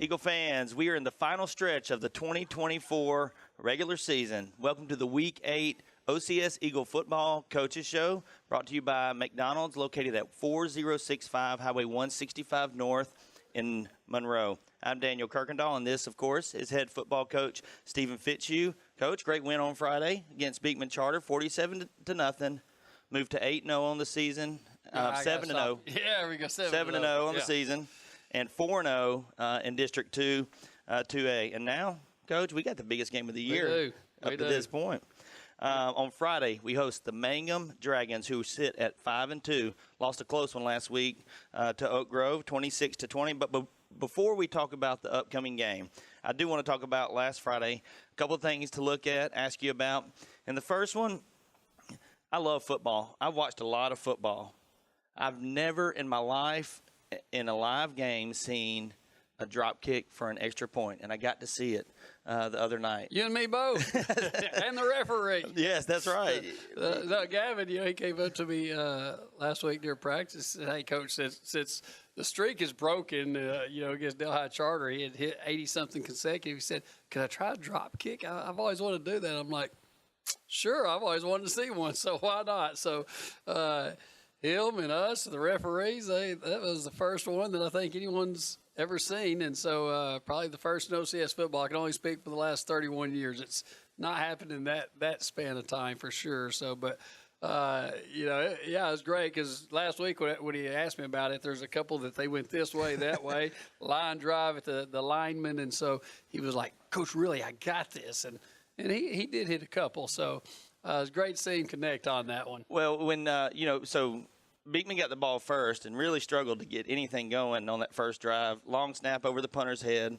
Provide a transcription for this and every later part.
Eagle fans, we are in the final stretch of the 2024 regular season. Welcome to the Week 8 OCS Eagle Football Coaches Show, brought to you by McDonald's, located at 4065 Highway 165 North in Monroe. I'm Daniel Kirkendall, and this, of course, is head football coach Stephen Fitzhugh. Coach, great win on Friday against Beekman Charter, 47-0. Moved to 8-0 on the season, 7-0. Yeah, we go 7-0 on the season, and 4-0 in District 2, 2A. And now, Coach, we got the biggest game of the year up to this point. On Friday, we host the Mangham Dragons, who sit at 5-2. Lost a close one last week to Oak Grove, 26-20. But before we talk about the upcoming game, I do want to talk about last Friday. A couple of things to look at, ask you about. And the first one, I love football. I've watched a lot of football. I've never in my life in a live game seen a drop kick for an extra point, and I got to see it the other night. You and me both, and the referee. Yes, that's right. Gavin, he came up to me last week during practice. Said, "Hey, Coach, since the streak is broken, against Delhi Charter, he had hit 80-something consecutive. He said, "Can I try a drop kick? I've always wanted to do that." I'm like, "Sure, I've always wanted to see one, so why not?" So him and us, the referees, that was the first one that I think anyone's ever seen. And so probably the first in OCS football. I can only speak for the last 31 years. It's not happened in that span of time for sure. So, but, it was great because last week when he asked me about it, there's a couple that they went this way, that way, line drive at the lineman. And so he was like, "Coach, really, I got this." And he did hit a couple. So it was great seeing connect on that one. Well, when, so Beekman got the ball first and really struggled to get anything going on that first drive. Long snap over the punter's head.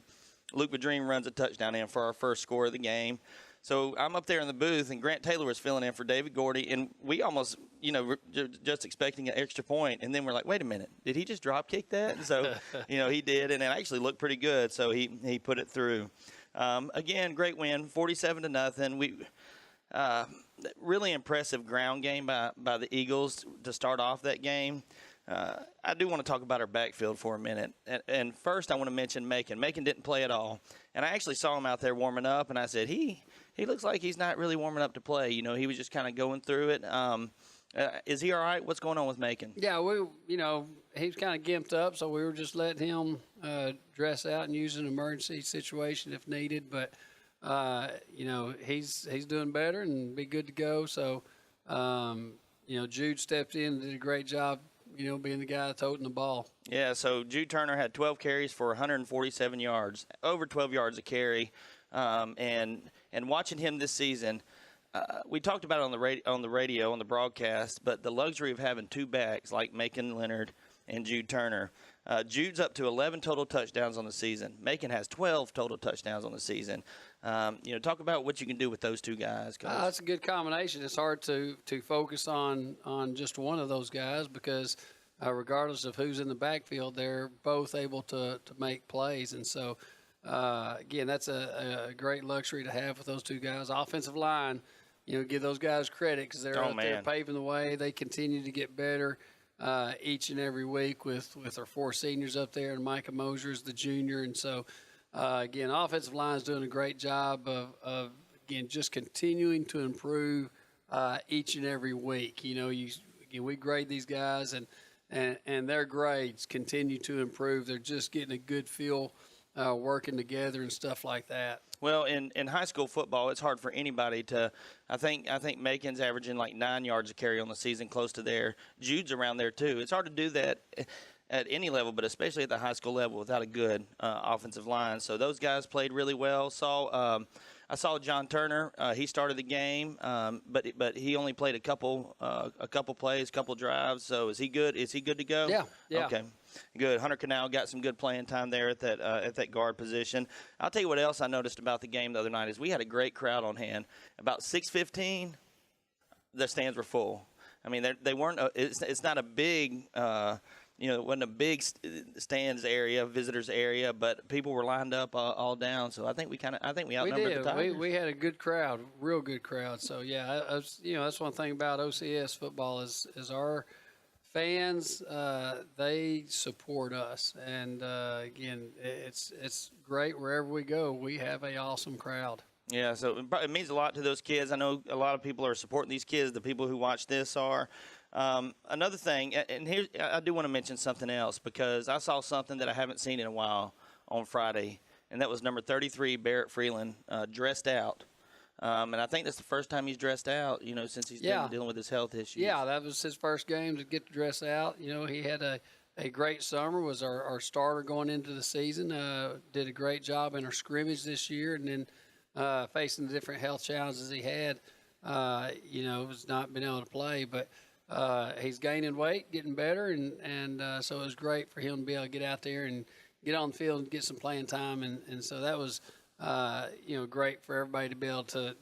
Luke Badream runs a touchdown in for our first score of the game. So I'm up there in the booth, and Grant Taylor was filling in for David Gordy, and we almost, just expecting an extra point, and then we're like, wait a minute, did he just drop kick that? And so, he did, and it actually looked pretty good, so he put it through. Again, great win, 47-0. Really impressive ground game by the Eagles to start off that game. I do want to talk about our backfield for a minute. And first I want to mention Macon. Macon didn't play at all. And I actually saw him out there warming up, and I said, he looks like he's not really warming up to play. He was just kind of going through it. Is he all right? What's going on with Macon? Yeah, he's kind of gimped up, so we were just letting him dress out and use an emergency situation if needed. But he's doing better and be good to go. So, Jude stepped in and did a great job, being the guy toting the ball. Yeah, so Jude Turner had 12 carries for 147 yards, over 12 yards a carry. And watching him this season, we talked about it on the radio, on the broadcast, but the luxury of having two backs like Macon Leonard and Jude Turner. Jude's up to 11 total touchdowns on the season. Macon has 12 total touchdowns on the season. Talk about what you can do with those two guys. That's a good combination. It's hard to focus on just one of those guys because regardless of who's in the backfield, they're both able to make plays. And so, again, that's a great luxury to have with those two guys. Offensive line, give those guys credit because they're out there paving the way. They continue to get better each and every week with our four seniors up there, and Micah Mosier is the junior. And so, again, offensive line is doing a great job of just continuing to improve each and every week. We grade these guys, and their grades continue to improve. They're just getting a good feel working together and stuff like that. Well, in high school football, it's hard for anybody to. I think Macon's averaging like 9 yards a carry on the season, close to there. Jude's around there too. It's hard to do that at any level, but especially at the high school level without a good offensive line. So those guys played really well. I saw John Turner. He started the game, but he only played a couple plays, couple drives. So is he good? Is he good to go? Yeah. Okay. Good. Hunter Canal got some good playing time there at that guard position. I'll tell you what else I noticed about the game the other night is we had a great crowd on hand. About 6:15, the stands were full. I mean, they weren't. It's not a big. It wasn't a big stands area, visitors area, but people were lined up all down. So I think we outnumbered the Tigers. We had a good crowd, real good crowd. So yeah, that's one thing about OCS football is our fans, they support us, and again, it's great wherever we go. We have a awesome crowd. Yeah, so it means a lot to those kids. I know a lot of people are supporting these kids. The people who watch this are. Another thing, and here I do want to mention something else because I saw something that I haven't seen in a while on Friday, and that was number 33, Barrett Freeland, dressed out. And I think that's the first time he's dressed out, since he's been dealing with his health issues. Yeah, that was his first game to get to dress out. He had a great summer, was our starter going into the season, did a great job in our scrimmage this year, and then facing the different health challenges he had, has not been able to play. But he's gaining weight, getting better, and so it was great for him to be able to get out there and get on the field and get some playing time. And so that was great for everybody to be able to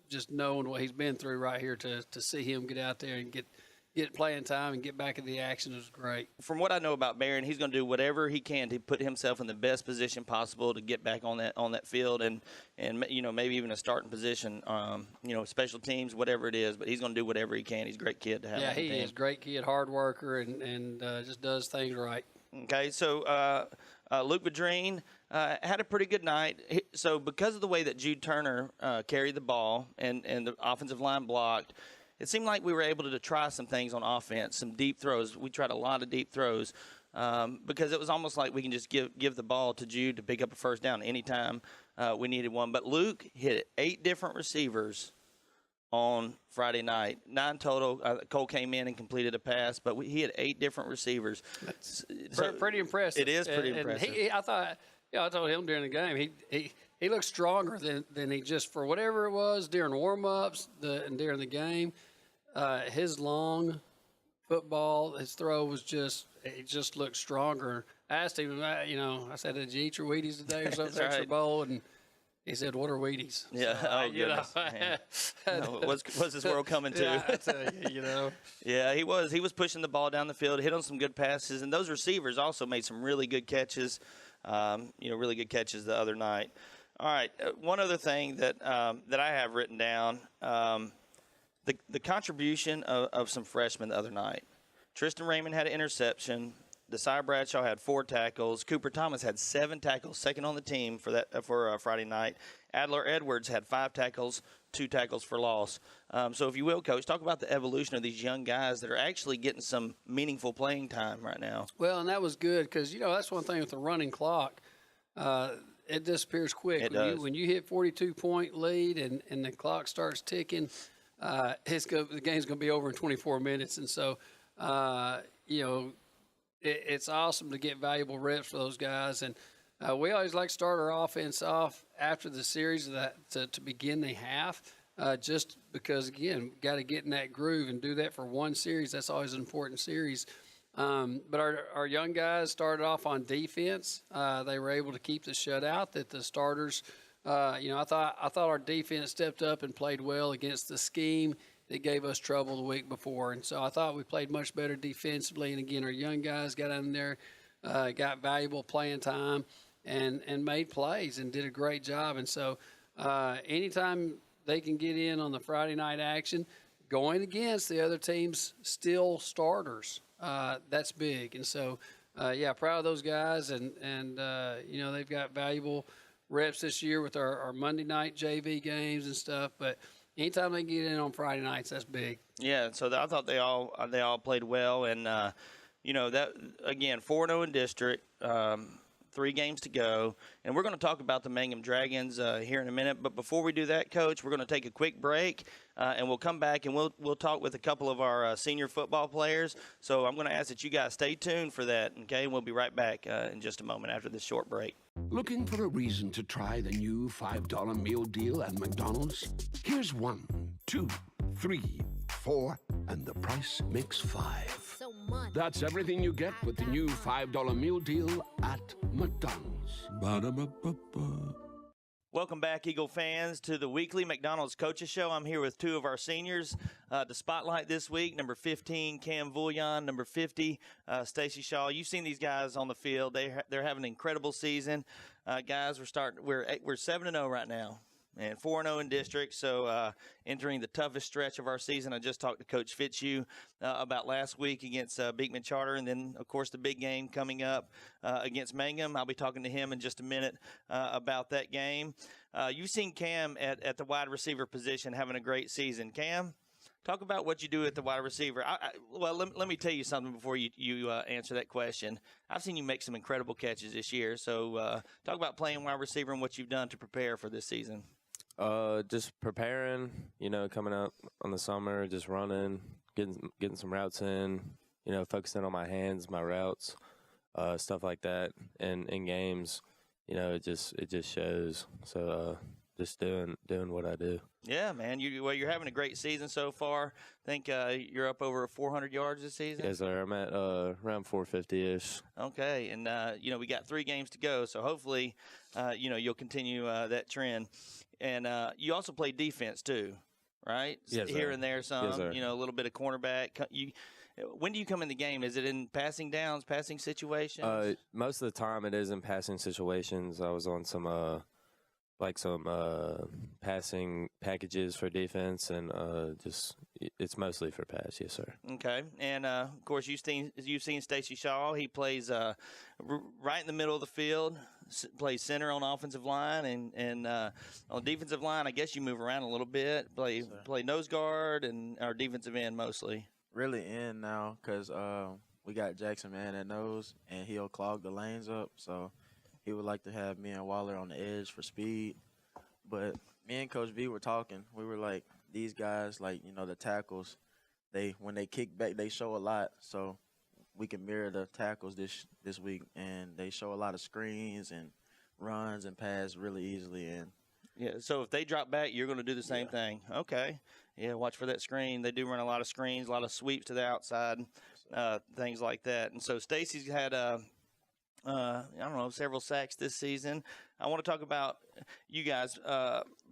just knowing what he's been through right here to see him get out there and get playing time and get back in the action was great. From what I know about Barron, he's going to do whatever he can to put himself in the best position possible to get back on that field and maybe even a starting position, special teams, whatever it is. But he's going to do whatever he can. He's a great kid to have. Yeah, he is a great kid, hard worker, and just does things right. Okay, so Luke Vadrine had a pretty good night. So because of the way that Jude Turner carried the ball and the offensive line blocked, it seemed like we were able to try some things on offense, some deep throws. We tried a lot of deep throws because it was almost like we can just give the ball to Jude to pick up a first down anytime we needed one. But Luke hit 8 different receivers on Friday night, 9 total. Cole came in and completed a pass, but he had 8 different receivers. That's pretty impressive. It is pretty impressive. I told him during the game, he looked stronger than he just, for whatever it was, during warm-ups and during the game. His long football, his throw was it just looked stronger. I asked him, I said, did you eat your Wheaties today or something, extra right. bowl? And he said, what are Wheaties? Yeah, so, goodness. What's this world coming to? Yeah, I tell you, Yeah, he was pushing the ball down the field, hit on some good passes, and those receivers also made some really good catches, really good catches the other night. All right, one other thing that I have written down, the contribution of some freshmen the other night. Tristan Raymond had an interception. Desai Bradshaw had 4 tackles. Cooper Thomas had 7 tackles, second on the team for Friday night. Adler Edwards had 5 tackles, 2 tackles for loss. So if you will, Coach, talk about the evolution of these young guys that are actually getting some meaningful playing time right now. Well, and that was good because, that's one thing with the running clock. It disappears quick. It does. When you hit 42-point lead and the clock starts ticking, the game's going to be over in 24 minutes. And so, it's awesome to get valuable reps for those guys. And we always like to start our offense off after the series to begin the half, just because, again, got to get in that groove and do that for one series. That's always an important series. But our young guys started off on defense. They were able to keep the shutout that the starters, I thought our defense stepped up and played well against the scheme that gave us trouble the week before. And so I thought we played much better defensively. And again, our young guys got in there, got valuable playing time and made plays and did a great job. And so anytime they can get in on the Friday night action, going against the other team's still starters, that's big. And so, proud of those guys. And they've got valuable reps this year with our Monday night JV games and stuff. But anytime they get in on Friday nights, that's big. Yeah, so I thought they all played well. And, that, again, 4-0 in district, 3 games to go. And we're going to talk about the Mangham Dragons here in a minute. But before we do that, Coach, we're going to take a quick break. And we'll come back and we'll talk with a couple of our senior football players. So I'm going to ask that you guys stay tuned for that, okay? And we'll be right back in just a moment after this short break. Looking for a reason to try the new $5 meal deal at McDonald's? Here's 1, 2, 3, 4, and the price makes 5. So much. That's everything you get with the new $5 meal deal at McDonald's. Ba-da-ba-ba-ba. Welcome back, Eagle fans, to the weekly McDonald's Coaches Show. I'm here with 2 of our seniors to spotlight this week. Number 15, Cam Vullion. Number 50, Stacy Shaw. You've seen these guys on the field. They're having an incredible season. Guys, we're 7-0 right now. and 4-0 in district. So entering the toughest stretch of our season. I just talked to Coach Fitzhugh about last week against Beekman Charter, and then, of course, the big game coming up against Mangham. I'll be talking to him in just a minute about that game. You've seen Cam at the wide receiver position having a great season. Cam, talk about what you do at the wide receiver. Well, let me tell you something before you answer that question. I've seen you make some incredible catches this year. So talk about playing wide receiver and what you've done to prepare for this season. Just preparing, coming up on the summer, just running, getting some routes in, focusing on my hands, my routes, stuff like that. And in games, it just shows. So just doing what I do. Yeah, man. You're having a great season so far. I think you're up over 400 yards this season. Yes, sir. I'm at around 450-ish. Okay, and we got 3 games to go, so hopefully, you'll continue that trend. And you also play defense too, right? Yes, here sir. and there, some. Yes, sir. A little bit of cornerback. When do you come in the game? Is it in passing downs, passing situations? Most of the time, it is in passing situations. I was on some passing packages for defense, and it's mostly for pass. Yes, sir. Okay, and of course you've seen Stacey Shaw. He plays right in the middle of the field, plays center on offensive line, and on defensive line, I guess you move around a little bit. Play nose guard and our defensive end mostly. Really in now because we got Jackson man at nose, and he'll clog the lanes up. So he would like to have me and Waller on the edge for speed. But me and Coach V were talking. We were like, these guys, the tackles, when they kick back, they show a lot. So we can mirror the tackles this week, and they show a lot of screens and runs and pass really easily. And yeah, so if they drop back, you're going to do the same thing. Okay. Yeah, watch for that screen. They do run a lot of screens, a lot of sweeps to the outside, things like that. And so Stacy's had several sacks this season. I want to talk about you guys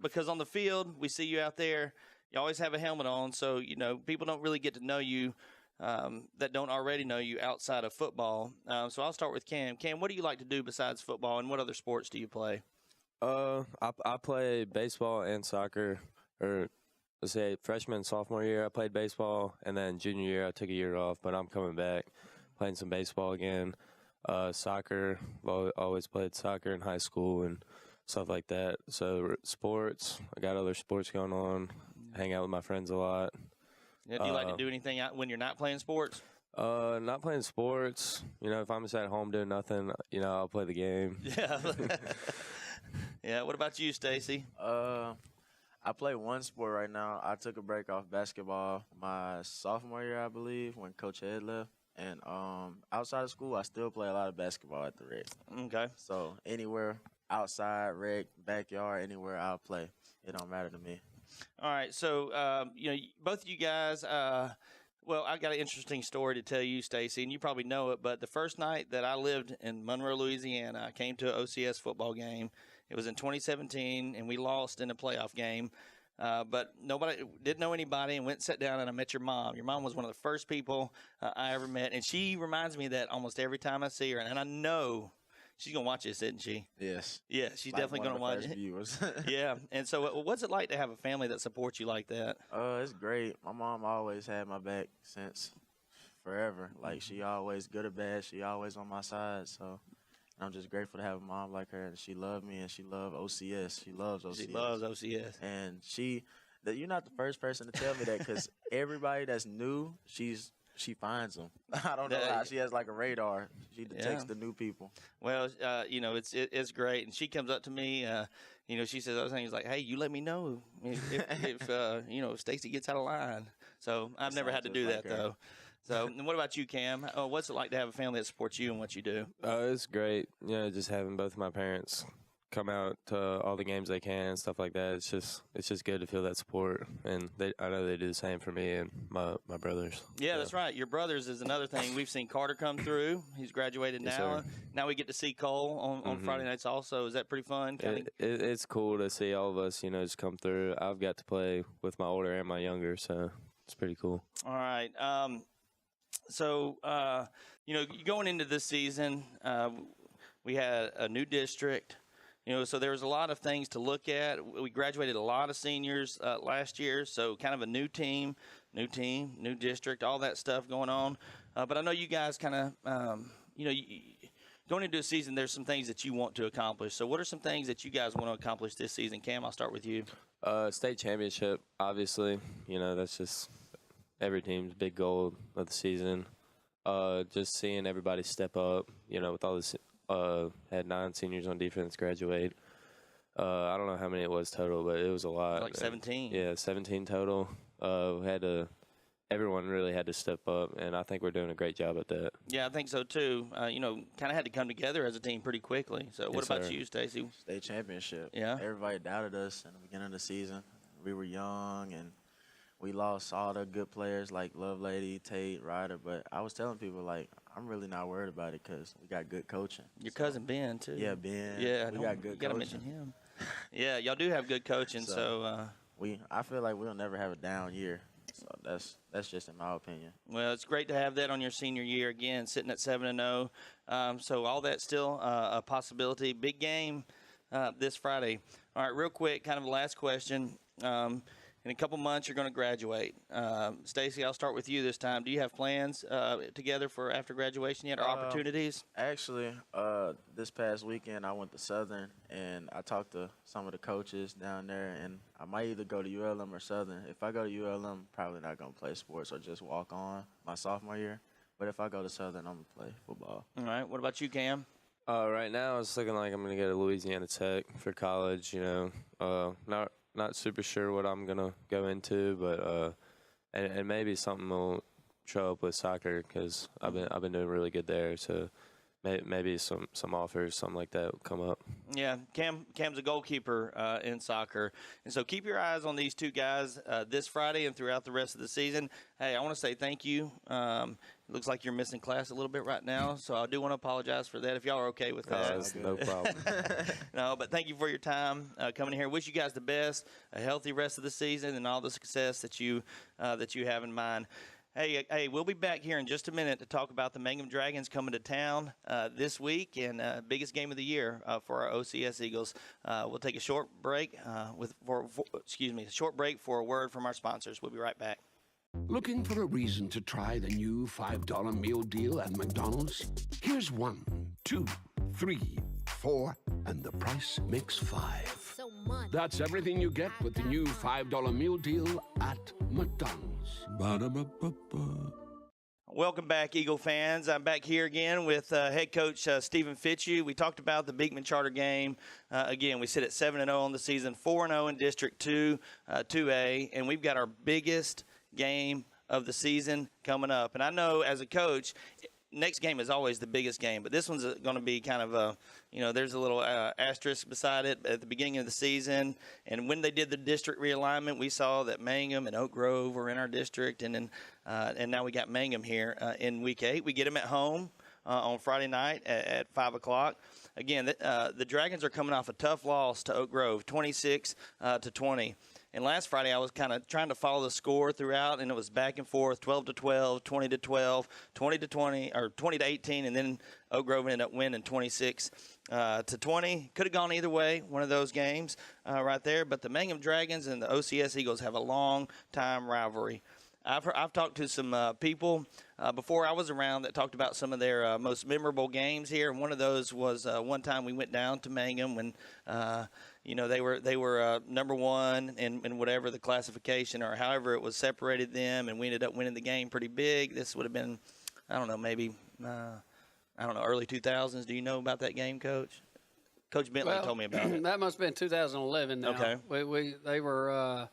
because on the field, we see you out there. You always have a helmet on, so, people don't really get to know you that don't already know you outside of football. So I'll start with Cam. Cam, what do you like to do besides football, and what other sports do you play? I play baseball and soccer, or let's say freshman and sophomore year I played baseball, and then junior year I took a year off, but I'm coming back playing some baseball again. Soccer, always played soccer in high school and stuff like that. So sports, I got other sports going on, hang out with my friends a lot. Yeah, do you like to do anything when you're not playing sports? Not playing sports. If I'm just at home doing nothing, I'll play the game. Yeah. Yeah, what about you, Stacy? I play one sport right now. I took a break off basketball my sophomore year, I believe, when Coach Head left. And outside of school, I still play a lot of basketball at the rec. Okay. So anywhere outside, rec, backyard, anywhere I'll play. It don't matter to me. All right. So, both of you guys, I got an interesting story to tell you, Stacy, and you probably know it, but the first night that I lived in Monroe, Louisiana, I came to an OCS football game. It was in 2017, and we lost in a playoff game. But nobody didn't know anybody, and went and sat down, and I met your mom. Your mom was one of the first people I ever met, and she reminds me of that almost every time I see her. And I know she's going to watch this, isn't she? Yes. Yeah, she's definitely going to watch it. Viewers. Yeah. And so what's it like to have a family that supports you like that? It's great. My mom always had my back since forever. Like, she always, good or bad, she always on my side. So I'm just grateful to have a mom like her, and she loved me, and she loved OCS. She loves OCS. She loves OCS. And you're not the first person to tell me that, because everybody that's new, she finds them. I don't know how. She has like a radar. She detects the new people. Well, it's great. And she comes up to me, she says those things like, hey, you let me know if Stacy gets out of line. So I've never had to do that, though. So, and what about you, Cam? What's it like to have a family that supports you and what you do? It's great. Just having both of my parents come out to all the games they can and stuff like that. It's just good to feel that support, and I know they do the same for me and my brothers. Yeah, that's right. Your brothers is another thing. We've seen Carter come through. He's graduated Yes, now. sir. Now we get to see Cole on Friday nights also. Is that pretty fun? It's cool to see all of us, just come through. I've got to play with my older and my younger, so it's pretty cool. All right. So, going into this season, we had a new district. So there's a lot of things to look at. We graduated a lot of seniors last year, so kind of a new team, new district, all that stuff going on. But I know you guys kind of, going into a season, there's some things that you want to accomplish. So what are some things that you guys want to accomplish this season? Cam, I'll start with you. State championship, obviously. That's just every team's big goal of the season. Just seeing everybody step up, with all this, had 9 seniors on defense graduate. I don't know how many it was total, but it was a lot. Like 17. Yeah, 17 total. Everyone really had to step up, and I think we're doing a great job at that. Yeah, I think so too. Kind of had to come together as a team pretty quickly. So what about you, Stacy? State championship. Yeah. Everybody doubted us in the beginning of the season. We were young, and we lost all the good players like Lovelady, Tate, Ryder. But I was telling people, like, I'm really not worried about it because we got good coaching. Your cousin Ben, too. Yeah, Ben. Yeah, we got good coaching. You got to mention him. Yeah, y'all do have good coaching. So I feel like we'll never have a down year. So that's just in my opinion. Well, it's great to have that on your senior year again, sitting at 7-0. So all that's still a possibility. Big game this Friday. All right, real quick, kind of a last question. In a couple months, you're going to graduate. Stacy, I'll start with you this time. Do you have plans together for after graduation yet, or opportunities? Actually, this past weekend I went to Southern, and I talked to some of the coaches down there, and I might either go to ULM or Southern. If I go to ULM, probably not going to play sports or just walk on my sophomore year. But if I go to Southern, I'm going to play football. All right. What about you, Cam? Right now, it's looking like I'm going to go to Louisiana Tech for college. Not super sure what I'm gonna go into, but and maybe something will show up with soccer because I've been doing really good there. So maybe some offers, something like that will come up. Yeah, Cam's a goalkeeper in soccer, and so keep your eyes on these two guys this Friday and throughout the rest of the season. Hey, I want to say thank you. It looks like you're missing class a little bit right now, so I do want to apologize for that if y'all are okay with that. No problem. No, but thank you for your time coming here. Wish you guys the best, a healthy rest of the season, and all the success that you have in mind. Hey, we'll be back here in just a minute to talk about the Mangham Dragons coming to town this week and biggest game of the year for our OCS Eagles. We'll take a short break a short break for a word from our sponsors. We'll be right back. Looking for a reason to try the new $5 meal deal at McDonald's? Here's 1, 2, 3, 4, and the price makes 5. So much. That's everything you get with the new $5 meal deal at McDonald's. Ba-da-ba-ba-ba. Welcome back, Eagle fans. I'm back here again with head coach Stephen Fitzhugh. We talked about the Beekman Charter game. Again, we sit at 7-0 on the season, 4-0 in District 2, 2A, and we've got our biggest game of the season coming up. And I know as a coach, next game is always the biggest game, but this one's going to be kind of there's a little asterisk beside it at the beginning of the season. And when they did the district realignment, we saw that Mangham and Oak Grove were in our district, and then and now we got Mangham here in Week 8. We get them at home on Friday night at 5 o'clock. Again, the Dragons are coming off a tough loss to Oak Grove, 26-20. And last Friday, I was kind of trying to follow the score throughout, and it was back and forth, 12-12, 20-12, 20-20, or 20-18, and then Oak Grove ended up winning 26-20. Could have gone either way, one of those games right there. But the Mangham Dragons and the OCS Eagles have a long-time rivalry. I've talked to some people before I was around that talked about some of their most memorable games here, and one of those was one time we went down to Mangham when they were number one in whatever the classification or however it was separated them, and we ended up winning the game pretty big. This would have been, maybe early 2000s. Do you know about that game, Coach? Coach Bentley told me about it. That must have been 2011. Now. Okay. They were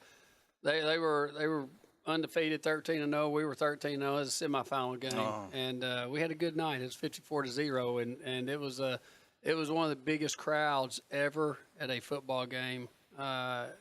undefeated, 13-0. We were 13-0. It was a semifinal game, and we had a good night. It was 54-0, and it was one of the biggest crowds ever at a football game. At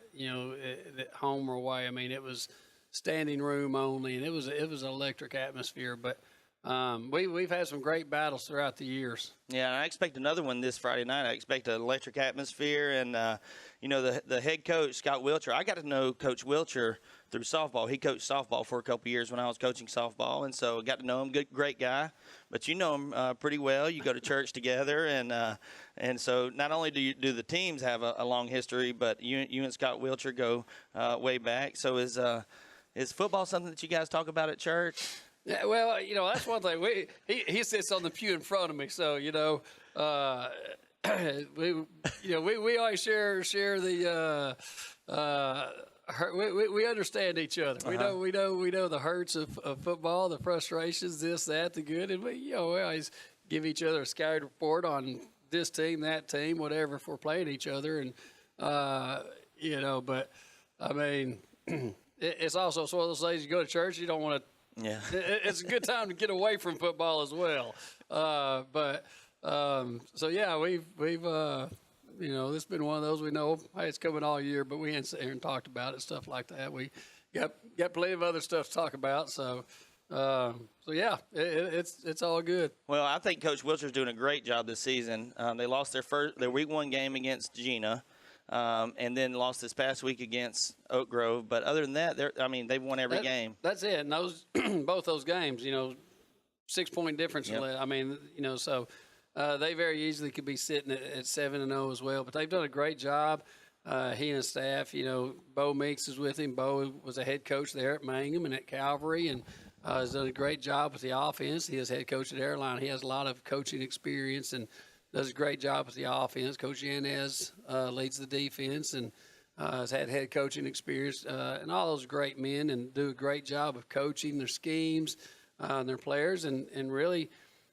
home or away. I mean, it was standing room only, and it was an electric atmosphere. But we've had some great battles throughout the years. Yeah, and I expect another one this Friday night. I expect an electric atmosphere, and the head coach Scott Wilcher. I got to know Coach Wilcher through softball. He coached softball for a couple years when I was coaching softball, and so got to know him. Great guy, but you know him pretty well. You go to church together, and so not only do the teams have a long history, but you and Scott Wilcher go way back. So is football something that you guys talk about at church? Yeah, well, that's one thing. He sits on the pew in front of me, so we always share the we understand each other. We know the hurts of football, the frustrations, this, that, the good, and we always give each other a scouting report on this team, that team, whatever, if we're playing each other, and but I mean, it's also one of those days you go to church, you don't want to. Yeah, it's a good time to get away from football as well. So yeah, we've it's been one of those we know. Hey, it's coming all year, but we ain't sat here and talked about it, stuff like that. We got plenty of other stuff to talk about. So yeah, it's all good. Well, I think Coach Wilcher's doing a great job this season. They lost their week 1 game against Gina. And then lost this past week against Oak Grove. But other than that, they've won every game. That's it. And those both those games, 6-point difference. Yep. I mean, so they very easily could be sitting at 7-0 as well. But they've done a great job. He and his staff. Bo Meeks is with him. Bo was a head coach there at Mangham and at Calvary, and has done a great job with the offense. He is head coach at Airline. He has a lot of coaching experience and does a great job with the offense. Coach Yanez leads the defense and has had head coaching experience. And all those great men and do a great job of coaching their schemes and their players. And really,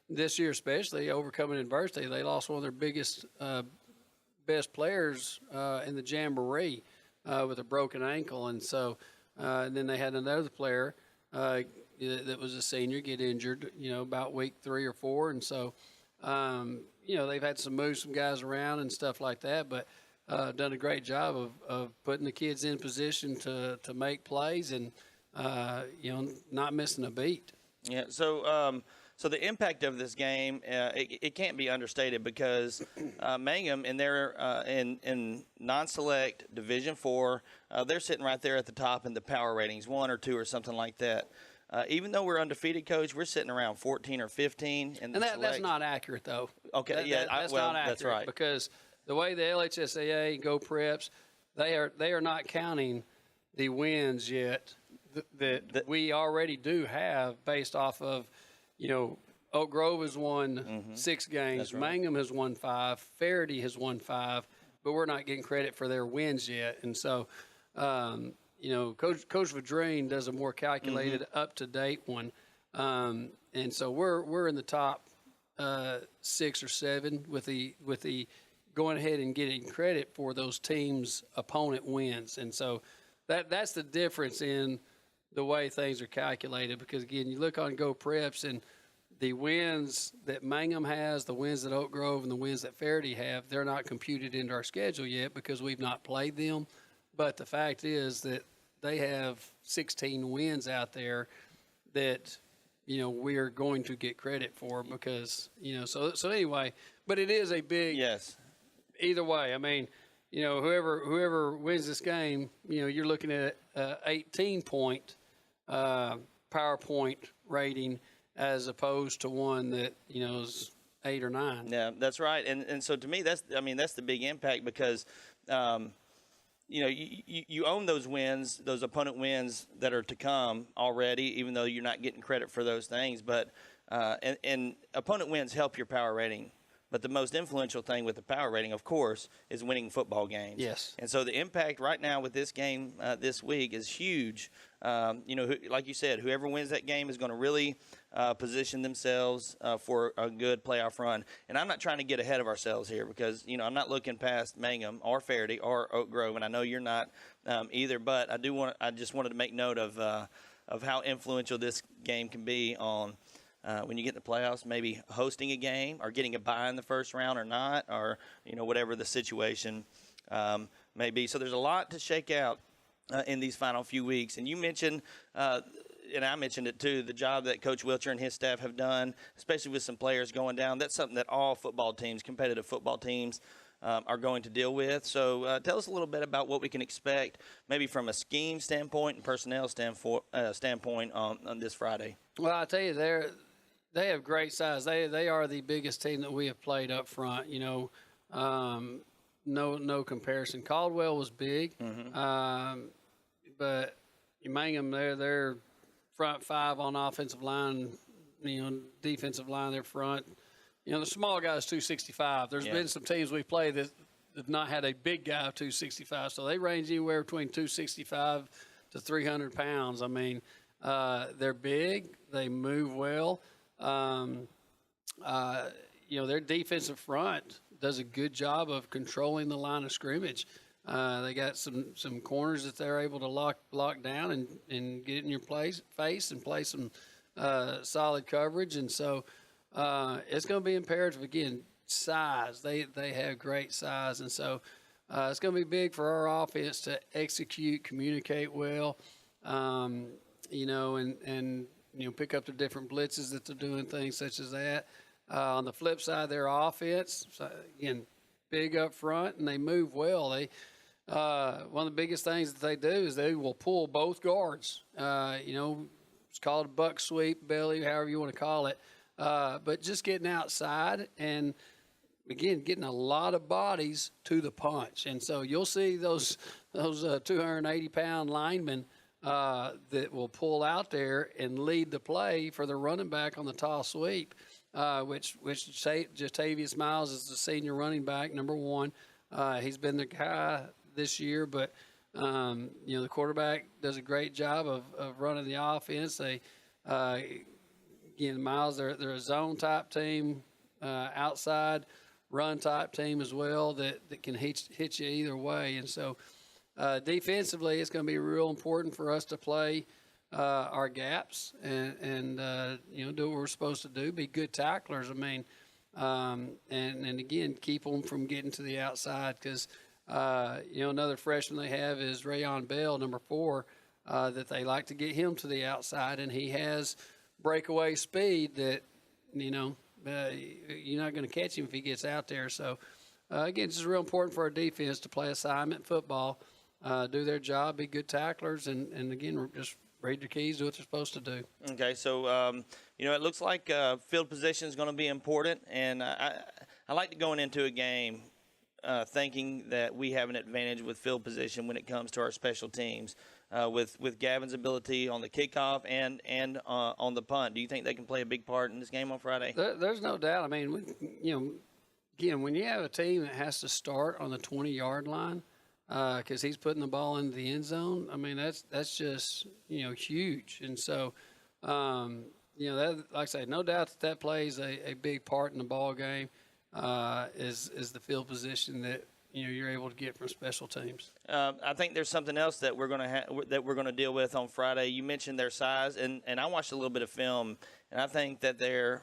this year especially, overcoming adversity, they lost one of their best players in the Jamboree with a broken ankle. And so and then they had another player that was a senior get injured, about week 3 or 4. And so they've had to move some guys around and stuff like that, but done a great job of putting the kids in position to make plays and, not missing a beat. Yeah, so the impact of this game, it can't be understated because Mangham, in their in non-select Division IV, they're sitting right there at the top in the power ratings, 1 or 2 or something like that. Even though we're undefeated, Coach, we're sitting around 14 or 15. And that's not accurate, though. Okay, that's not accurate. That's right. Because the way the LHSAA and Go Preps, they are not counting the wins yet that we already do have based off of, Oak Grove has won 6 games. Right. Mangham has won 5. Faraday has won 5. But we're not getting credit for their wins yet. And so Coach Vadrine does a more calculated, up-to-date one, and so we're in the top 6 or 7 with the going ahead and getting credit for those teams' opponent wins, and so that's the difference in the way things are calculated. Because again, you look on Go Preps and the wins that Mangham has, the wins that Oak Grove, and the wins that Faraday have, they're not computed into our schedule yet because we've not played them. But the fact is that they have 16 wins out there that, we are going to get credit for because, so anyway, but it is a big, yes, either way. I mean, whoever wins this game, you're looking at 18-point PowerPoint rating as opposed to one that, is 8 or 9. Yeah, that's right. And so to me, that's the big impact because, you own those wins, those opponent wins that are to come already, even though you're not getting credit for those things. But and opponent wins help your power rating. But the most influential thing with the power rating, of course, is winning football games. Yes. And so the impact right now with this game this week is huge. Like you said, whoever wins that game is going to really position themselves for a good playoff run. And I'm not trying to get ahead of ourselves here because, I'm not looking past Mangham or Faraday or Oak Grove, and I know you're not either. But I just wanted to make note of how influential this game can be on when you get in the playoffs, maybe hosting a game or getting a bye in the first round or not, or, whatever the situation may be. So there's a lot to shake out in these final few weeks. And you mentioned and I mentioned it too, the job that Coach Wilcher and his staff have done, especially with some players going down. That's something that all football teams, competitive football teams, are going to deal with. So tell us a little bit about what we can expect, maybe from a scheme standpoint and personnel standpoint on this Friday. Well, I tell you, they have great size. They are the biggest team that we have played up front. You know, no comparison. Caldwell was big, but Mangham, they're front five on offensive line. You know, defensive line, their front. You know, the small guy is 265. There's been some teams we play that have not had a big guy of 265, so they range anywhere between 265 to 300 pounds. I mean, they're big. They move well. You know, their defensive front does a good job of controlling the line of scrimmage. They got some corners that they're able to lock down and get in your face and play some solid coverage. And so it's going to be imperative, again, size. They have great size. And so it's going to be big for our offense to execute, communicate well, you know, and you know, pick up the different blitzes that they're doing, things such as that. On the flip side, their offense, so again, big up front, and they move well. They one of the biggest things that they do is they will pull both guards. You know, it's called a buck sweep, belly, however you want to call it. But just getting outside and, again, getting a lot of bodies to the punch. And so you'll see those 280-pound linemen that will pull out there and lead the play for the running back on the tall sweep, which Jatavius Miles is the senior running back, number one. He's been the guy this year, but you know, the quarterback does a great job of running the offense. They again, Miles, they're a zone type team, outside run type team as well that can hit you either way. And so defensively, it's going to be real important for us to play our gaps and you know, do what we're supposed to do, be good tacklers. I mean, and again, keep them from getting to the outside because, you know, another freshman they have is Rayon Bell, number 4, that they like to get him to the outside, and he has breakaway speed that, you know, you're not going to catch him if he gets out there. So, again, it's just real important for our defense to play assignment football, do their job, be good tacklers, and again, just read their keys, do what they're supposed to do. Okay, so, you know, it looks like field position is going to be important, and I like to going into a game thinking that we have an advantage with field position when it comes to our special teams. With Gavin's ability on the kickoff and on the punt. Do you think they can play a big part in this game on Friday? There's no doubt. I mean, you know, again, when you have a team that has to start on the 20-yard line because he's putting the ball into the end zone, I mean, that's just, you know, huge. And so, you know, that, like I say, no doubt that plays a big part in the ball game is the field position that, you know, you're able to get from special teams. I think there's something else that we're going to deal with on Friday. You mentioned their size, and I watched a little bit of film, and I think that their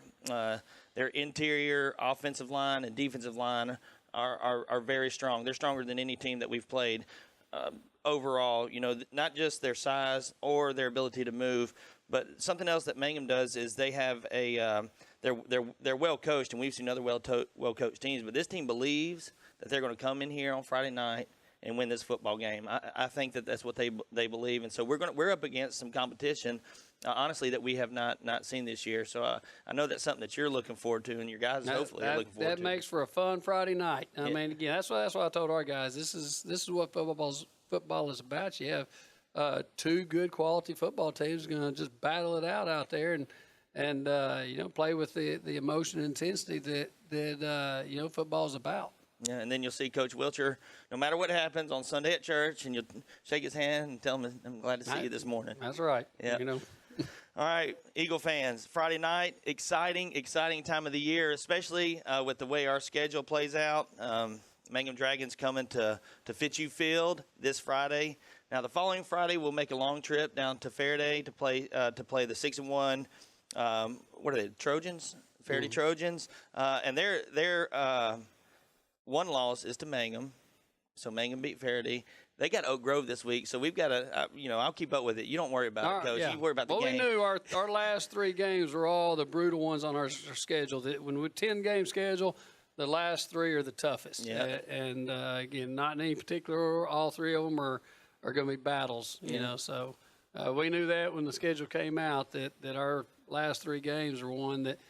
interior offensive line and defensive line are very strong. They're stronger than any team that we've played overall. You know, not just their size or their ability to move, but something else that Mangham does is they have they're well coached, and we've seen other well coached teams, but this team believes that they're going to come in here on Friday night and win this football game. I think that that's what they believe, and so we're up against some competition, honestly, that we have not seen this year. So I know that's something that you're looking forward to, and your guys hopefully are looking forward to. That makes for a fun Friday night. I mean, again, that's what I told our guys. This is what football is about. You have 2 good quality football teams going to just battle it out there and you know, play with the emotion and intensity that you know, football is about. Yeah, and then you'll see Coach Wilcher, no matter what happens on Sunday at church, and you'll shake his hand and tell him, I'm glad to see you this morning. That's right. Yeah. You know. All right, Eagle fans, Friday night, exciting time of the year, especially with the way our schedule plays out. Mangham Dragons coming to Fitzhugh Field this Friday. Now, the following Friday, we'll make a long trip down to Faraday to play the 6-1. What are they? Trojans, Faraday Trojans, and they're one loss is to Mangham, so Mangham beat Faraday. They got Oak Grove this week, so we've got to, I'll keep up with it. You don't worry about it, Coach. Yeah. You worry about the game. We knew our last 3 games were all the brutal ones on our schedule. When we're 10-game schedule, the last 3 are the toughest. Yeah. And again, not in any particular order. All 3 of them are going to be battles, you know. So we knew that when the schedule came out that our last 3 games were one that,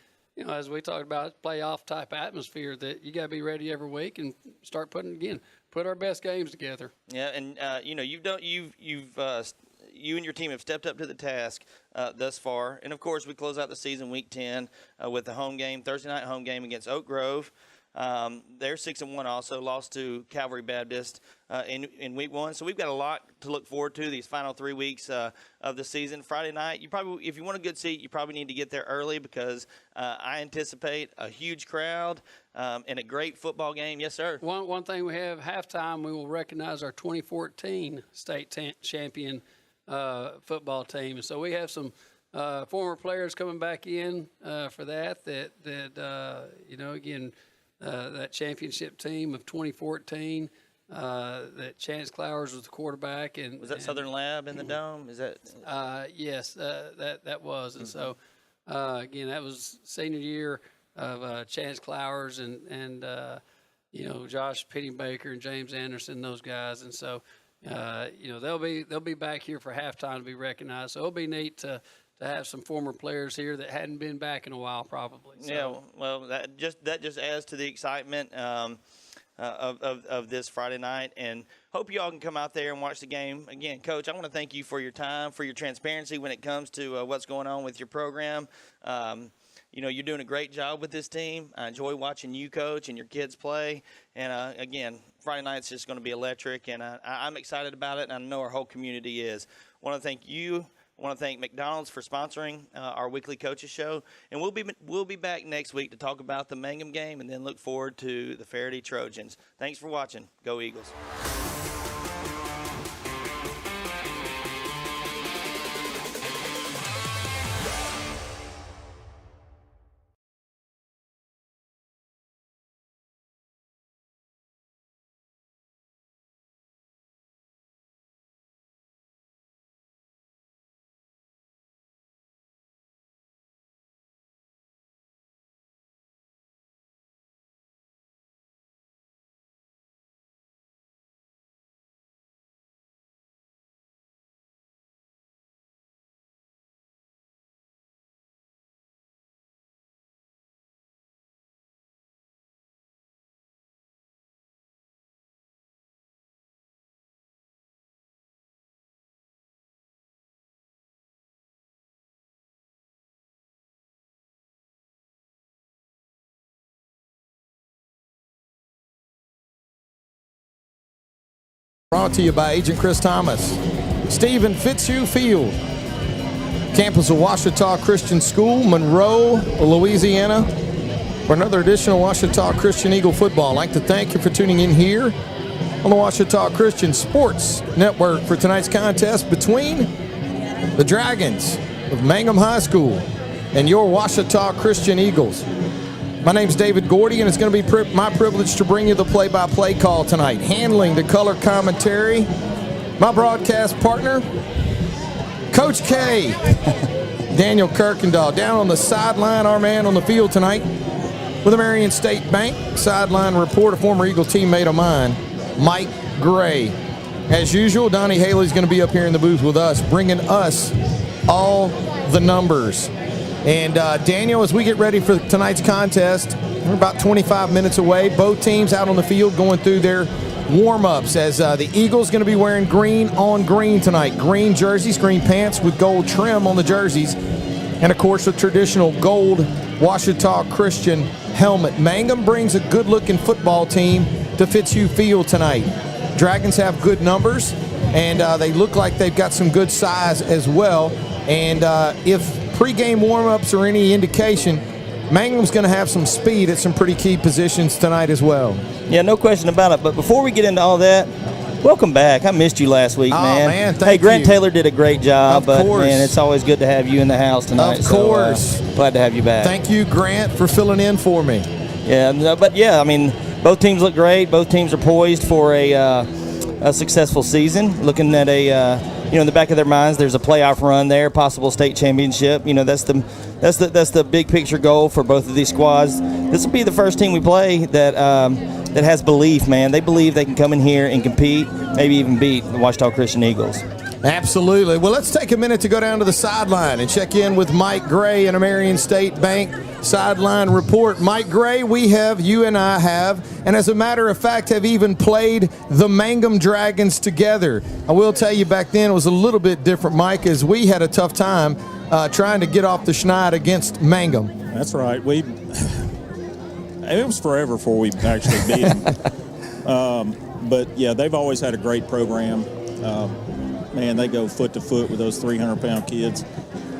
as we talked about, playoff type atmosphere that you got to be ready every week and start put our best games together. Yeah, and you and your team have stepped up to the task thus far, and of course we close out the season week 10 with the home game, Thursday night home game against Oak Grove. They're 6-1, also lost to Calvary Baptist in week 1. So we've got a lot to look forward to these final 3 weeks of the season. Friday night, if you want a good seat, you probably need to get there early because I anticipate a huge crowd and a great football game. Yes, sir. One thing we have, halftime, we will recognize our 2014 state champion football team. So we have some former players coming back in for that again, that championship team of 2014, that Chance Clowers was the quarterback. And was that Southern Lab in the dome? Is that? Yes, that was. And so, again, that was senior year of Chance Clowers and Josh Pennybaker and James Anderson, those guys. And so, they'll be back here for halftime to be recognized. So it'll be neat to have some former players here that hadn't been back in a while, probably. So. Yeah, well, that just adds to the excitement of this Friday night, and hope you all can come out there and watch the game. Again, Coach, I want to thank you for your time, for your transparency when it comes to what's going on with your program. You're doing a great job with this team. I enjoy watching you coach and your kids play. And, again, Friday night's just going to be electric, and I'm excited about it, and I know our whole community is. I want to thank you. I want to thank McDonald's for sponsoring our weekly coaches show, and we'll be back next week to talk about the Mangham game and then look forward to the Faraday Trojans. Thanks for watching. Go Eagles. Brought to you by Agent Chris Thomas. Stephen Fitzhugh Field, campus of Ouachita Christian School, Monroe, Louisiana, for another edition of Ouachita Christian Eagle football. I'd like to thank you for tuning in here on the Ouachita Christian Sports Network for tonight's contest between the Dragons of Mangham High School and your Ouachita Christian Eagles. My name's David Gordy, and it's going to be my privilege to bring you the play-by-play call tonight. Handling the color commentary, my broadcast partner, Coach K, Daniel Kirkendall. Down on the sideline, our man on the field tonight with the Marion State Bank sideline reporter, former Eagle teammate of mine, Mike Gray. As usual, Donnie Haley's going to be up here in the booth with us, bringing us all the numbers. And Daniel, as we get ready for tonight's contest, we're about 25 minutes away. Both teams out on the field going through their warm-ups as the Eagles going to be wearing green on green tonight. Green jerseys, green pants with gold trim on the jerseys. And, of course, the traditional gold Ouachita Christian helmet. Mangham brings a good-looking football team to Fitzhugh Field tonight. Dragons have good numbers, and they look like they've got some good size as well. And if pre-game warm-ups are any indication, Mangham's going to have some speed at some pretty key positions tonight as well. Yeah, no question about it. But before we get into all that, welcome back. I missed you last week, man. Man, hey, Grant you. Taylor did a great job. Of course. Man, it's always good to have you in the house tonight. Of course. So, glad to have you back. Thank you, Grant, for filling in for me. Yeah, but yeah, I mean, both teams look great. Both teams are poised for a a successful season. Looking at in the back of their minds, there's a playoff run there, possible state championship. That's the big picture goal for both of these squads. This will be the first team we play that has belief, man. They believe they can come in here and compete, maybe even beat the Ouachita Christian Eagles. Absolutely. Well, let's take a minute to go down to the sideline and check in with Mike Gray in a Marion State Bank sideline report. Mike Gray, you and I have, and as a matter of fact, have even played the Mangham Dragons together. I will tell you, back then it was a little bit different, Mike, as we had a tough time trying to get off the schneid against Mangham. That's right. It was forever before we actually beat them. But, yeah, they've always had a great program. Man, they go foot to foot with those 300-pound kids.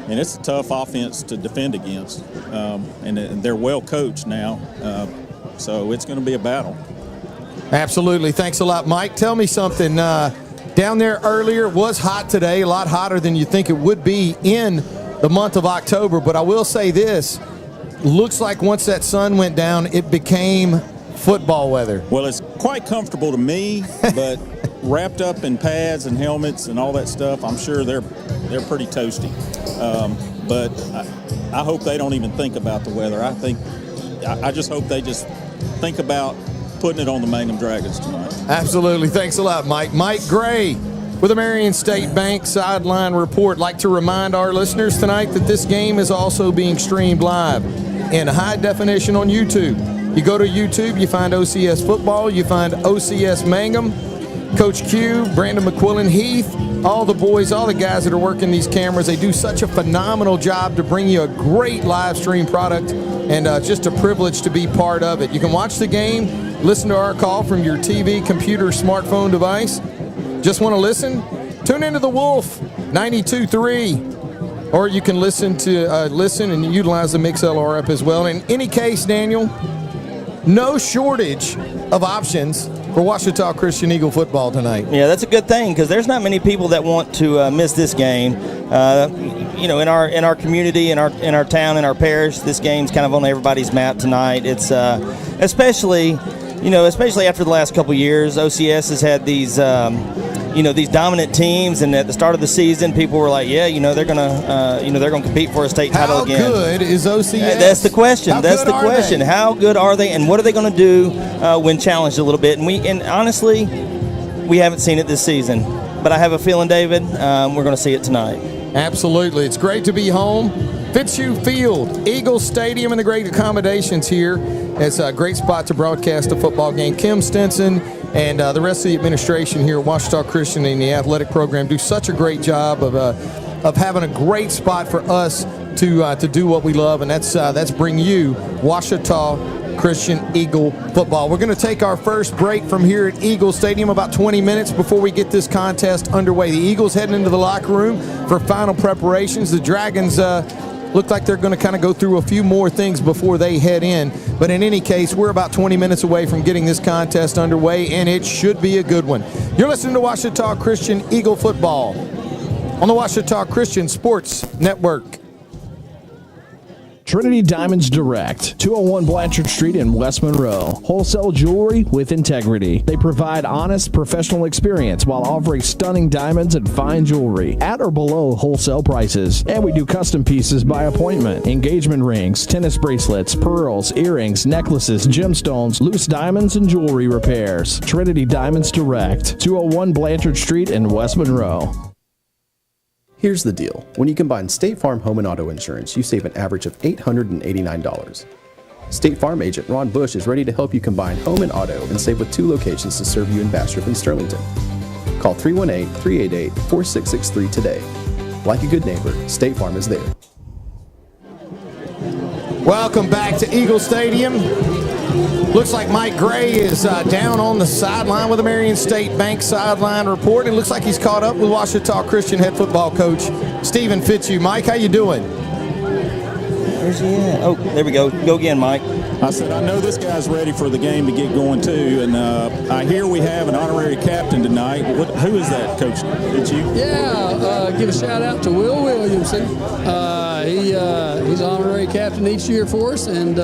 And it's a tough offense to defend against. And they're well coached now. So it's going to be a battle. Absolutely. Thanks a lot, Mike. Tell me something. Down there earlier, it was hot today, a lot hotter than you think it would be in the month of October. But I will say this. Looks like once that sun went down, it became football weather. Well, it's quite comfortable to me, but wrapped up in pads and helmets and all that stuff, I'm sure they're pretty toasty. But I hope they don't even think about the weather. I just hope they just think about putting it on the Mangham Dragons tonight. Absolutely. Thanks a lot, Mike. Mike Gray with the Marion State Bank sideline report. Like to remind our listeners tonight that this game is also being streamed live in high definition on YouTube. You go to YouTube, you find OCS football, you find OCS Mangham, Coach Q, Brandon McQuillan, Heath, all the boys, all the guys that are working these cameras. They do such a phenomenal job to bring you a great live stream product, and just a privilege to be part of it. You can watch the game, listen to our call from your TV, computer, smartphone device. Just want to listen? Tune into the Wolf 92.3. Or you can listen and utilize the MixLR app as well. In any case, Daniel, no shortage of options for Ouachita Christian Eagle football tonight. Yeah, that's a good thing because there's not many people that want to miss this game. In our community, in our town, in our parish, this game's kind of on everybody's map tonight. It's especially after the last couple years, OCS has had these dominant teams, and at the start of the season, people were like, yeah, they're gonna compete for a state title again. How good is OCS? That's the question. How good are they, and what are they going to do when challenged a little bit? And honestly, we haven't seen it this season, but I have a feeling, David, we're going to see it tonight. Absolutely. It's great to be home. Fitzhugh Field, Eagles Stadium, and the great accommodations here. It's a great spot to broadcast a football game. Kim Stinson and the rest of the administration here at Ouachita Christian and the athletic program do such a great job of having a great spot for us to do what we love, and that's bring you Ouachita Christian Eagle football. We're going to take our first break from here at Eagle Stadium about 20 minutes before we get this contest underway. The Eagles heading into the locker room for final preparations. The Dragons look like they're going to kind of go through a few more things before they head in. But in any case, we're about 20 minutes away from getting this contest underway, and it should be a good one. You're listening to Ouachita Christian Eagle football on the Ouachita Christian Sports Network. Trinity Diamonds Direct, 201 Blanchard Street in West Monroe. Wholesale jewelry with integrity. They provide honest, professional experience while offering stunning diamonds and fine jewelry at or below wholesale prices. And we do custom pieces by appointment. Engagement rings, tennis bracelets, pearls, earrings, necklaces, gemstones, loose diamonds, and jewelry repairs. Trinity Diamonds Direct, 201 Blanchard Street in West Monroe. Here's the deal. When you combine State Farm Home and Auto Insurance, you save an average of $889. State Farm agent Ron Bush is ready to help you combine home and auto and save with 2 locations to serve you in Bastrop and Sterlington. Call 318-388-4663 today. Like a good neighbor, State Farm is there. Welcome back to Eagle Stadium. Looks like Mike Gray is down on the sideline with the Marion State Bank sideline report. It looks like he's caught up with Ouachita Christian head football coach Stephen Fitzhugh. Mike, how you doing? Where's he at? Oh, there we go. Go again, Mike. I said, I know this guy's ready for the game to get going too, and I hear we have an honorary captain tonight. Who is that, Coach? Did you? Yeah, give a shout out to Will Williamson. He's honorary captain each year for us, and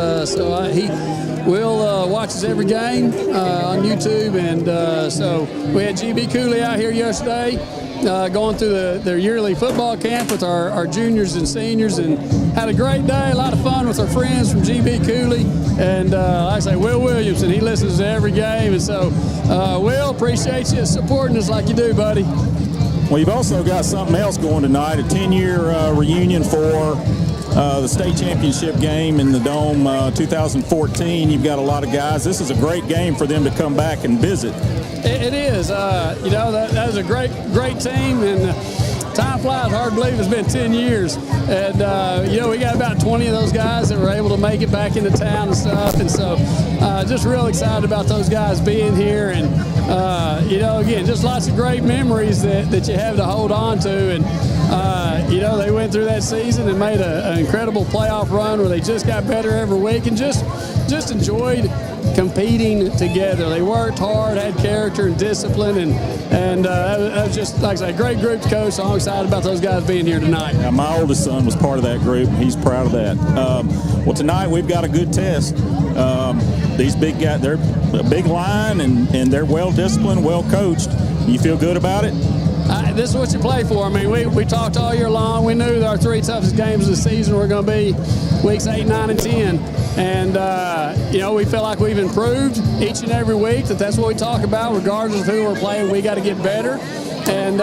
Will watches every game on YouTube, and so we had GB Cooley out here yesterday. Going through their yearly football camp with our juniors and seniors, and had a great day, a lot of fun with our friends from GB Cooley. And like I say, Will Williamson, he listens to every game. And so, Will, appreciate you supporting us like you do, buddy. Well, you've also got something else going tonight, a 10-year reunion for the state championship game in the Dome 2014. You've got a lot of guys. This is a great game for them to come back and visit. It is. That was a great team, and time flies. Hard to believe it's been 10 years. And, we got about 20 of those guys that were able to make it back into town and stuff. And so just real excited about those guys being here. And, again, just lots of great memories that you have to hold on to. And, they went through that season and made an incredible playoff run where they just got better every week and just enjoyed competing together. They worked hard, had character and discipline, and that was just, like I say, a great group to coach. So I'm excited about those guys being here tonight. Yeah, my oldest son was part of that group. He's proud of that. Well, tonight we've got a good test. These big guys, they're a big line, and they're well-disciplined, well-coached. You feel good about it? This is what you play for. I mean, we talked all year long. We knew that our three toughest games of the season were going to be weeks 8, 9, and 10. And, we feel like we've improved each and every week, that's what we talk about. Regardless of who we're playing, we got to get better. And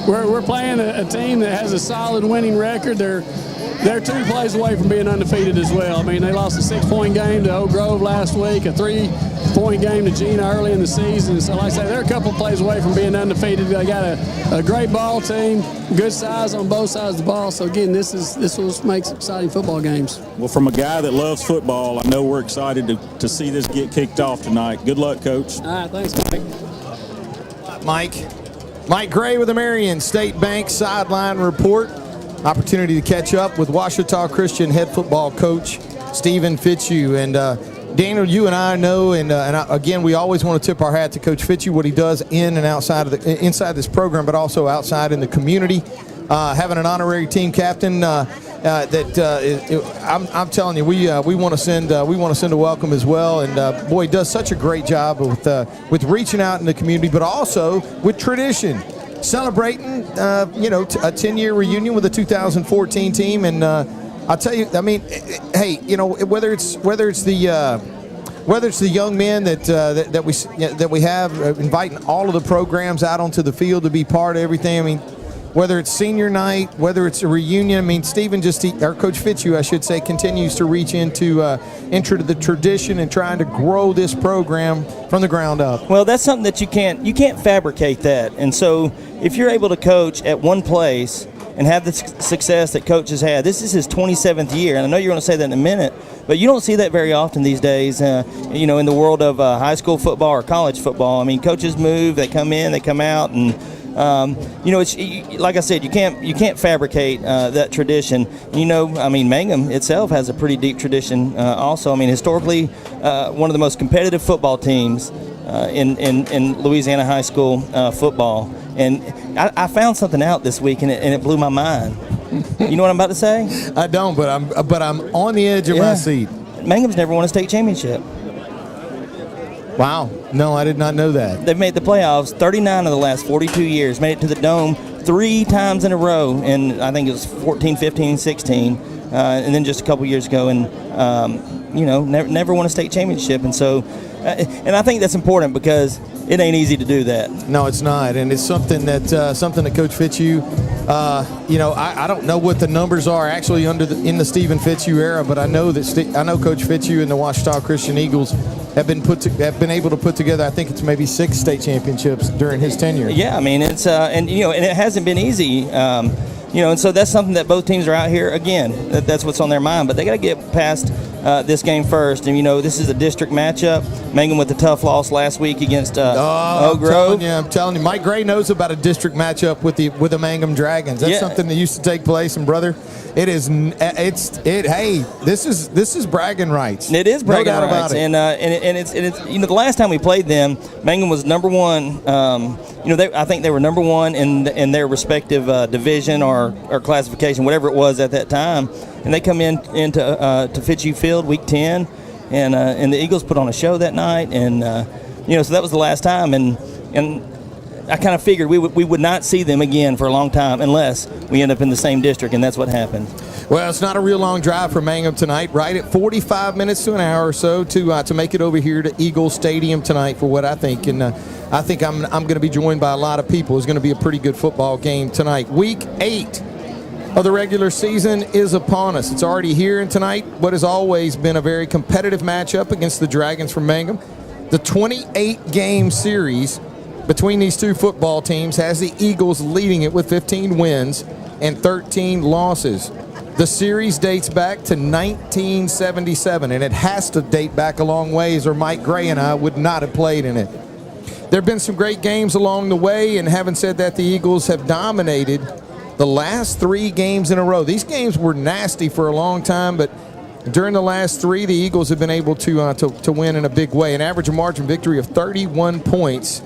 we're playing a team that has a solid winning record. They're 2 plays away from being undefeated as well. I mean, they lost a 6-point game to Oak Grove last week, a 3-point game to Gina early in the season. So, like I say, they're a couple plays away from being undefeated. They got a great ball team, good size on both sides of the ball. So, again, this is what makes exciting football games. Well, from a guy that loves football, I know we're excited to see this get kicked off tonight. Good luck, Coach. All right, thanks, Mike. Mike Gray with the Marion State Bank sideline report. Opportunity to catch up with Ouachita Christian head football coach Stephen Fitzhugh. And Daniel, you and I know, again, we always want to tip our hat to Coach Fitzhugh, what he does in and outside of inside this program, but also outside in the community. Having an honorary team captain, I'm telling you, we want to send a welcome as well. And boy, he does such a great job with reaching out in the community, but also with tradition. Celebrating, a 10-year reunion with the 2014 team, and I'll tell you, I mean, hey, whether it's the young men that we have, inviting all of the programs out onto the field to be part of everything. I mean, whether it's senior night, whether it's a reunion. I mean, Stephen our Coach Fitzhugh, I should say, continues to reach into the tradition and trying to grow this program from the ground up. Well, that's something that you can't fabricate that. And so if you're able to coach at one place and have the success that Coach has had, this is his 27th year, and I know you're going to say that in a minute, but you don't see that very often these days, in the world of high school football or college football. I mean, coaches move, they come in, they come out, and it's like I said, you can't fabricate that tradition. Mangham itself has a pretty deep tradition also. I mean, historically, one of the most competitive football teams in Louisiana high school football. And I found something out this week, and it blew my mind. You know what I'm about to say? I don't, but I'm on the edge of my seat. Mangham's never won a state championship. Wow. No, I did not know that. They've made the playoffs 39 of the last 42 years, made it to the Dome 3 times in a row, and I think it was 14, 15, 16, and then just a couple years ago, and, never won a state championship. And so, and I think that's important because it ain't easy to do that. No, it's not, and it's something that Coach Fitzhugh, I don't know what the numbers are actually in the Stephen Fitzhugh era, but I know Coach Fitzhugh and the Ouachita Christian Eagles have been able to put together, I think it's maybe 6 state championships during his tenure. Yeah, I mean, it's and it hasn't been easy. And so that's something that both teams are out here, again, that's what's on their mind, but they got to get past this game first. And, this is a district matchup. Mangham with a tough loss last week against Oak Grove. I'm telling you, Mike Gray knows about a district matchup with the Mangham Dragons. That's something that used to take place, and brother, hey, this is bragging rights. It is bragging no doubt rights, about it. and it's the last time we played them, Mangham was number one. I think they were number one in their respective division or classification, whatever it was at that time. And they come into to Fitzhugh Field week 10, and the Eagles put on a show that night, and so that was the last time, and I kind of figured we would not see them again for a long time unless we end up in the same district, and that's what happened. Well, it's not a real long drive for Mangham tonight, right at 45 minutes to an hour or so to make it over here to Eagle Stadium tonight for what I think, and I think I'm going to be joined by a lot of people. It's going to be a pretty good football game tonight. Week 8 of the regular season is upon us. It's already here, and tonight, what has always been a very competitive matchup against the Dragons from Mangham. The 28-game series between these two football teams has the Eagles leading it with 15 wins and 13 losses. The series dates back to 1977, and it has to date back a long ways, or Mike Gray and I would not have played in it. There have been some great games along the way, and having said that, the Eagles have dominated the last 3 games in a row. These games were nasty for a long time, but during the last 3, the Eagles have been able to win in a big way. An average margin victory of 31 points.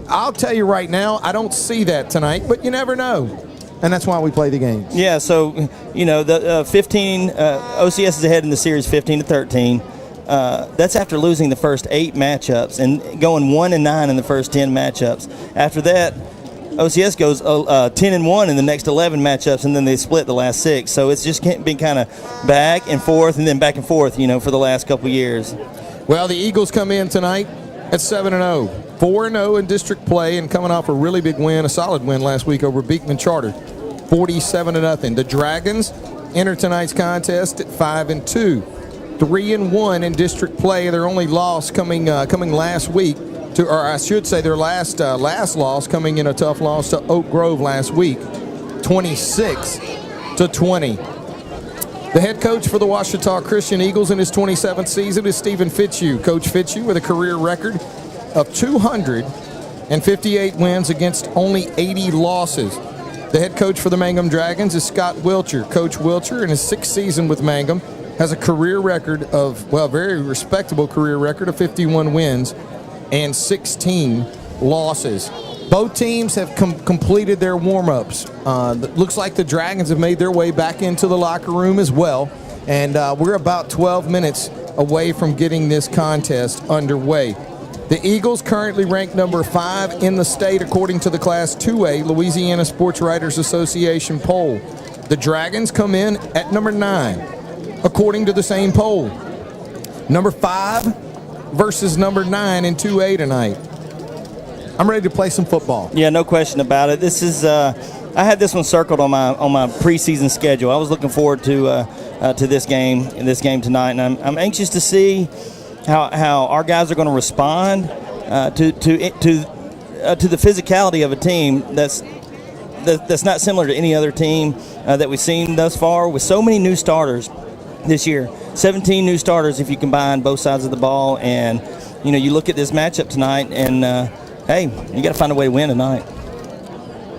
I'll tell you right now, I don't see that tonight, but you never know. And that's why we play the games. Yeah, so, the 15, OCS is ahead in the series 15-13. That's after losing the first 8 matchups and going 1-9 in the first 10 matchups. After that, OCS goes 10-1 in the next 11 matchups, and then they split the last 6. So it's just been kind of back and forth and then back and forth, for the last couple years. Well, the Eagles come in tonight at 7-0, 4-0 in district play, and coming off a really big win, a solid win last week over Beekman Charter, 47-0. The Dragons enter tonight's contest at 5-2, 3-1 in district play. Their only loss coming last week. Or I should say their last loss coming in a tough loss to Oak Grove last week, 26-20. The head coach for the Ouachita Christian Eagles in his 27th season is Stephen Fitzhugh. Coach Fitzhugh with a career record of 258 wins against only 80 losses. The head coach for the Mangham Dragons is Scott Wilcher. Coach Wilcher in his 6th season with Mangham has a career record of, very respectable career record of 51 wins and 16 losses. Both teams have completed their warm-ups. Looks like the Dragons have made their way back into the locker room as well, and we're about 12 minutes away from getting this contest underway. The Eagles currently rank number 5 in the state according to the Class 2A Louisiana Sports Writers Association poll. The Dragons come in at number 9 according to the same poll. Number 5 versus number 9 in 2A tonight. I'm ready to play some football. Yeah, no question about it. This is I had this one circled on my preseason schedule. I was looking forward to this game tonight, and I'm anxious to see how our guys are going to respond to the physicality of a team that's not similar to any other team that we've seen thus far, with so many new starters this year. 17 new starters if you combine both sides of the ball, and you look at this matchup tonight, and hey, you got to find a way to win tonight.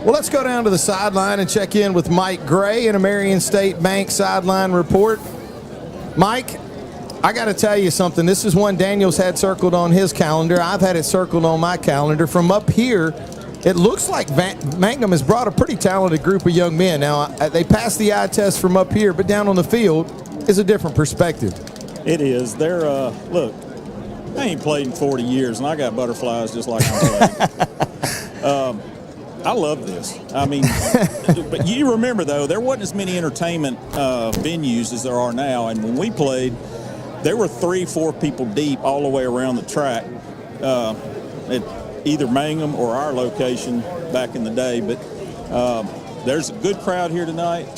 Well, let's go down to the sideline and check in with Mike Gray in a Marion State Bank sideline report. Mike, I got to tell you something. This is one Daniel's had circled on his calendar. I've had it circled on my calendar. From up here, it looks like Mangham has brought a pretty talented group of young men. Now, they passed the eye test from up here, but down on the field is a different perspective. It is. They're, look, I ain't played in 40 years, and I got butterflies just like I'm playing. I love this. I mean, but you remember, though, there wasn't as many entertainment venues as there are now. And when we played, there were 3-4 people deep all the way around the track at either Mangham or our location back in the day. But there's a good crowd here tonight.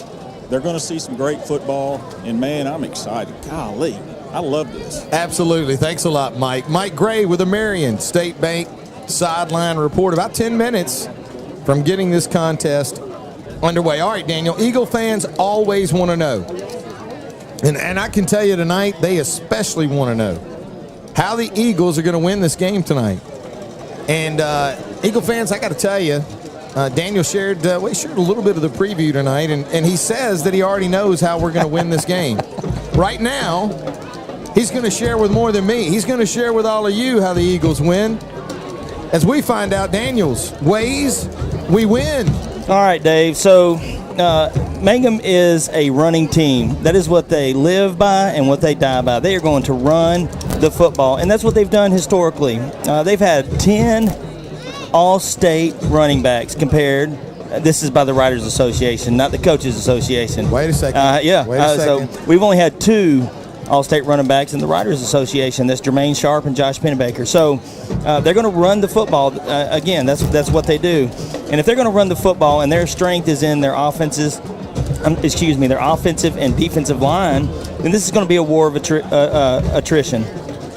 They're going to see some great football. And, man, I'm excited. Golly, I love this. Absolutely. Thanks a lot, Mike. Mike Gray with a Marion State Bank sideline report. About 10 minutes from getting this contest underway. All right, Daniel, Eagle fans always want to know, And I can tell you tonight, they especially want to know how the Eagles are going to win this game tonight. And Eagle fans, I got to tell you, Daniel shared a little bit of the preview tonight, and he says that he already knows how we're going to win this game. Right now, he's going to share with more than me. He's going to share with all of you how the Eagles win. As we find out Daniel's ways, we win. All right, Dave. So Mangham is a running team. That is what they live by and what they die by. They are going to run the football, and that's what they've done historically. They've had 10 all-state running backs compared. This is by the Writers Association, not the Coaches Association. Wait a second. Wait a second. So we've only had 2 all-state running backs in the Writers Association. That's Jermaine Sharp and Josh Pennebaker. So they're going to run the football. Again, that's what they do. And if they're going to run the football and their strength is in their offenses, their offensive and defensive line, then this is going to be a war of attrition.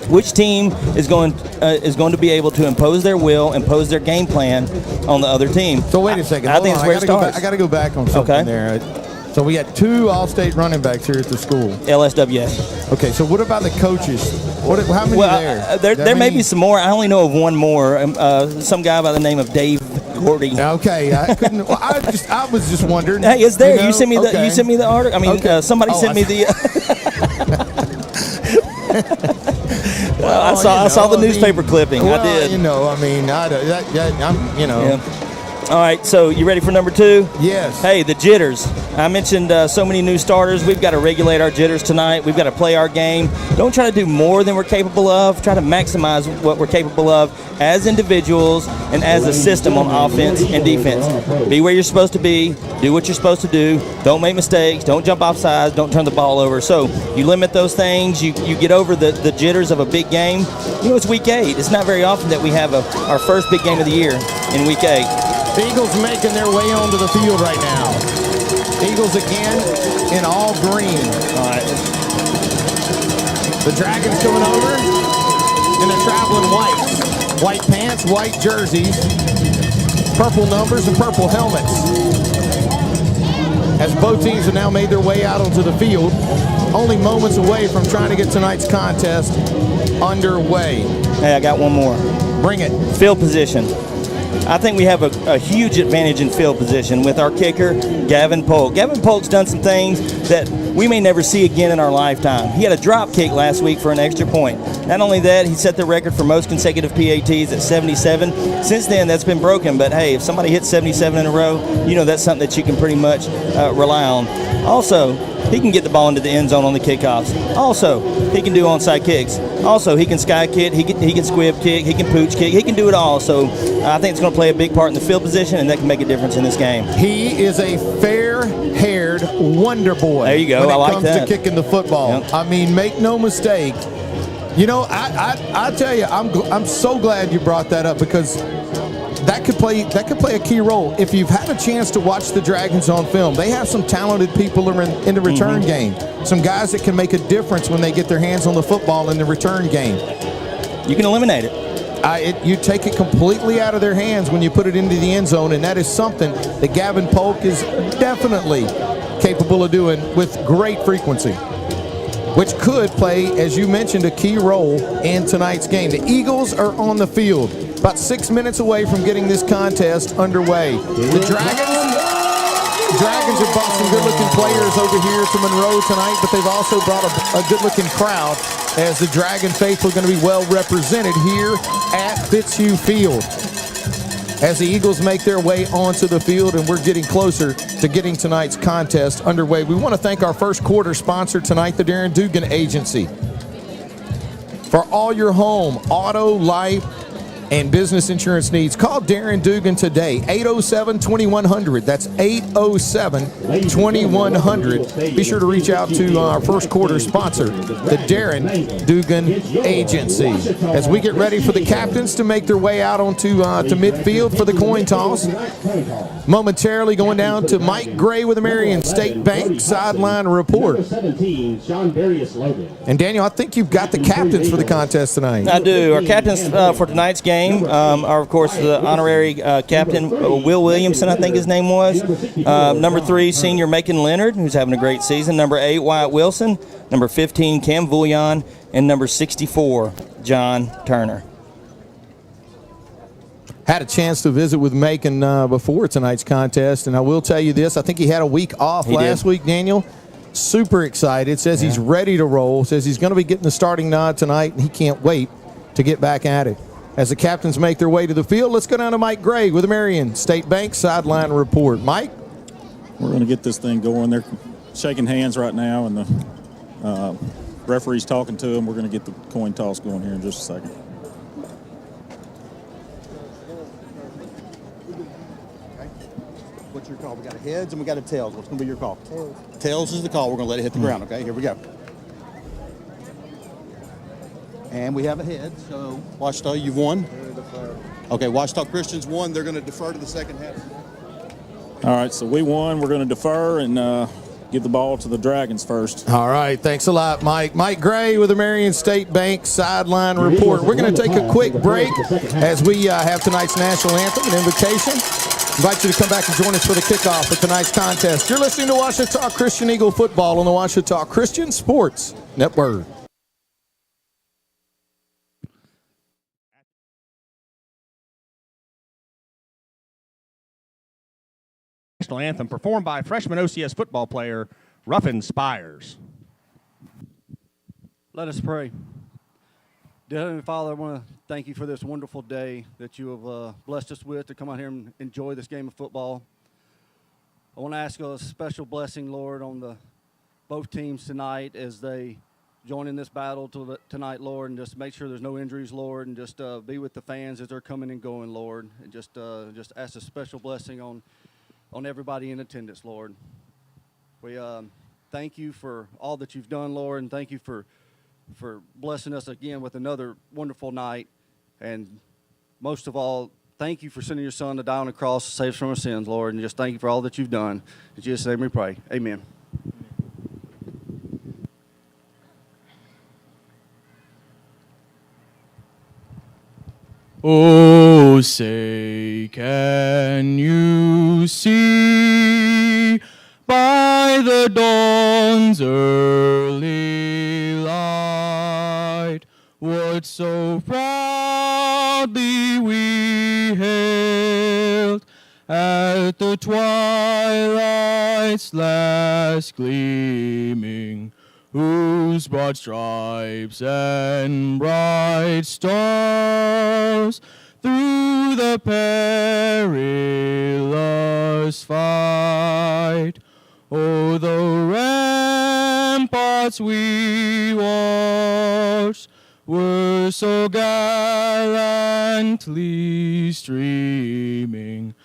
Which team is going to be able to impose their will, impose their game plan on the other team? So wait a second. I think it's where it starts. I got to go back on something there. So we got 2 all-state running backs here at the school. LSWA. Okay, so what about the coaches? How many there? There may be some more. I only know of one more. Some guy by the name of Dave Gordy. Okay, I couldn't. Well, I was just wondering. Hey, it's there. You know? You sent me the. You sent me the article. I mean, somebody sent me the. I saw the newspaper clipping. Well, I did. Yeah. All right, so you ready for number 2? Yes. Hey, the jitters. I mentioned so many new starters. We've got to regulate our jitters tonight. We've got to play our game. Don't try to do more than we're capable of. Try to maximize what we're capable of as individuals and as a system on offense and defense. Be where you're supposed to be. Do what you're supposed to do. Don't make mistakes. Don't jump off sides. Don't turn the ball over. So you limit those things. You get over the jitters of a big game. You know, it's week 8. It's not very often that we have our first big game of the year in week 8. The Eagles making their way onto the field right now. Eagles again in all green. All right. The Dragons coming over in the traveling whites. White pants, white jerseys, purple numbers, and purple helmets. As both teams have now made their way out onto the field, only moments away from trying to get tonight's contest underway. Hey, I got one more. Bring it. Field position. I think we have a huge advantage in field position with our kicker, Gavin Polk. Gavin Polk's done some things that we may never see again in our lifetime. He had a drop kick last week for an extra point. Not only that, he set the record for most consecutive PATs at 77. Since then, that's been broken. But, hey, if somebody hits 77 in a row, you know that's something that you can pretty much rely on. Also, he can get the ball into the end zone on the kickoffs. Also, he can do onside kicks. Also, he can sky kick, he can squib kick, he can pooch kick, he can do it all. So I think it's going to play a big part in the field position, and that can make a difference in this game. He is a fair-haired wonder boy. There you go. I like that. When it comes to kicking the football. Yep. I mean, make no mistake. You know, I tell you, I'm so glad you brought that up, because that could play a key role. If you've had a chance to watch the Dragons on film, they have some talented people in the return game. Some guys that can make a difference when they get their hands on the football in the return game. You can eliminate it. You take it completely out of their hands when you put it into the end zone, and that is something that Gavin Polk is definitely capable of doing with great frequency, which could play, as you mentioned, a key role in tonight's game. The Eagles are on the field, about 6 minutes away from getting this contest underway. The Dragons have brought some good-looking players over here to Monroe tonight, but they've also brought a good-looking crowd, as the Dragon faithful are going to be well represented here at Fitzhugh Field. As the Eagles make their way onto the field, and we're getting closer to getting tonight's contest underway. We want to thank our first quarter sponsor tonight, the Darren Dugan Agency. For all your home, auto, life, and business insurance needs, call Darren Dugan today, 807-2100. That's 807-2100. Be sure to reach out to our first quarter sponsor, the Darren Dugan Agency. As we get ready for the captains to make their way out onto to midfield for the coin toss, momentarily going down to Mike Gray with the Marion State Bank sideline report. And Daniel, I think you've got the captains for the contest tonight. I do. Our captains for tonight's game game are, of course, the honorary captain, Will Williamson, I think his name was. Number 3, senior Macon Leonard, who's having a great season. Number 8, Wyatt Wilson. Number 15, Cam Vullion. And number 64, John Turner. Had a chance to visit with Macon before tonight's contest, and I will tell you this. I think he had a week off last week, Daniel. Super excited. Says he's ready to roll. Says he's going to be getting the starting nod tonight, and he can't wait to get back at it. As the captains make their way to the field, let's go down to Mike Gray with the Marion State Bank sideline report. Mike? We're going to get this thing going. They're shaking hands right now, and the referee's talking to them. We're going to get the coin toss going here in just a second. What's your call? We got a heads and we got a tails. What's going to be your call? Tails. Tails is the call. We're going to let it hit the ground, okay? Here we go. And we have a head, so Ouachita, you've won. Okay, Ouachita Christians won. They're going to defer to the second half. All right, so we won. We're going to defer and give the ball to the Dragons first. All right, thanks a lot, Mike. Mike Gray with the Marion State Bank sideline report. We're going to take a quick break as we have tonight's national anthem, an invocation. Invite you to come back and join us for the kickoff of tonight's contest. You're listening to Ouachita Christian Eagle football on the Ouachita Christian Sports Network. National anthem performed by freshman OCS football player Ruffin Spires. Let us pray. Dear Heavenly Father, I want to thank you for this wonderful day that you have blessed us with to come out here and enjoy this game of football. I want to ask a special blessing, Lord, on both teams tonight as they join in this battle tonight, Lord, and just make sure there's no injuries, Lord, and just be with the fans as they're coming and going, Lord, and just ask a special blessing on everybody in attendance, Lord. We thank you for all that you've done, Lord, and thank you for blessing us again with another wonderful night. And most of all, thank you for sending your son to die on the cross to save us from our sins, Lord, and just thank you for all that you've done. In Jesus' name we pray. Amen. Oh, say, can you see by the dawn's early light what so proudly we hailed at the twilight's last gleaming, whose broad stripes and bright stars through the perilous fight, o'er the ramparts we watched, were so gallantly streaming,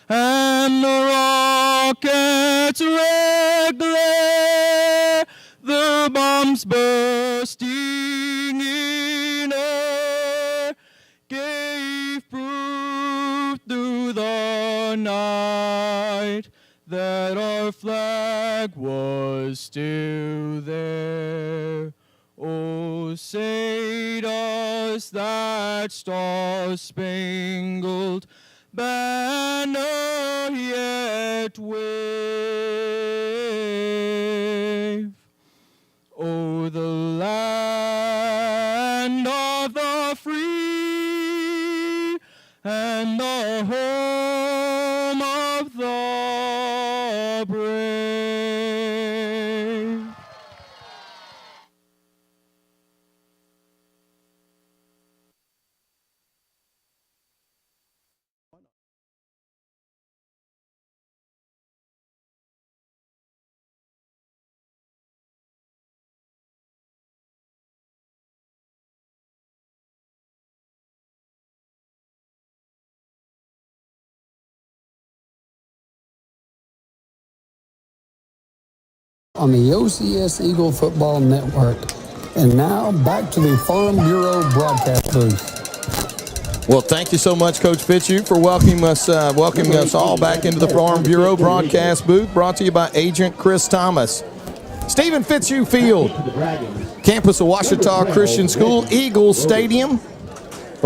and the rocket's red glare, the bombs bursting in air, gave proof through the night that our flag was still there. Oh, say does that star-spangled banner yet wave? Oh, the land of the free and the home of the brave. On the OCS Eagle Football Network. And now back to the Farm Bureau broadcast booth. Well, thank you so much, Coach Fitzhugh, for welcoming us all back into the Farm Bureau broadcast booth, brought to you by Agent Chris Thomas. Stephen Fitzhugh Field, campus of Ouachita Christian School, Eagles Stadium.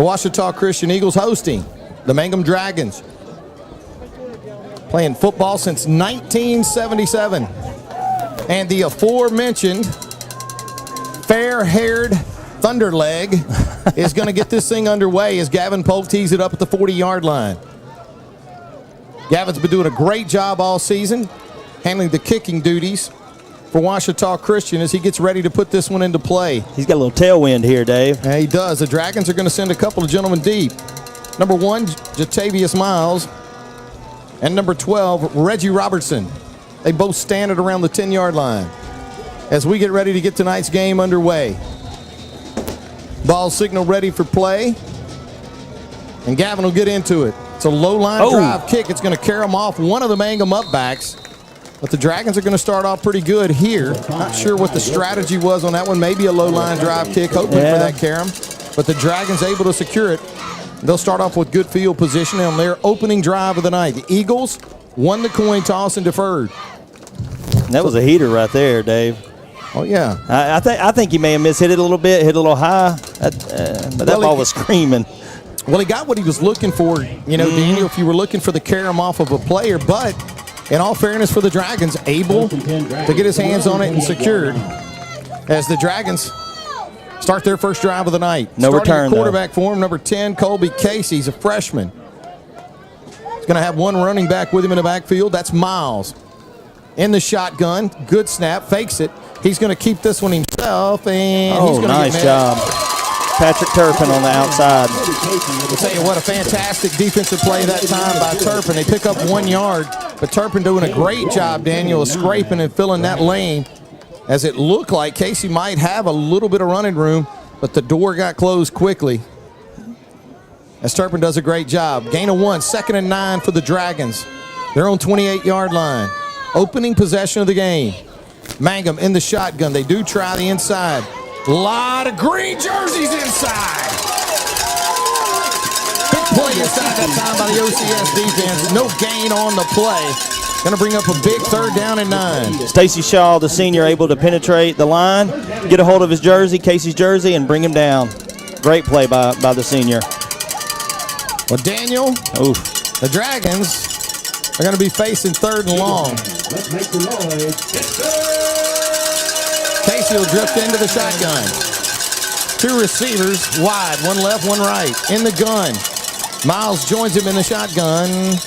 The Ouachita Christian Eagles hosting the Mangham Dragons. Playing football since 1977. And the aforementioned fair-haired Thunderleg is going to get this thing underway as Gavin Polk tees it up at the 40-yard line. Gavin's been doing a great job all season, handling the kicking duties for Ouachita Christian as he gets ready to put this one into play. He's got a little tailwind here, Dave. Yeah, he does. The Dragons are going to send a couple of gentlemen deep. Number 1, Jatavius Miles, and number 12, Reggie Robertson. They both stand at around the 10-yard line as we get ready to get tonight's game underway. Ball signal ready for play, and Gavin will get into it. It's a low-line drive kick. It's going to carry them off one of the Mangham upbacks. But the Dragons are going to start off pretty good here. Not sure what the strategy was on that one. Maybe a low-line drive kick, hoping for that carom. But the Dragons able to secure it. They'll start off with good field position on their opening drive of the night. The Eagles won the coin toss and deferred. That was a heater right there, Dave. Oh, yeah. I think he may have mishit it a little bit, hit a little high, but that ball was screaming. Well, he got what he was looking for, you know, Daniel, if you were looking for the carom off of a player. But in all fairness for the Dragons, able to get his hands on it and secured as the Dragons start their first drive of the night. No return, quarterback for him, number 10, Colby Casey. He's a freshman. He's going to have one running back with him in the backfield. That's Miles. In the shotgun, good snap, fakes it. He's going to keep this one himself, and he's going to nice job. Patrick Turpin on the outside. I'll tell you what, a fantastic defensive play that time by Turpin. They pick up 1 yard, but Turpin doing a great job, Daniel, of scraping and filling that lane, as it looked like Casey might have a little bit of running room, but the door got closed quickly. As Turpin does a great job. Gain of 1, 2nd and 9 for the Dragons. They're on 28-yard line. Opening possession of the game. Mangham in the shotgun. They do try the inside. A lot of green jerseys inside. Big play inside that time by the OCS defense. No gain on the play. Going to bring up a big 3rd down and 9. Stacy Shaw, the senior, able to penetrate the line, get a hold of his jersey, Casey's jersey, and bring him down. Great play by the senior. Well, Daniel, the Dragons are going to be facing 3rd and long. Let's make some noise. Casey will drift into the shotgun. 2 receivers wide, 1 left, 1 right. In the gun. Miles joins him in the shotgun,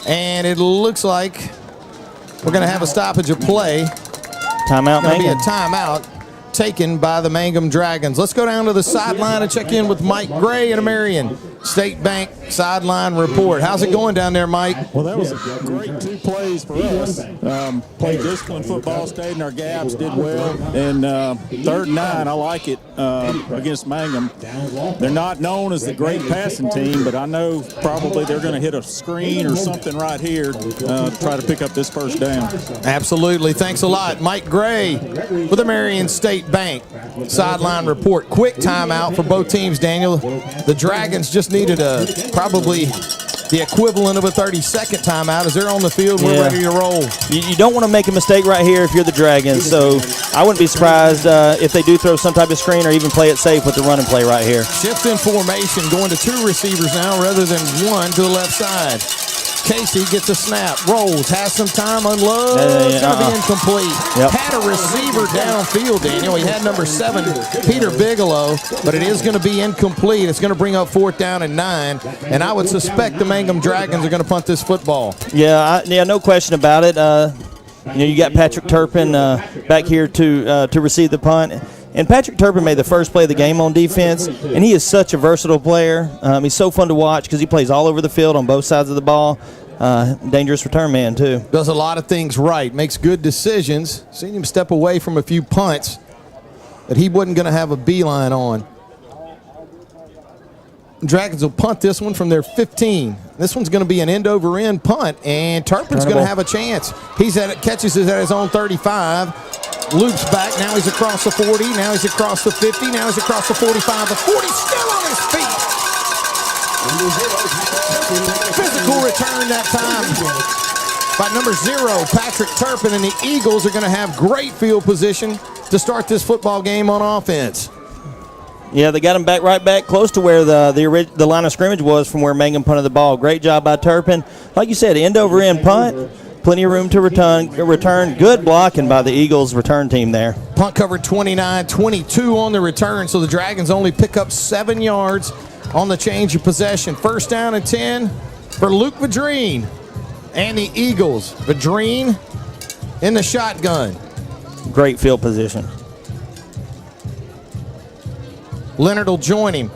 and it looks like we're going to have a stoppage of play. Timeout, Mangham. Going to be a Mangham. timeout taken by the Mangham Dragons. Let's go down to the sideline and check in with Mike Gray and a Marion State Bank sideline report. How's it going down there, Mike? Well, that was a great 2 plays for us. Played disciplined football, stayed in our gaps, did well. And 3rd and 9, I like it against Mangham. They're not known as the great passing team, but I know probably they're going to hit a screen or something right here to try to pick up this 1st down. Absolutely. Thanks a lot. Mike Gray with the Marion State Bank sideline report. Quick timeout for both teams, Daniel. The Dragons just needed probably the equivalent of a 30-second timeout as they're on the field. We're ready to roll. You don't want to make a mistake right here if you're the Dragons, so I wouldn't be surprised if they do throw some type of screen or even play it safe with the run and play right here. Shift in formation, going to 2 receivers now rather than 1 to the left side. Casey gets a snap, rolls, has some time, unloads, going to be incomplete. Had a receiver downfield, Daniel. He had number 7, Peter Bigelow, but it is going to be incomplete. It's going to bring up 4th down and 9, and I would suspect the Mangham Dragons are going to punt this football. Yeah, no question about it. You got Patrick Turpin back here to receive the punt. And Patrick Turpin made the first play of the game on defense, and he is such a versatile player. He's so fun to watch because he plays all over the field on both sides of the ball. Dangerous return man, too. Does a lot of things right, makes good decisions. Seen him step away from a few punts that he wasn't going to have a beeline on. Dragons will punt this one from their 15. This one's going to be an end-over-end punt, and Turpin's going to have a chance. Catches it at his own 35. Loops back. Now he's across the 40. Now he's across the 50. Now he's across the 45. The 40 still on his feet. Physical return that time by number 0, Patrick Turpin, and the Eagles are going to have great field position to start this football game on offense. Yeah, they got him right back close to where the line of scrimmage was from where Mangham punted the ball. Great job by Turpin. Like you said, end over end punt. Plenty of room to return. Good blocking by the Eagles return team there. Punt covered 29-22 on the return, so the Dragons only pick up 7 yards on the change of possession. First down and 10 for Luke Vadrine and the Eagles. Vadrine in the shotgun. Great field position. Leonard will join him.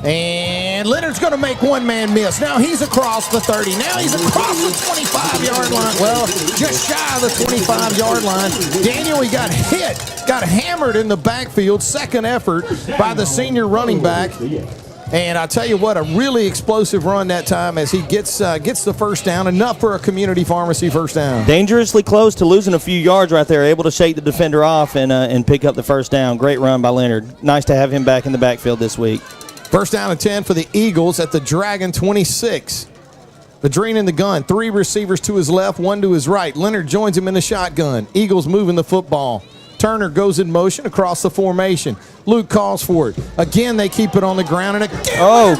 And Leonard's going to make one man miss. Now he's across the 30. Now he's across the 25-yard line. Well, just shy of the 25-yard line. Daniel, he got hit, got hammered in the backfield. Second effort by the senior running back. And I tell you what, a really explosive run that time as he gets the first down, enough for a community pharmacy first down. Dangerously close to losing a few yards right there, able to shake the defender off and pick up the first down. Great run by Leonard. Nice to have him back in the backfield this week. First down and 10 for the Eagles at the Dragon 26. Vadrine in the gun, 3 receivers to his left, 1 to his right. Leonard joins him in the shotgun. Eagles moving the football. Turner goes in motion across the formation. Luke calls for it. Again, they keep it on the ground. And again,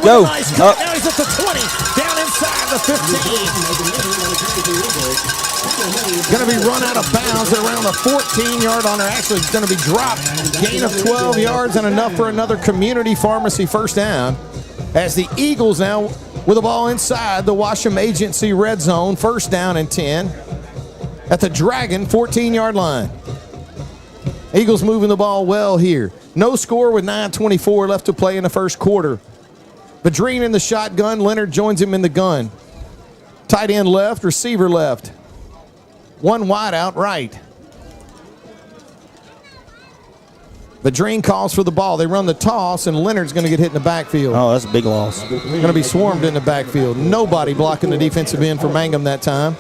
go. Nice cut. Now he's at the 20, down inside the 15. Going to be run out of bounds around the 14-yard line. Actually, it's going to be dropped. Gain of 12 yards and enough for another community pharmacy first down. As the Eagles now with the ball inside the Washam Agency red zone. First down and 10 at the Dragon 14-yard line. Eagles moving the ball well here. No score with 9:24 left to play in the first quarter. Vadrine in the shotgun. Leonard joins him in the gun. Tight end left, receiver left. 1 wide out right. Vadrine calls for the ball. They run the toss, and Leonard's going to get hit in the backfield. Oh, that's a big loss. Going to be swarmed in the backfield. Nobody blocking the defensive end for Mangham that time.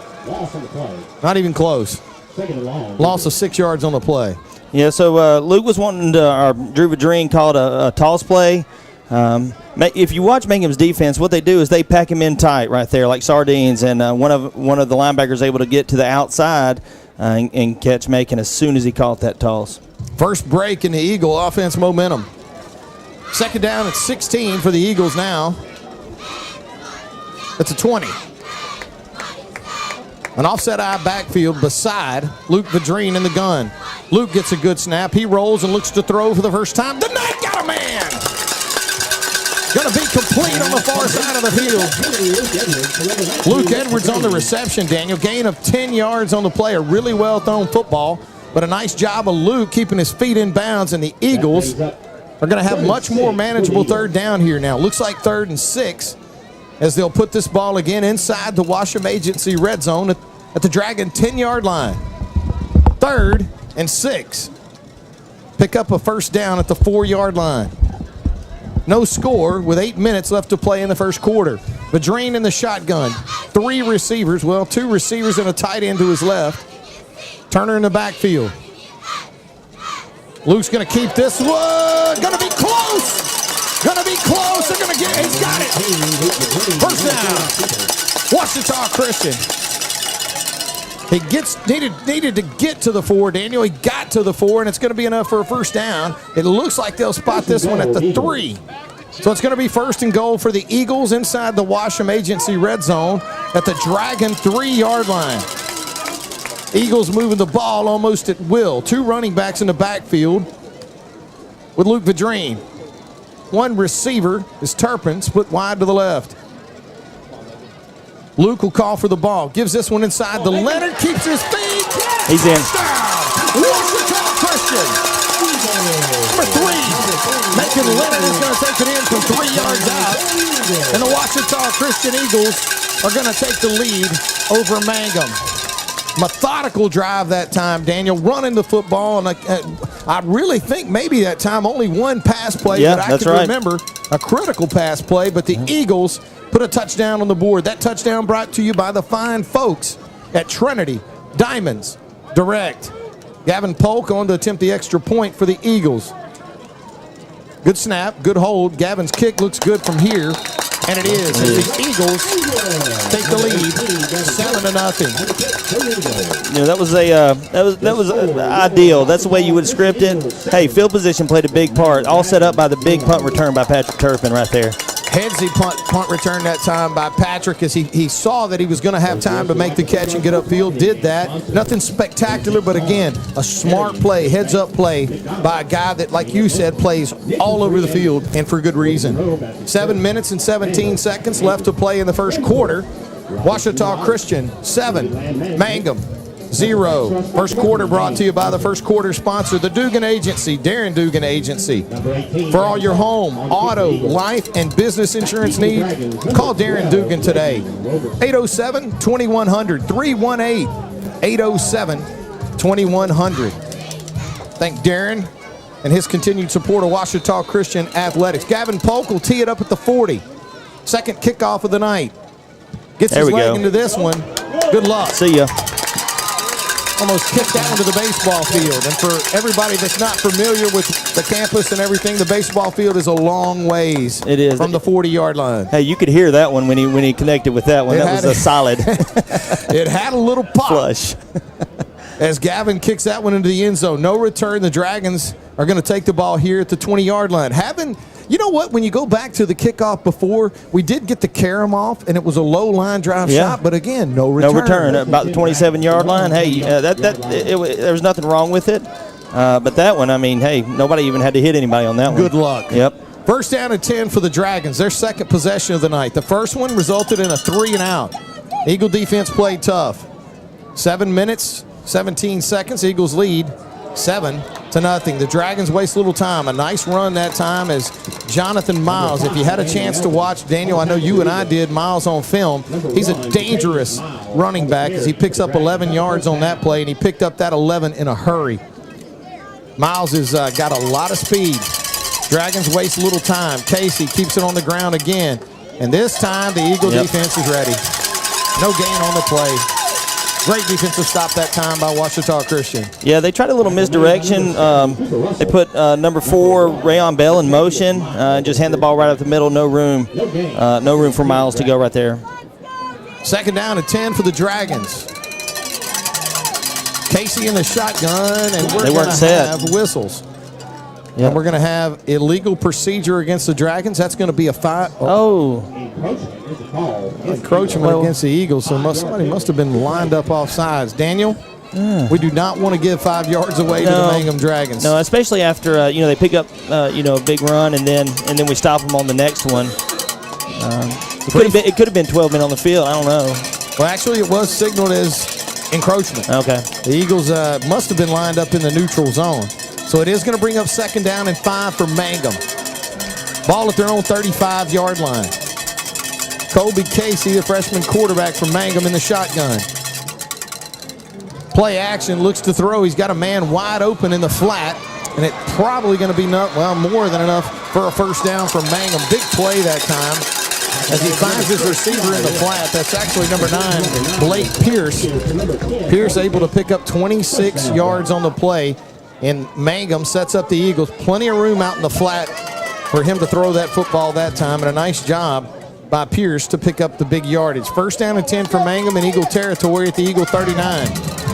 Not even close. Loss of 6 yards on the play. Yeah, so Luke was wanting to, Drew Vadrine called a toss play. If you watch Mangham's defense, what they do is they pack him in tight right there like sardines, and one of the linebackers able to get to the outside and catch Macon as soon as he caught that toss. First break in the Eagle offense momentum. Second down at 16 for the Eagles now. That's a 20. An offset eye backfield beside Luke Vadrine in the gun. Luke gets a good snap. He rolls and looks to throw for the first time. The Knight got a man. Going to be complete on the far side of the field. Luke Edwards on the reception, Daniel. Gain of 10 yards on the play. A really well-thrown football, but a nice job of Luke keeping his feet in bounds, and the Eagles are going to have much more manageable third down here now. Looks like 3rd and 6 as they'll put this ball again inside the Washam Agency red zone at the Dragon 10-yard line. 3rd and 6. Pick up a first down at the 4-yard line. No score with 8 minutes left to play in the first quarter. Vadrine in the shotgun. 3 receivers. Well, 2 receivers and a tight end to his left. Turner in the backfield. Luke's going to keep this one. Going to be close. Going to be close. They're going to get it. He's got it. First down. Washita Christian. He needed to get to the 4, Daniel. He got to the 4, and it's going to be enough for a first down. It looks like they'll spot this one at the 3. So it's going to be 1st and goal for the Eagles inside the Washam Agency red zone at the Dragon 3-yard line. Eagles moving the ball almost at will. 2 running backs in the backfield with Luke Vadrine. 1 receiver is Turpin, split wide to the left. Luke will call for the ball. Gives this one inside. The Leonard keeps his feet. He's in. Washita Christian. Number 3. Macon Leonard is going to take it in from 3 yards out. And the Washita Christian Eagles are going to take the lead over Mangham. Methodical drive that time, Daniel, running the football. And I really think maybe that time only 1 pass play that I can remember. A critical pass play, but the Eagles put a touchdown on the board. That touchdown brought to you by the fine folks at Trinity Diamonds Direct. Gavin Polk on to attempt the extra point for the Eagles. Good snap, good hold. Gavin's kick looks good from here. And it is, as the Eagles take the lead, 7-0. You know, that was ideal. That's the way you would script it. Hey, field position played a big part. All set up by the big punt return by Patrick Turpin right there. Headsy punt return that time by Patrick as he saw that he was going to have time to make the catch and get upfield. Did that. Nothing spectacular, but again, a smart play, heads-up play by a guy that, like you said, plays all over the field and for good reason. 7 minutes and 17 seconds left to play in the first quarter. Ouachita Christian, 7. Mangham, 0. First quarter brought to you by the first quarter sponsor, the Dugan Agency, Darren Dugan Agency. For all your home, auto, life, and business insurance needs, call Darren Dugan today. 807-2100, 318-807-2100. Thank Darren and his continued support of Ouachita Christian Athletics. Gavin Polk will tee it up at the 40. Second kickoff of the night. Gets his leg into this one. Good luck. See ya. Almost kicked that one to the baseball field. And for everybody that's not familiar with the campus and everything, the baseball field is a long ways from the 40-yard line. Hey, you could hear that one when he connected with that one. That was a solid. It had a little pop. Flush. As Gavin kicks that one into the end zone. No return. The Dragons are going to take the ball here at the 20-yard line. You know what? When you go back to the kickoff before, we did get the carom off, and it was a low line drive shot, but again, no return. No return. About the 27-yard line. Hey, there was nothing wrong with it. But that one, I mean, hey, nobody even had to hit anybody on that one. Good luck. Yep. First down and 10 for the Dragons. Their second possession of the night. The first one resulted in a 3-and-out. Eagle defense played tough. 7 minutes, 17 seconds. Eagles lead 7-0. The Dragons waste little time. A nice run that time as Jonathan Miles. If you had a chance to watch, Daniel, I know you and I did, Miles on film. He's a dangerous running back as he picks up 11 yards on that play, and he picked up that 11 in a hurry. Miles has got a lot of speed. Dragons waste little time. Casey keeps it on the ground again. And this time the Eagle defense is ready. No gain on the play. Great defensive stop that time by Ouachita Christian. Yeah, they tried a little misdirection. They put number 4, Rayon Bell, in motion and just hand the ball right up the middle. No room for Miles to go right there. Second down and 10 for the Dragons. Casey in the shotgun, and we're going to have whistles. Yep. And we're going to have illegal procedure against the Dragons. That's going to be a 5. Encroachment against the Eagles, so somebody must have been lined up off sides. Daniel, we do not want to give 5 yards away to the Mangham Dragons. No, especially after they pick up a big run and then we stop them on the next one. It could have been 12 men on the field. I don't know. Well, actually, it was signaled as encroachment. Okay. The Eagles must have been lined up in the neutral zone. So it is going to bring up second down and 5 for Mangham. Ball at their own 35-yard line. Colby Casey, the freshman quarterback from Mangham, in the shotgun. Play action, looks to throw. He's got a man wide open in the flat, and it's probably going to be more than enough for a first down from Mangham. Big play that time as he finds his receiver in the flat. That's actually number 9, Blake Pierce. Pierce able to pick up 26 yards on the play. And Mangham sets up the Eagles. Plenty of room out in the flat for him to throw that football that time. And a nice job by Pierce to pick up the big yardage. First down and 10 for Mangham in Eagle territory at the Eagle 39.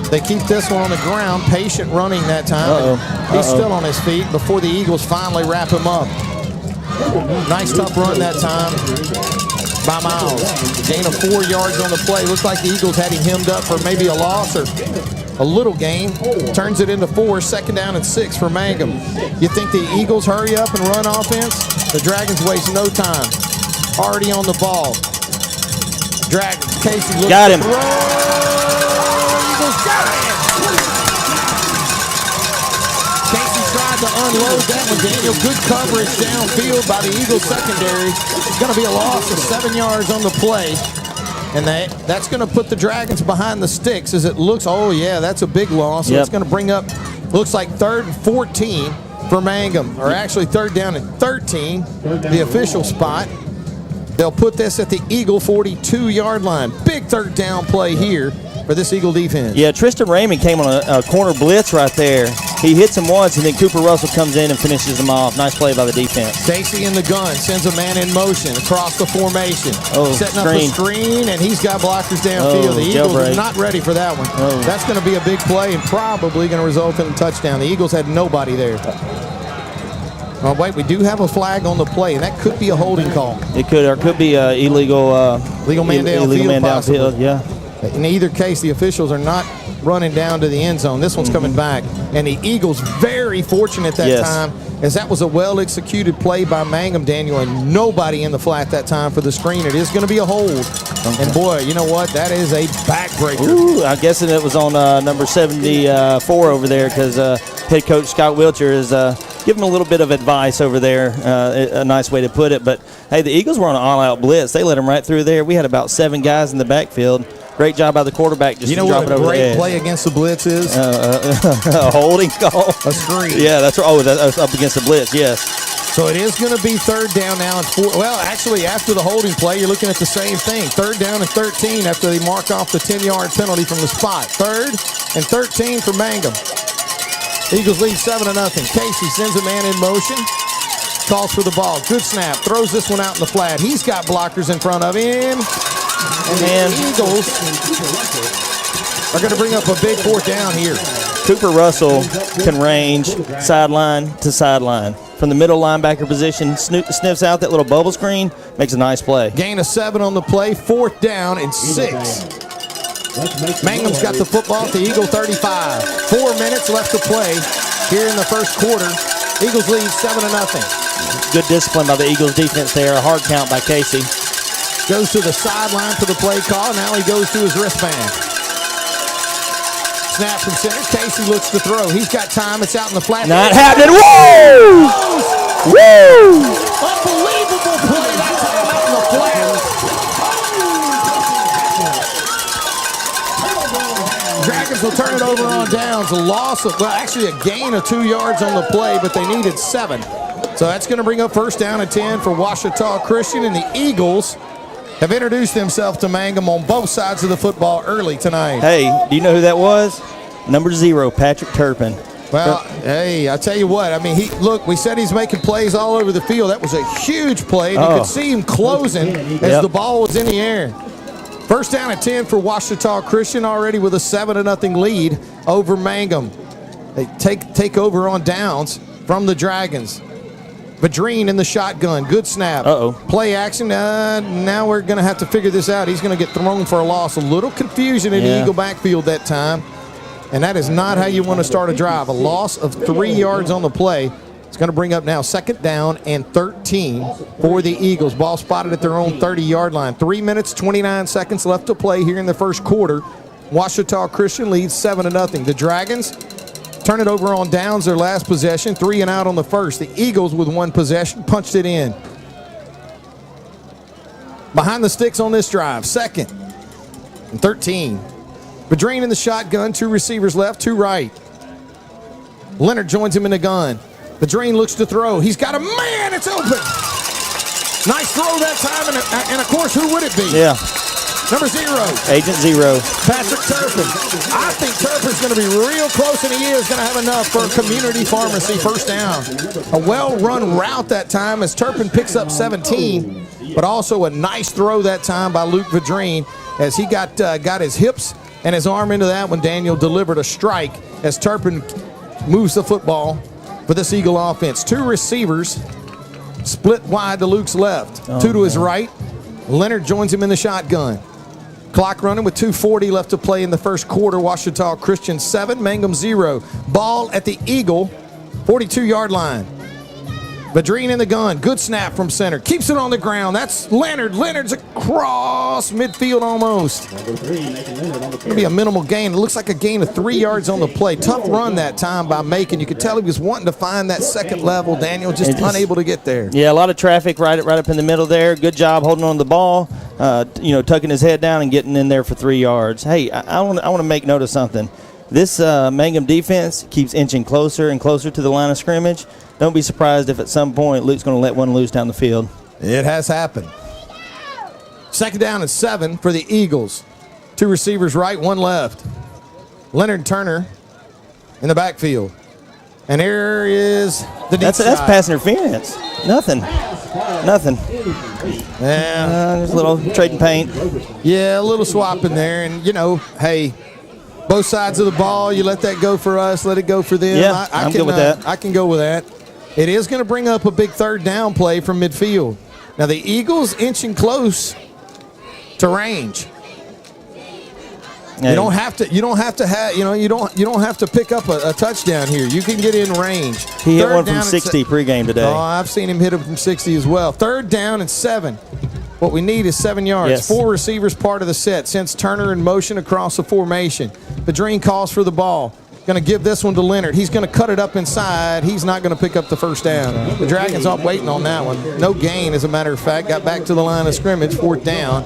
They keep this one on the ground. Patient running that time. He's still on his feet before the Eagles finally wrap him up. Nice tough run that time by Miles. Gain of 4 yards on the play. Looks like the Eagles had him hemmed up for maybe a loss or a little gain. Turns it into 4. Second down and 6 for Mangham. You think the Eagles hurry up and run offense? The Dragons waste no time. Already on the ball. Dragons. Casey looks got him. Eagles got him. Casey tried to unload that one, Daniel. Good coverage downfield by the Eagles secondary. It's going to be a loss of 7 yards on the play. And that's going to put the Dragons behind the sticks as it looks. Oh, yeah, that's a big loss. So it's going to bring up, looks like 3rd and 14 for Mangham, or actually 3rd down and 13, the official spot. They'll put this at the Eagle 42-yard line. Big 3rd down play here for this Eagle defense. Yeah, Tristan Raymond came on a corner blitz right there. He hits him once, and then Cooper Russell comes in and finishes him off. Nice play by the defense. Casey in the gun, sends a man in motion across the formation. Setting up a screen, and he's got blockers downfield. The Eagles are not ready for that one. That's going to be a big play and probably going to result in a touchdown. The Eagles had nobody there. Oh, wait, we do have a flag on the play, and that could be a holding call. It could, or it could be illegal man downfield, yeah. In either case, the officials are not running down to the end zone. This one's coming back. And the Eagles very fortunate that time, as that was a well-executed play by Mangham, Daniel, and nobody in the flat that time for the screen. It is going to be a hold. And, boy, you know what? That is a backbreaker. Ooh, I'm guessing it was on number 74 over there because head coach Scott Wiltshire is giving a little bit of advice over there, a nice way to put it. But, hey, the Eagles were on an all-out blitz. They let them right through there. We had about 7 guys in the backfield. Great job by the quarterback just to drop it over the edge. You know what a great play against the blitz is? A holding call. A screen. Yeah, that's right. Oh, that's up against the blitz, yes. So it is going to be 3rd down now and 4. Well, actually, after the holding play, you're looking at the same thing. 3rd down and 13 after they mark off the 10-yard penalty from the spot. 3rd and 13 for Mangham. Eagles lead 7-0. Casey sends a man in motion. Calls for the ball. Good snap. Throws this one out in the flat. He's got blockers in front of him. And the Eagles are going to bring up a big 4th down here. Cooper Russell can range sideline to sideline. From the middle linebacker position, sniffs out that little bubble screen, makes a nice play. Gain of 7 on the play, 4th down and 6. Mangham's got the football at the Eagle 35. 4 minutes left to play here in the first quarter. Eagles lead 7-0. Good discipline by the Eagles defense there. A hard count by Casey. Goes to the sideline for the play call. Now he goes to his wristband. Snap from center. Casey looks to throw. He's got time. It's out in the flat. Not happening. Woo! Woo! Unbelievable play that time out in the flat. Dragons will turn it over on downs. A loss of, well, actually a gain of 2 yards on the play, but they needed 7. So that's going to bring up 1st down and 10 for Ouachita Christian, and the Eagles have introduced themselves to Mangham on both sides of the football early tonight. Hey, do you know who that was? Number 0, Patrick Turpin. Well, hey, I tell you what. I mean, look, we said he's making plays all over the field. That was a huge play, and you could see him closing as the ball was in the air. 1st down and 10 for Ouachita Christian, already with a 7-0 lead over Mangham. They take over on downs from the Dragons. Vadreen in the shotgun. Good snap. Play action. Now we're going to have to figure this out. He's going to get thrown for a loss. A little confusion in the Eagle backfield that time. And that is not how you want to start a drive. A loss of 3 yards on the play. It's going to bring up now 2nd down and 13 for the Eagles. Ball spotted at their own 30-yard line. 3 minutes, 29 seconds left to play here in the first quarter. Ouachita Christian leads 7-0. The Dragons turn it over on downs, their last possession, 3 and out on the first. The Eagles with 1 possession, punched it in. Behind the sticks on this drive, 2nd and 13. Vadreen in the shotgun, 2 receivers left, 2 right. Leonard joins him in the gun. Vadreen looks to throw. He's got a man, it's open. Nice throw that time, and of course, who would it be? Yeah. Number 0. Agent 0. Patrick Turpin. I think Turpin's going to be real close, and he is going to have enough for a community pharmacy 1st down. A well-run route that time as Turpin picks up 17, but also a nice throw that time by Luke Vadreen as he got his hips and his arm into that one. Daniel delivered a strike as Turpin moves the football for this Eagle offense. 2 receivers split wide to Luke's left. 2 to his right. Leonard joins him in the shotgun. Clock running with 2:40 left to play in the first quarter. Ouachita Christian 7, Mangham 0. Ball at the Eagle 42-yard line. Vadreen in the gun. Good snap from center. Keeps it on the ground. That's Leonard. Leonard's across midfield almost. Going to be a minimal gain. It looks like a gain of 3 yards on the play. Tough run that time by Macon. You could tell he was wanting to find that second level. Daniel just unable to get there. Yeah, a lot of traffic right up in the middle there. Good job holding on to the ball. Tucking his head down and getting in there for 3 yards. Hey, I want to make note of something. This Mangham defense keeps inching closer and closer to the line of scrimmage. Don't be surprised if at some point Luke's going to let one loose down the field. It has happened. 2nd down and 7 for the Eagles. 2 receivers right, 1 left. Leonard Turner in the backfield. And here is the deep That's shot. pass interference. Nothing. Yeah. Just a little trading paint. Yeah, a little swap in there. And, hey, both sides of the ball, you let that go for us, let it go for them. Yeah, I'm good with that. I can go with that. It is going to bring up a big third down play from midfield. Now, the Eagles inching close to range. You don't have to pick up a touchdown here. You can get in range. He hit one from 60 pregame today. Oh, I've seen him hit it from 60 as well. 3rd down and 7. What we need is 7 yards. Yes. 4 receivers part of the set. Sends Turner in motion across the formation. Badrine calls for the ball. Going to give this one to Leonard. He's going to cut it up inside. He's not going to pick up the first down. The Dragons aren't waiting on that one. No gain, as a matter of fact. Got back to the line of scrimmage, 4th down.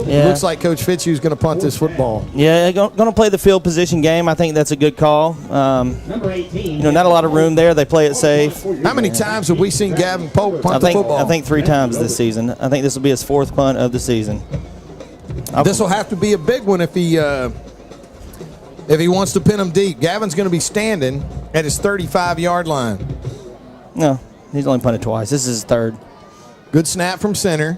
Yeah. Looks like Coach Fitzhugh's going to punt this football. Yeah, going to play the field position game. I think that's a good call. Not a lot of room there. They play it safe. How many times have we seen Gavin Polk punt the football? I think 3 times this season. I think this will be his 4th punt of the season. This will have to be a big one if he wants to pin him deep. Gavin's going to be standing at his 35-yard line. No, he's only punted twice. This is his 3rd. Good snap from center.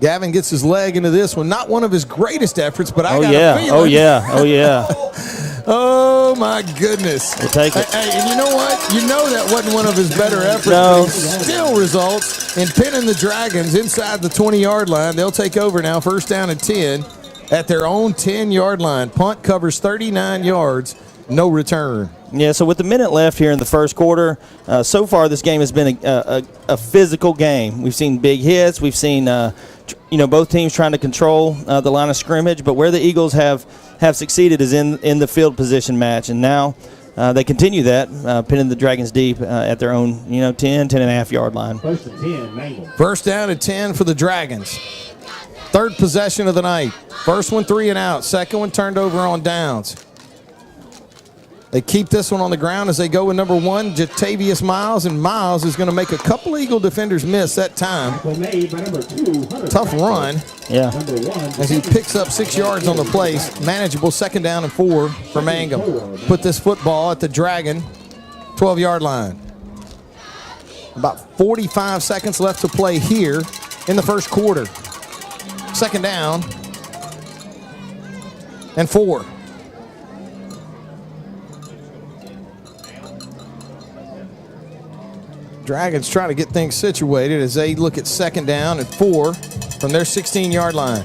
Gavin gets his leg into this one. Not one of his greatest efforts, but I got a feeling. Oh, yeah. Oh, my goodness. We'll take it. Hey, and you know what? You know that wasn't one of his better efforts. No. But it still results in pinning the Dragons inside the 20-yard line. They'll take over now, 1st down and 10 at their own 10-yard line. Punt covers 39 yards, no return. Yeah, so with a minute left here in the first quarter, so far this game has been a physical game. We've seen big hits. We've seen both teams trying to control the line of scrimmage, but where the Eagles have succeeded is in the field position match, and now they continue that, pinning the Dragons deep at their own 10.5-yard line. 1st down and 10 for the Dragons. 3rd possession of the night. First one 3 and out. Second one turned over on downs. They keep this one on the ground as they go with number 1, Jatavius Miles, and Miles is going to make a couple Eagle defenders miss that time. Tough run. Yeah. As he picks up 6 yards on the play. Manageable 2nd down and 4 for Mangham. Put this football at the Dragon 12-yard line. About 45 seconds left to play here in the first quarter. 2nd down and 4. Dragons trying to get things situated as they look at 2nd down and 4 from their 16-yard line.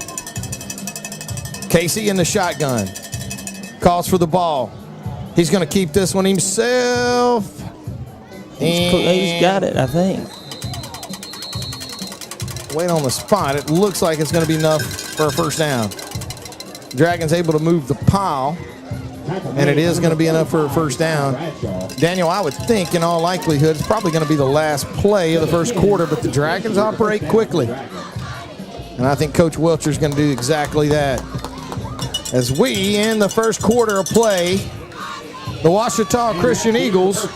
Casey in the shotgun. Calls for the ball. He's going to keep this one himself. He's got it, I think. Wait on the spot. It looks like it's going to be enough for a 1st down. Dragons able to move the pile. And it is going to be enough for a 1st down. Daniel, I would think in all likelihood it's probably going to be the last play of the first quarter, but the Dragons operate quickly. And I think Coach Welcher's going to do exactly that. As we end the first quarter of play, the Ouachita Christian Eagles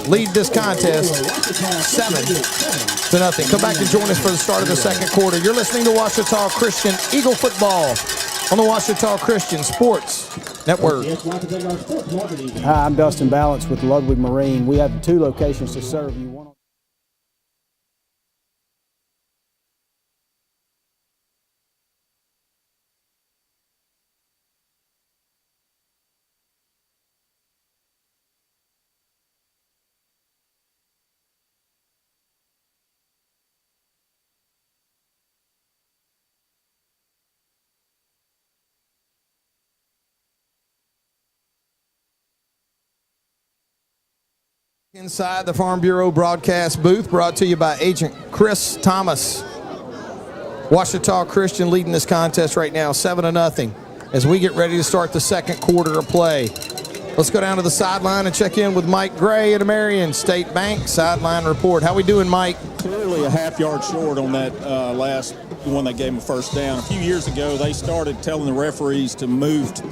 lead this contest 7-0. Come back and join us for the start of the second quarter. You're listening to Ouachita Christian Eagle football on the Ouachita Christian Sports Network. Hi, I'm Dustin Balance with Ludwig Marine. We have 2 locations to serve you. One Inside the Farm Bureau broadcast booth, brought to you by Agent Chris Thomas. Ouachita Christian leading this contest right now, 7-0, as we get ready to start the second quarter of play. Let's go down to the sideline and check in with Mike Gray at Marion State Bank sideline report. How we doing, Mike? Clearly a half-yard short on that last one that gave them a 1st down. A few years ago, they started telling the referees to move the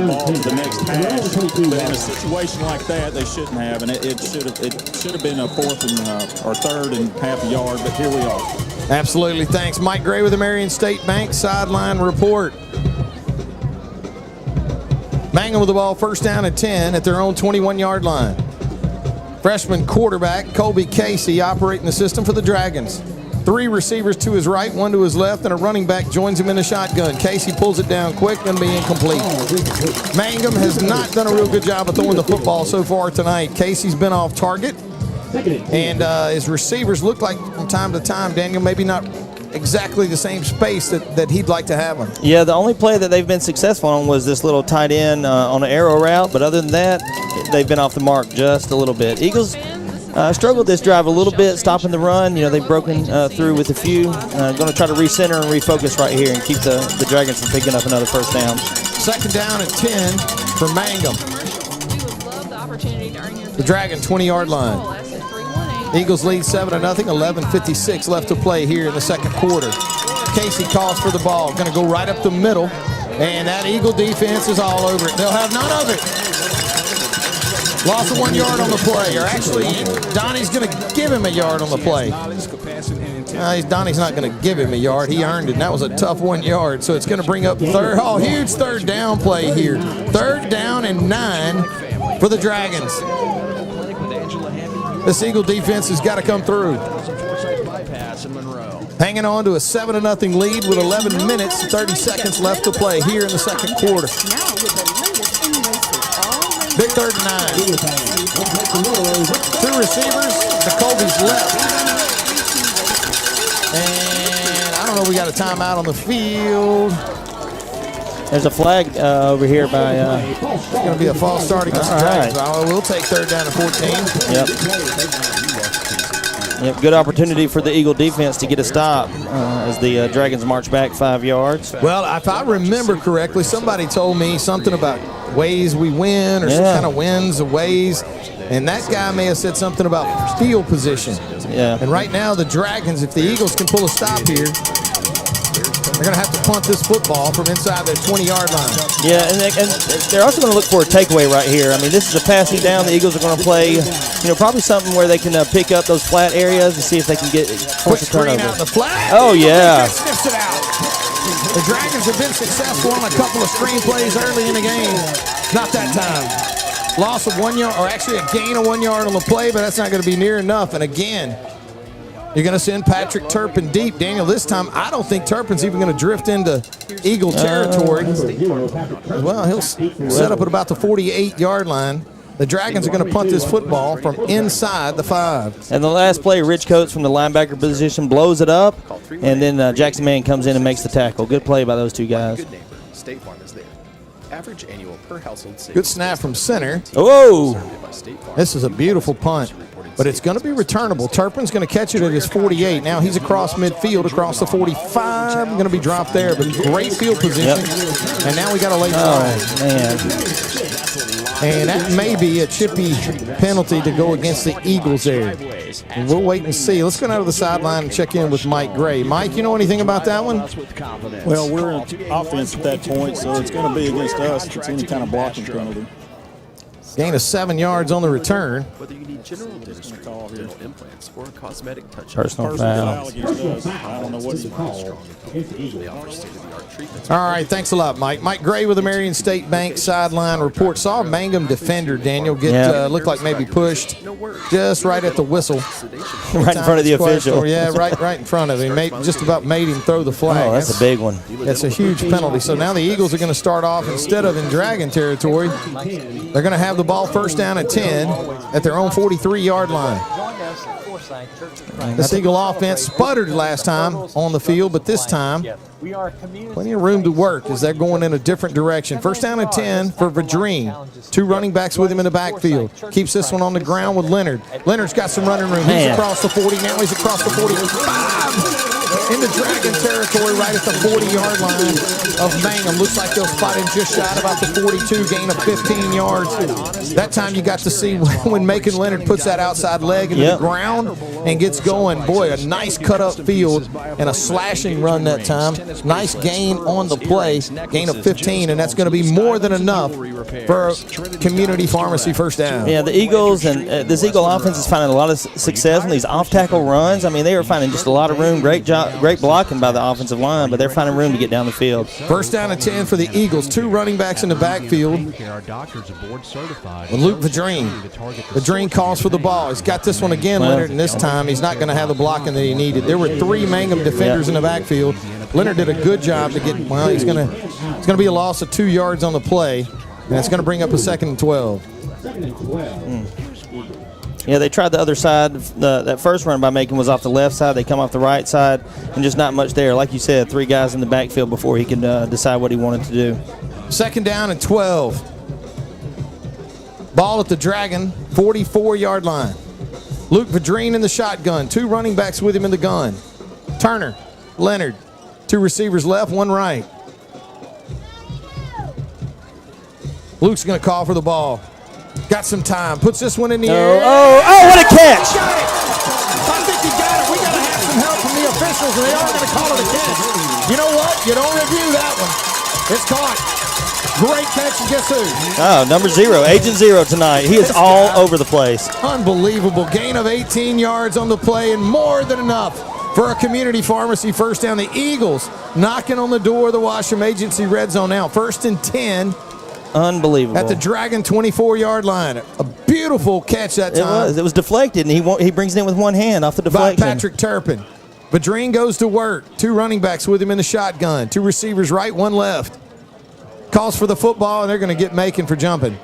ball to the next hash. But in a situation like that, they shouldn't have, and it should have been a 4th and or 3rd and half a yard. But here we are. Absolutely. Thanks, Mike Gray with the Marion State Bank sideline report. Mangham with the ball, 1st down and 10 at their own 21-yard line. Freshman quarterback Colby Casey operating the system for the Dragons. 3 receivers to his right, 1 to his left, and a running back joins him in the shotgun. Casey pulls it down quick, going to be incomplete. Mangham has not done a real good job of throwing the football so far tonight. Casey's been off target, and his receivers look like from time to time, Daniel, maybe not exactly the same space that he'd like to have them. Yeah, the only play that they've been successful on was this little tight end on an arrow route, but other than that, they've been off the mark just a little bit. Eagles struggled this drive a little bit, stopping the run. You know, they've broken through with a few. Going to try to recenter and refocus right here and keep the Dragons from picking up another first down. 2nd down and 10 for Mangham. The Dragon 20-yard line. Eagles lead 7-0, 11:56 left to play here in the second quarter. Casey calls for the ball, going to go right up the middle, and that Eagle defense is all over it. They'll have none of it. Loss of 1 yard on the play, or actually, Donnie's going to give him a yard on the play. Donnie's not going to give him a yard. He earned it, and that was a tough 1 yard, so it's going to bring up huge third down play here. 3rd down and 9 for the Dragons. This Eagle defense has got to come through. Hanging on to a 7-0 lead with 11 minutes, 30 seconds left to play here in the second quarter. Big 3rd and 9. 2 receivers to Colby's left. And I don't know, we got a timeout on the field. There's a flag over here by. It's going to be a false start against the Dragons. Right. We'll take 3rd down and 14. Yep, good opportunity for the Eagle defense to get a stop as the Dragons march back 5 yards. Well, if I remember correctly, somebody told me something about ways we win or some kind of wins or ways, and that guy may have said something about field position. Yeah. And right now, the Dragons, if the Eagles can pull a stop here, they're going to have to punt this football from inside their 20-yard line. Yeah, and they're also going to look for a takeaway right here. I mean, this is a passing down. The Eagles are going to play, probably something where they can pick up those flat areas and see if they can get quick screen out in the flat. Oh, yeah. Sniffs it out. The Dragons have been successful on a couple of screen plays early in the game. Not that time. Loss of 1 yard, or actually a gain of 1 yard on the play, but that's not going to be near enough. And again, you're going to send Patrick Turpin deep. Daniel, this time I don't think Turpin's even going to drift into Eagle territory. Well, he'll set up at about the 48-yard line. The Dragons are going to punt this football from inside the 5. And the last play, Rich Coates from the linebacker position blows it up, and then Jackson Mann comes in and makes the tackle. Good play by those two guys. State Farm is there. Average annual per household savings. Good snap from center. Whoa! This is a beautiful punt, but it's going to be returnable. Turpin's going to catch it at his 48. Now he's across midfield, across the 45. Going to be dropped there, but great field position. Yep. And now we got a late flag. Oh, man. And that may be a chippy penalty to go against the Eagles there. And we'll wait and see. Let's go down to the sideline and check in with Mike Gray. Mike, you know anything about that one? Well, we're in offense at that point, so it's going to be against us if it's any kind of blocking penalty. Gain of 7 yards on the return. Whether you need general dentistry, dental implants, or cosmetic touch-ups. Personal foul. I don't know what you call. They offer state-of-the-art treatments. All right, thanks a lot, Mike. Mike Gray with the Marion State Bank sideline report. Saw a Mangum defender, Daniel, get looked like maybe pushed just right at the whistle. Right in front of the official. Yeah, right in front of him. Just about made him throw the flag. Oh, that's a big one. That's a huge penalty. So now the Eagles are going to start off, instead of in Dragon territory, they're going to have the ball 1st down and 10 at their own 43-yard line. This Eagle offense sputtered last time on the field, but this time, plenty of room to work as they're going in a different direction. 1st down and 10 for Vadrine. 2 running backs with him in the backfield. Keeps this one on the ground with Leonard. Leonard's got some running room. He's across the 40. Now he's across the 45. In the Dragon territory, right at the 40-yard line of Mangham. Looks like they'll spot him just shy of about the 42, gain of 15 yards. That time you got to see when Macon Leonard puts that outside leg into the ground and gets going. Boy, a nice cut-up field and a slashing run that time. Nice gain on the play, gain of 15, and that's going to be more than enough for Community Pharmacy 1st down. Yeah, the Eagles and this Eagle offense is finding a lot of success on these off-tackle runs. I mean, they are finding just a lot of room. Great job great blocking by the offensive line, but they're finding room to get down the field. First down and 10 for the Eagles. 2 running backs in the backfield. With Luke Vadrine. Vadrine calls for the ball. He's got this one again, Leonard, and this time he's not going to have the blocking that he needed. There were 3 Mangham defenders in the backfield. Leonard did a good job to get, well, he's going to be a loss of 2 yards on the play, and it's going to bring up a 2nd and 12. Yeah, they tried the other side. That first run by Macon was off the left side. They come off the right side, and just not much there. Like you said, 3 guys in the backfield before he could decide what he wanted to do. 2nd down and 12. Ball at the Dragon, 44-yard line. Luke Vadrine in the shotgun. 2 running backs with him in the gun. Turner, Leonard. 2 receivers left, 1 right. Luke's going to call for the ball. Got some time. Puts this one in the air. Oh, what a catch! Got it. I think he got it. We got to have some help from the officials, and they are going to call it a catch. You know what? You don't review that one. It's caught. Great catch, and guess who? Oh, number 0, Agent 0 tonight. He is all over the place. Unbelievable. Gain of 18 yards on the play, and more than enough for a community pharmacy first down. The Eagles knocking on the door of the Washam Agency red zone now. 1st and 10. Unbelievable. At the Dragon 24-yard line. A beautiful catch that time. It was deflected, and he brings it in with one hand off the deflection. By Patrick Turpin. Vadrine goes to work. 2 running backs with him in the shotgun. 2 receivers right, 1 left. Calls for the football, and they're going to get Macon for jumping.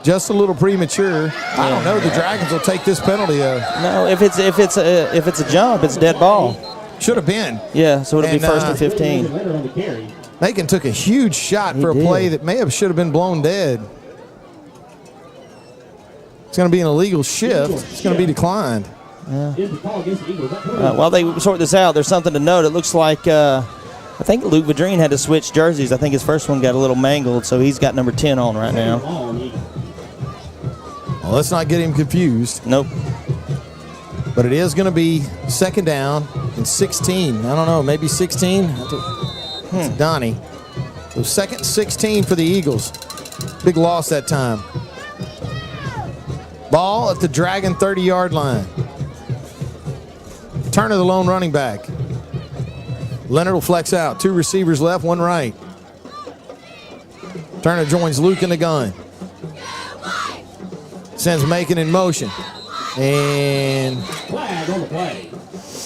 Just a little premature. I don't know. The Dragons will take this penalty, though. No, if it's a jump, it's dead ball. Should have been. Yeah, so it'll be 1st and 15. Macon took a huge shot for a play that should have been blown dead. It's going to be an illegal shift. It's going to be declined. Yeah. While they sort this out, there's something to note. It looks like I think Luke Vadrine had to switch jerseys. I think his first one got a little mangled, so he's got number 10 on right now. Well, let's not get him confused. Nope. But it is going to be 2nd down and 16. I don't know, maybe 16? It's Donnie. So 2nd 16 for the Eagles. Big loss that time. Ball at the Dragon 30-yard line. Turner, the lone running back. Leonard will flex out. 2 receivers left, 1 right. Turner joins Luke in the gun. Sends Macon in motion. And going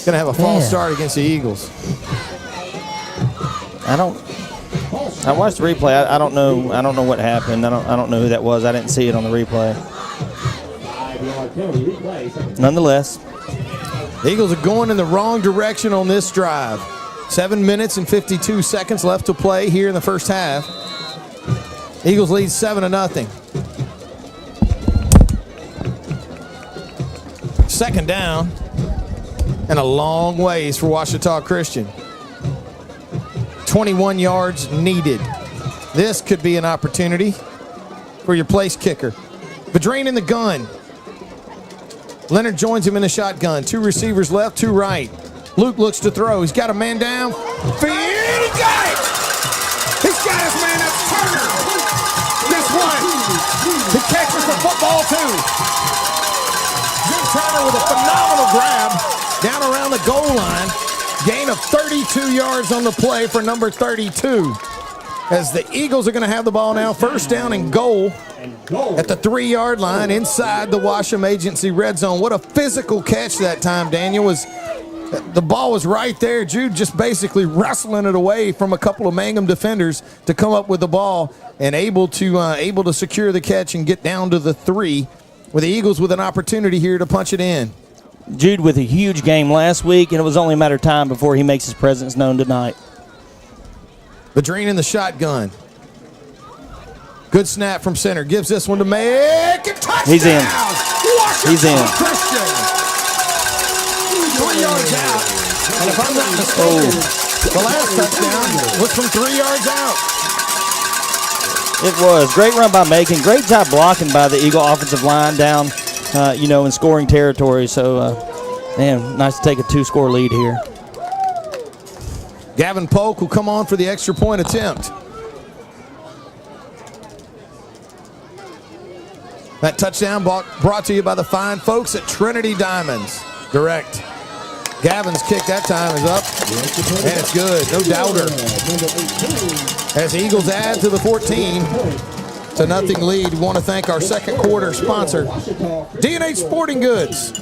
to have a false start against the Eagles. I watched the replay. I don't know what happened. I don't know who that was. I didn't see it on the replay. Nonetheless, the Eagles are going in the wrong direction on this drive. 7 minutes and 52 seconds left to play here in the first half. Eagles lead 7-0. 2nd down and a long ways for Ouachita Christian. 21 yards needed. This could be an opportunity for your place kicker. Vadrine in the gun. Leonard joins him in the shotgun. 2 receivers left, 2 right. Luke looks to throw. He's got a man down. He got it! He's got his man. That's Turner. Guess what? He catches the football, too. Jim Turner with a phenomenal grab down around the goal line. Gain of 32 yards on the play for number 32. As the Eagles are going to have the ball now. 1st down and goal at the 3-yard line inside the Washam Agency red zone. What a physical catch that time, Daniel. The ball was right there. Jude just basically wrestling it away from a couple of Mangham defenders to come up with the ball and able to secure the catch and get down to the 3, with the Eagles with an opportunity here to punch it in. Jude with a huge game last week, and it was only a matter of time before he makes his presence known tonight. Vadrine in the shotgun. Good snap from center. Gives this one to make it. Touchdown! He's in. He's in. 3 yards out. And if I'm not mistaken, the last touchdown was from 3 yards out. It was. Great run by Macon. Great job blocking by the Eagle offensive line down, in scoring territory. So, man, nice to take a 2-score lead here. Gavin Polk will come on for the extra point attempt. That touchdown brought to you by the fine folks at Trinity Diamonds Direct. Gavin's kick that time is up, and it's good. No doubter. As the Eagles add to the 14-0 lead, we want to thank our second quarter sponsor, D&H Sporting Goods.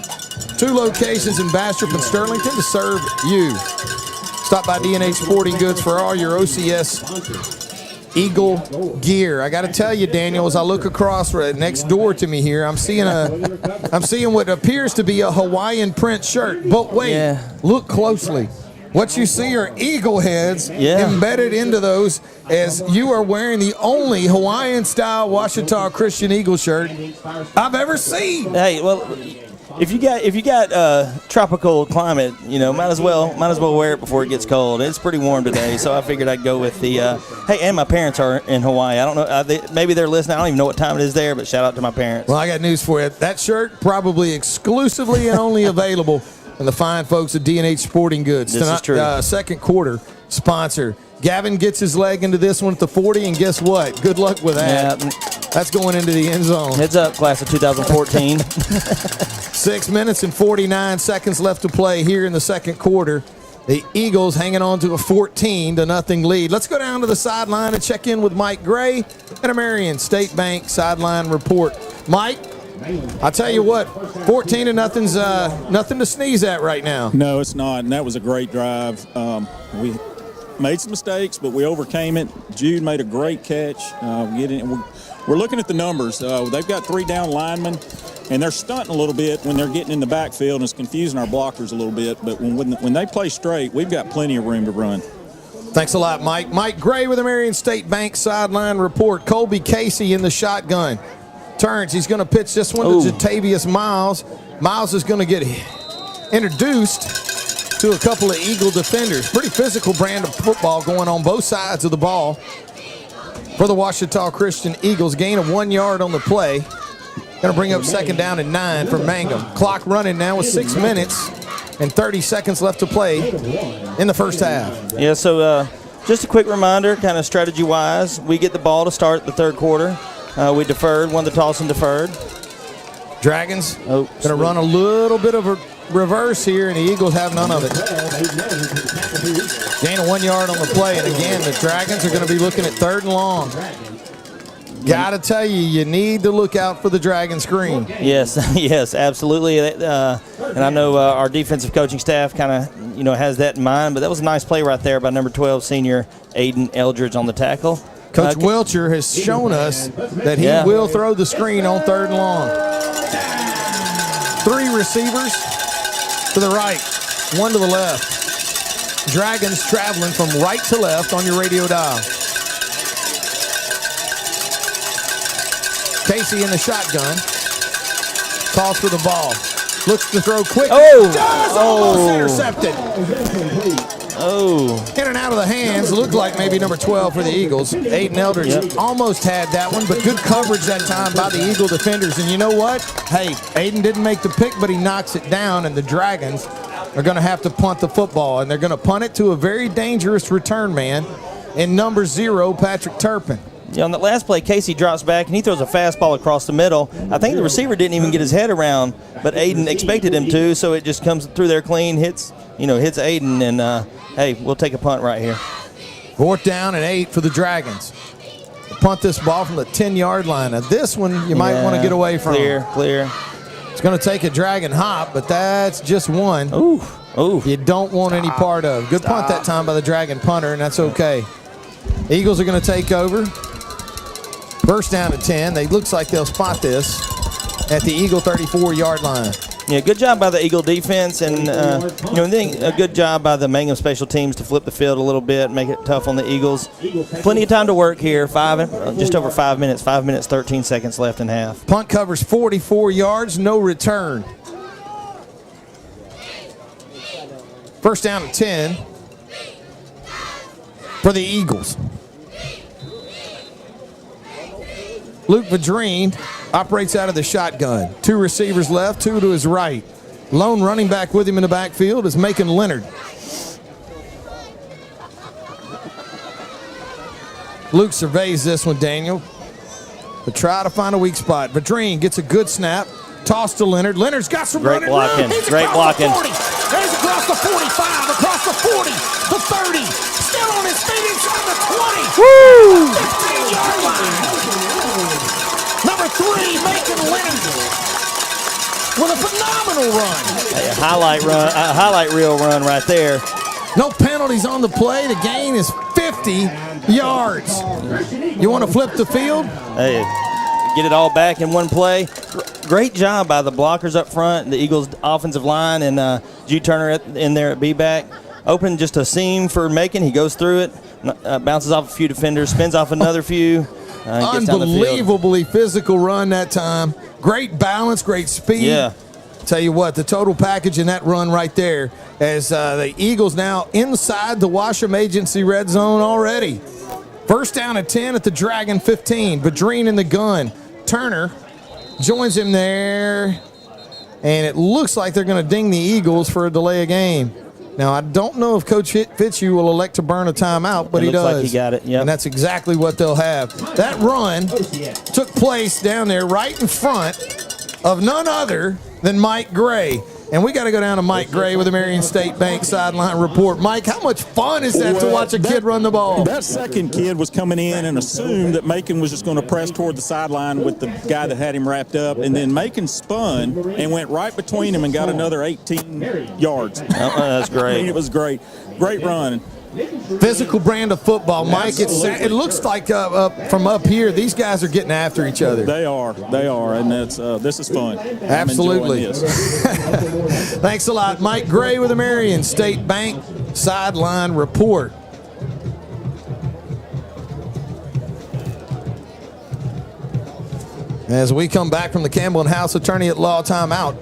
2 locations in Bastrop and Sterlington to serve you. Stop by D&H Sporting Goods for all your OCS Eagle gear. I got to tell you, Daniel, as I look across right next door to me here, I'm seeing what appears to be a Hawaiian print shirt. But wait, look closely. What you see are eagle heads embedded into those, as you are wearing the only Hawaiian-style Ouachita Christian Eagle shirt I've ever seen. Hey, well, if you got tropical climate, might as well wear it before it gets cold. It's pretty warm today, so I figured I'd go with the. Hey, and my parents are in Hawaii. I don't know. Maybe they're listening. I don't even know what time it is there, but shout out to my parents. Well, I got news for you. That shirt probably exclusively and only available in the fine folks at D&H Sporting Goods. This is true. Second quarter sponsor. Gavin gets his leg into this one at the 40, and guess what? Good luck with that. Yeah. That's going into the end zone. Heads up, class of 2014. 6 minutes and 49 seconds left to play here in the second quarter. The Eagles hanging on to a 14-0 lead. Let's go down to the sideline and check in with Mike Gray and a Marion State Bank sideline report. Mike, I'll tell you what, 14-0's nothing to sneeze at right now. No, it's not, and that was a great drive. We made some mistakes, but we overcame it. Jude made a great catch. We're looking at the numbers. They've got 3 down linemen, and they're stunting a little bit when they're getting in the backfield, and it's confusing our blockers a little bit. But when they play straight, we've got plenty of room to run. Thanks a lot, Mike. Mike Gray with the Marion State Bank sideline report. Colby Casey in the shotgun. Turns. He's going to pitch this one to Jatavius Miles. Miles is going to get introduced to a couple of Eagle defenders. Pretty physical brand of football going on both sides of the ball for the Ouachita Christian Eagles. Gain of 1 yard on the play. Going to bring up second down and 9 for Mangham. Clock running now with 6 minutes and 30 seconds left to play in the first half. Yeah, so just a quick reminder, kind of strategy-wise, we get the ball to start the third quarter. We deferred, won the toss and deferred. Dragons going to run a little bit of a reverse here, and the Eagles have none of it. Gain of 1 yard on the play, and again, the Dragons are going to be looking at 3rd and long. Got to tell you, you need to look out for the Dragon screen. Yes, yes, absolutely. And I know our defensive coaching staff kind of, has that in mind, but that was a nice play right there by number 12 senior Aiden Eldridge on the tackle. Coach Wilcher has shown us that he will throw the screen on 3rd and long. 3 receivers to the right, 1 to the left. Dragons traveling from right to left on your radio dial. Casey in the shotgun. Calls for the ball. Looks to throw quick. Almost intercepted. In and out of the hands. Looked like maybe number 12 for the Eagles. Aiden Eldridge almost had that one, but good coverage that time by the Eagle defenders. And you know what? Hey, Aiden didn't make the pick, but he knocks it down, and the Dragons are going to have to punt the football, and they're going to punt it to a very dangerous return man in number 0, Patrick Turpin. Yeah, on that last play, Casey drops back, and he throws a fastball across the middle. I think the receiver didn't even get his head around, but Aiden expected him to, so it just comes through there clean, hits Aiden, and, hey, we'll take a punt right here. 4th down and 8 for the Dragons. Punt this ball from the 10-yard line. Now, this one you might want to get away from. Clear. It's going to take a Dragon hop, but that's just one. Ooh. You don't want any part of. Good punt that time by the Dragon punter, and that's okay. Eagles are going to take over. First down and 10. Looks like they'll spot this at the Eagle 34-yard line. Yeah, good job by the Eagle defense, and then a good job by the Mangham special teams to flip the field a little bit, make it tough on the Eagles. Plenty of time to work here. Just over 5 minutes. 5 minutes, 13 seconds left in half. Punt covers 44 yards, no return. First down and 10 for the Eagles. Luke Vadrine operates out of the shotgun. 2 receivers left, 2 to his right. Lone running back with him in the backfield is Macon Leonard. Luke surveys this one, Daniel, but try to find a weak spot. Vadrine gets a good snap. Toss to Leonard. Leonard's got some Great blocking. Great blocking. There's across the 45, across the 40, the 30. Still on his feet inside the 20. Woo! 15-yard line. Number 3, Macon Leonard with a phenomenal run. A highlight reel run right there. No penalties on the play. The gain is 50 yards. You want to flip the field? Hey, get it all back in one play. Great job by the blockers up front, the Eagles' offensive line, and Jude Turner in there at B-back. Open just a seam for Macon. He goes through it, bounces off a few defenders, spins off another few. Gets down the field. Unbelievably physical run that time. Great balance, great speed. Yeah. Tell you what, the total package in that run right there, as the Eagles now inside the Washam Agency red zone already. First down at 10 at the Dragon 15. Badreen in the gun. Turner joins him there, and it looks like they're going to ding the Eagles for a delay of game. Now, I don't know if Coach Fitzhugh will elect to burn a timeout, but he does. Like he got it, yep. And that's exactly what they'll have. That run took place down there right in front of none other than Mike Gray. And we got to go down to Mike Gray with the Marion State Bank sideline report. Mike, how much fun is that to watch a kid run the ball? That second kid was coming in and assumed that Macon was just going to press toward the sideline with the guy that had him wrapped up. And then Macon spun and went right between him and got another 18 yards. That's great. I mean, it was great. Great run. Physical brand of football, Mike. It looks like from up here, these guys are getting after each other. They are, and this is fun. Absolutely. I'm enjoying this. Thanks a lot, Mike Gray with the Marion State Bank sideline report. As we come back from the Campbell and House Attorney at Law timeout.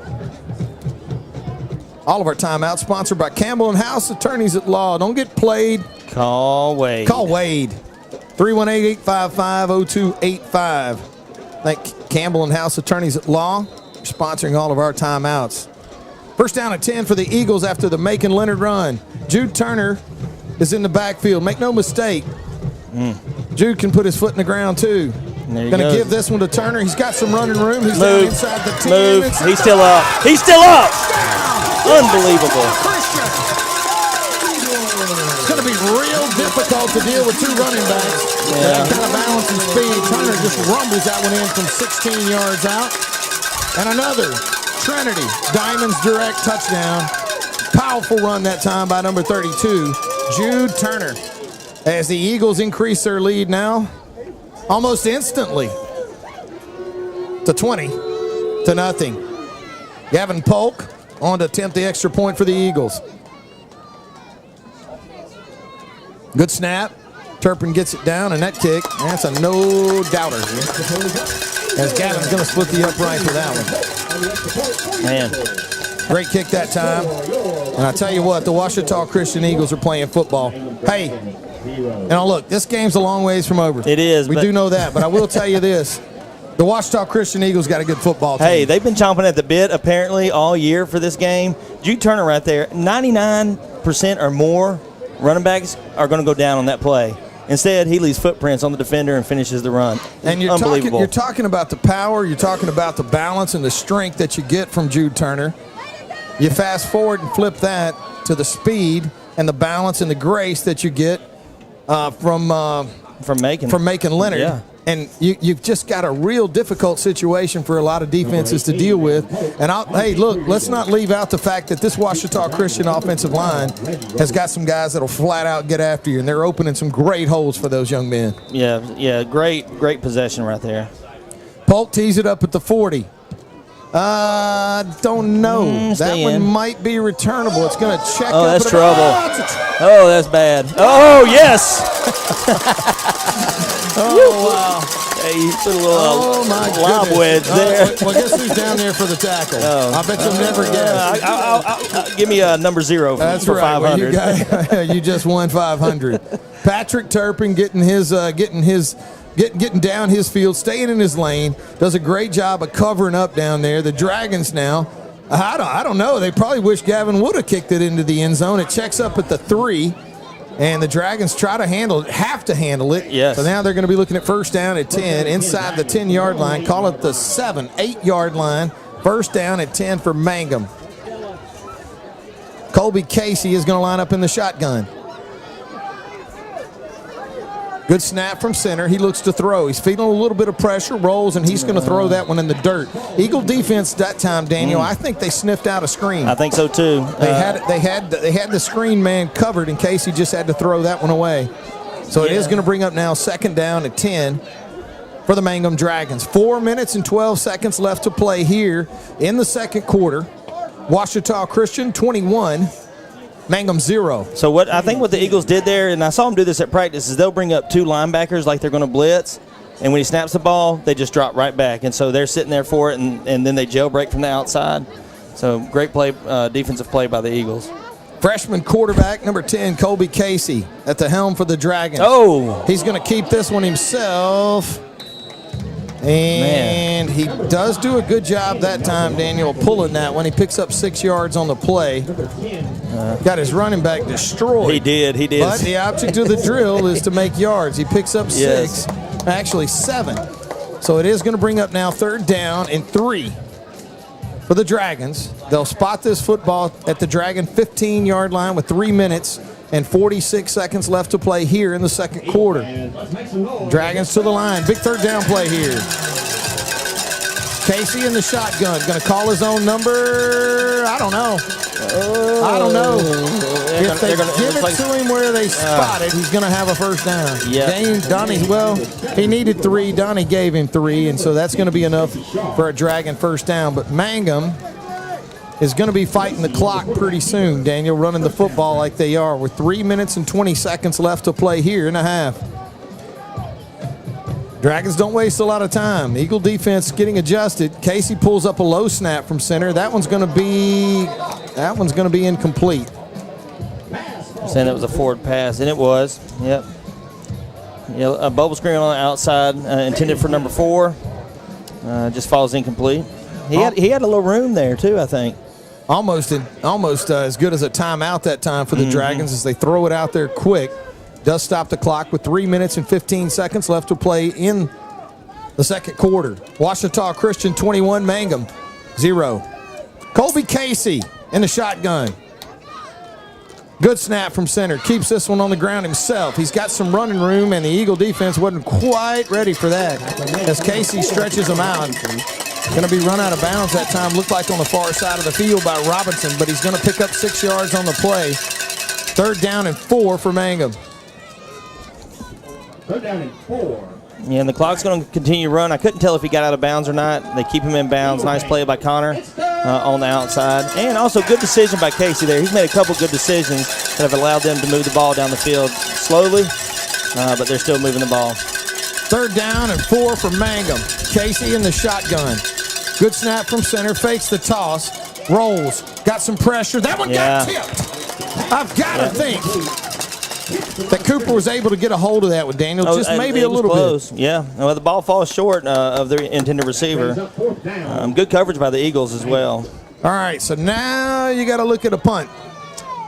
All of our timeouts sponsored by Campbell and House Attorneys at Law. Don't get played. Call Wade. Call Wade. 318-855-0285. Thank Campbell and House Attorneys at Law for sponsoring all of our timeouts. First down at 10 for the Eagles after the Macon Leonard run. Jude Turner is in the backfield. Make no mistake. Jude can put his foot in the ground too. Going to give this one to Turner. He's got some running room. He's down inside the 10. Move. He's still up. He's still up. Unbelievable. It's going to be real difficult to deal with two running backs. Yeah. That kind of balance and speed. Turner just rumbles that one in from 16 yards out. And another Trinity Diamonds direct touchdown. Powerful run that time by number 32, Jude Turner. As the Eagles increase their lead now, almost instantly to 20-0. Gavin Polk on to attempt the extra point for the Eagles. Good snap. Turpin gets it down, and that kick, that's a no-doubter. As Gavin's going to split the upright for that one. Man. Great kick that time. And I tell you what, the Ouachita Christian Eagles are playing football. Hey, now look, this game's a long ways from over. It is. We do know that, but I will tell you this. The Ouachita Christian Eagles got a good football team. Hey, they've been chomping at the bit apparently all year for this game. Jude Turner right there, 99% or more running backs are going to go down on that play. Instead, he leaves footprints on the defender and finishes the run. And you're talking about the power, you're talking about the balance and the strength that you get from Jude Turner. You fast forward and flip that to the speed and the balance and the grace that you get from Macon Leonard. Yeah. And you've just got a real difficult situation for a lot of defenses to deal with. And hey, look, let's not leave out the fact that this Ouachita Christian offensive line has got some guys that'll flat out get after you, and they're opening some great holes for those young men. Yeah, great possession right there. Polk tees it up at the 40. Don't know. That one might be returnable. It's going to check up. Oh, that's trouble. Oh, that's bad. Oh, yes. Oh, wow. Hey, you put a little lob wedge there. Well, guess who's down there for the tackle? Oh. I bet you'll never guess. Give me a number 0 That's for right. 500. Well, you just won 500. Patrick Turpin getting down his field, staying in his lane, does a great job of covering up down there. The Dragons now, I don't know. They probably wish Gavin would have kicked it into the end zone. It checks up at the 3. And the Dragons have to handle it. Yes. So now they're going to be looking at first down at 10, inside the 10-yard line. Call it the 8-yard line. First down at 10 for Mangham. Colby Casey is going to line up in the shotgun. Good snap from center. He looks to throw. He's feeling a little bit of pressure, rolls, and he's going to throw that one in the dirt. Eagle defense that time, Daniel, I think they sniffed out a screen. I think so too. They had the screen man covered in case he just had to throw that one away. So it is going to bring up now 2nd down and 10 for the Mangham Dragons. 4 minutes and 12 seconds left to play here in the second quarter. Ouachita Christian 21. Mangham 0. So what I think what the Eagles did there, and I saw them do this at practice, is they'll bring up 2 linebackers like they're going to blitz, and when he snaps the ball, they just drop right back. And so they're sitting there for it, and then they jailbreak from the outside. So great play, defensive play by the Eagles. Freshman quarterback, number 10, Colby Casey, at the helm for the Dragons. Oh! He's going to keep this one himself. And he does do a good job that time, Daniel, pulling that one. He picks up 6 yards on the play. Got his running back destroyed. He did. But the object of the drill is to make yards. He picks up 6, actually 7. So it is going to bring up now 3rd down and 3 for the Dragons. They'll spot this football at the Dragon 15-yard line with 3 minutes and 46 seconds left to play here in the second quarter. Dragons to the line. Big 3rd down play here. Casey in the shotgun. Going to call his own number. I don't know. If they give it to him where they spot it, he's going to have a 1st down. Yeah. Donnie, well, he needed 3. Donnie gave him 3, and so that's going to be enough for a Dragon 1st down. But Mangham is going to be fighting the clock pretty soon, Daniel, running the football like they are with 3 minutes and 20 seconds left to play here in the half. Dragons don't waste a lot of time. Eagle defense getting adjusted. Casey pulls up a low snap from center. That one's going to be incomplete. Saying that was a forward pass, and it was. Yep. Yeah, a bubble screen on the outside, intended for number 4. Just falls incomplete. He had a little room there too, I think. Almost as good as a timeout that time for the Dragons as they throw it out there quick. Does stop the clock with 3 minutes and 15 seconds left to play in the second quarter. Ouachita Christian 21, Mangham 0. Colby Casey in the shotgun. Good snap from center. Keeps this one on the ground himself. He's got some running room, and the Eagle defense wasn't quite ready for that as Casey stretches them out. Going to be run out of bounds that time. Looked like on the far side of the field by Robinson, but he's going to pick up 6 yards on the play. 3rd down and 4 for Mangham. 3rd down and 4. Yeah, and the clock's going to continue to run. I couldn't tell if he got out of bounds or not. They keep him in bounds. Nice play by Connor on the outside. And also good decision by Casey there. He's made a couple good decisions that have allowed them to move the ball down the field slowly, but they're still moving the ball. 3rd down and 4 for Mangham. Casey in the shotgun. Good snap from center. Fakes the toss. Rolls. Got some pressure. That one got tipped. I've got to think that Cooper was able to get a hold of that with Daniel. Just maybe a little bit. Yeah. Well, the ball falls short of the intended receiver. Good coverage by the Eagles as well. All right, so now you got to look at a punt.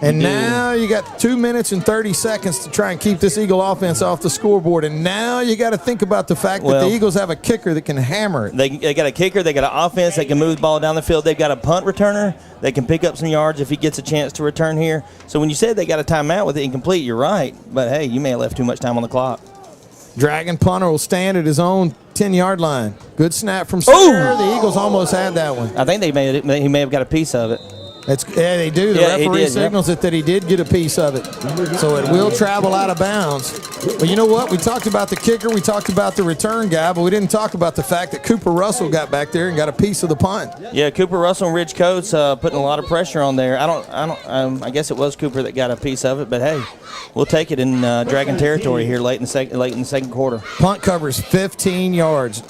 And now you got 2 minutes and 30 seconds to try and keep this Eagle offense off the scoreboard. And now you got to think about the fact that the Eagles have a kicker that can hammer it. They got a kicker. They got an offense that can move the ball down the field. They've got a punt returner that can pick up some yards if he gets a chance to return here. So when you said they got a timeout with it incomplete, you're right. But, hey, you may have left too much time on the clock. Dragon punter will stand at his own 10-yard line. Good snap from center. The Eagles almost had that one. I think he may have got a piece of it. Yeah, they do. The referee signals it that he did get a piece of it. So it will travel out of bounds. But you know what? We talked about the kicker. We talked about the return guy, but we didn't talk about the fact that Cooper Russell got back there and got a piece of the punt. Yeah, Cooper Russell and Ridge Coates putting a lot of pressure on there. I guess it was Cooper that got a piece of it, but hey, we'll take it in Dragon territory here late in the second quarter. Punt covers 15 yards.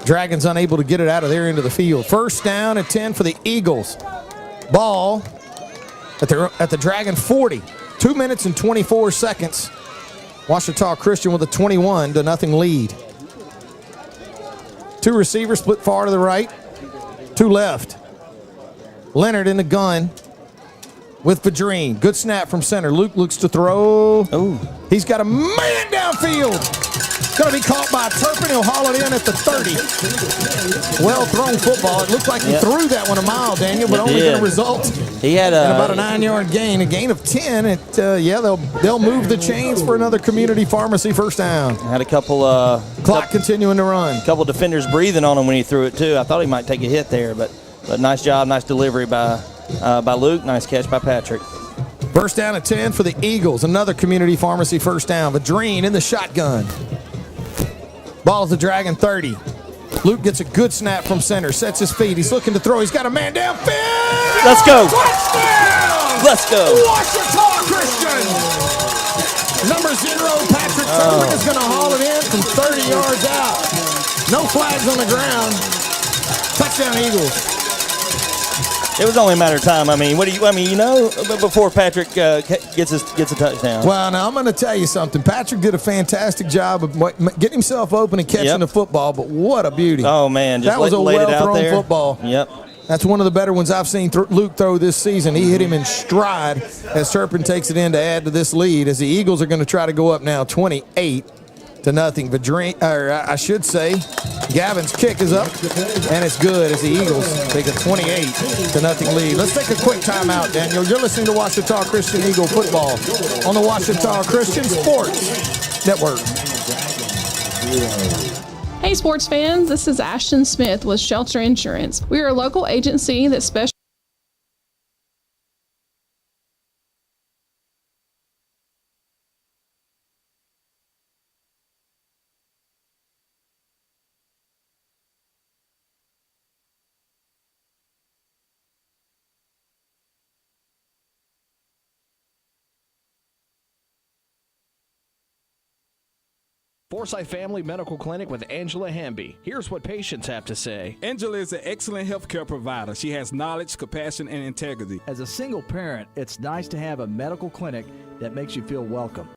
Dragons unable to get it out of their end of the field. 1st down and 10 for the Eagles. Ball at the Dragon 40. 2 minutes and 24 seconds. Ouachita Christian with a 21-0 lead. 2 receivers split far to the right, 2 left. Leonard in the gun with Vadrine. Good snap from center. Luke looks to throw. Oh, he's got a man downfield. Going to be caught by Turpin. He'll haul it in at the 30. Well thrown football. It looked like he threw that one a mile, Daniel, but only going to result in about a 9-yard gain. A gain of 10. They'll move the chains for another community pharmacy first down. Had a couple clock continuing to run. A couple defenders breathing on him when he threw it too. I thought he might take a hit there, but nice job, nice delivery by Luke. Nice catch by Patrick. First down at 10 for the Eagles. Another community pharmacy first down. Vadreen in the shotgun. Ball at the Dragon 30. Luke gets a good snap from center. Sets his feet. He's looking to throw. He's got a man downfield. Let's go. Touchdown. Let's go. Washita Christian. Number 0, Patrick Turpin is going to haul it in from 30 yards out. No flags on the ground. Touchdown Eagles. It was only a matter of time. Before Patrick gets a touchdown. Well, now I'm going to tell you something. Patrick did a fantastic job of getting himself open and catching the football, but what a beauty. Oh, man. That was a well-thrown football. Yep. That's one of the better ones I've seen Luke throw this season. He hit him in stride as Turpin takes it in to add to this lead, as the Eagles are going to try to go up now 28-0. Gavin's kick is up, and it's good as the Eagles take a 28-0 lead. Let's take a quick timeout, Daniel. You're listening to Washita Christian Eagle football on the Washita Christian Sports Network. Hey sports fans, this is Ashton Smith with Shelter Insurance. We are a local agency that specializes Forsyth Family Medical Clinic with Angela Hamby. Here's what patients have to say. Angela is an excellent healthcare provider. She has knowledge, compassion, and integrity. As a single parent, it's nice to have a medical clinic that makes you feel welcome.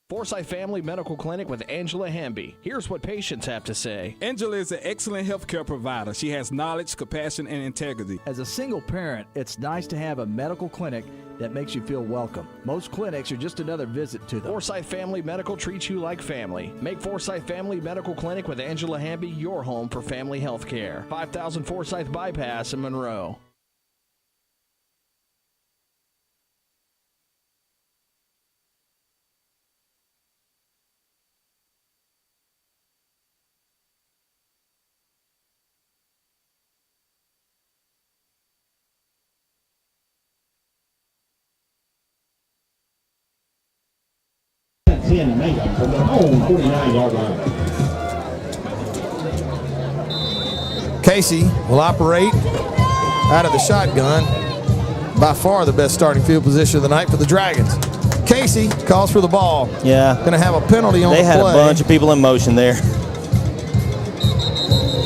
Forsyth Family Medical Clinic with Angela Hamby. Here's what patients have to say. Angela is an excellent healthcare provider. She has knowledge, compassion, and integrity. As a single parent, it's nice to have a medical clinic that makes you feel welcome. Most clinics are just another visit to them. Forsyth Family Medical treats you like family. Make Forsyth Family Medical Clinic with Angela Hamby your home for family health care. 5000 Forsyth Bypass in Monroe. Mangham from their own 49-yard line. Casey will operate out of the shotgun. By far the best starting field position of the night for the Dragons. Casey calls for the ball. Yeah. Going to have a penalty on the play. They had a bunch of people in motion there.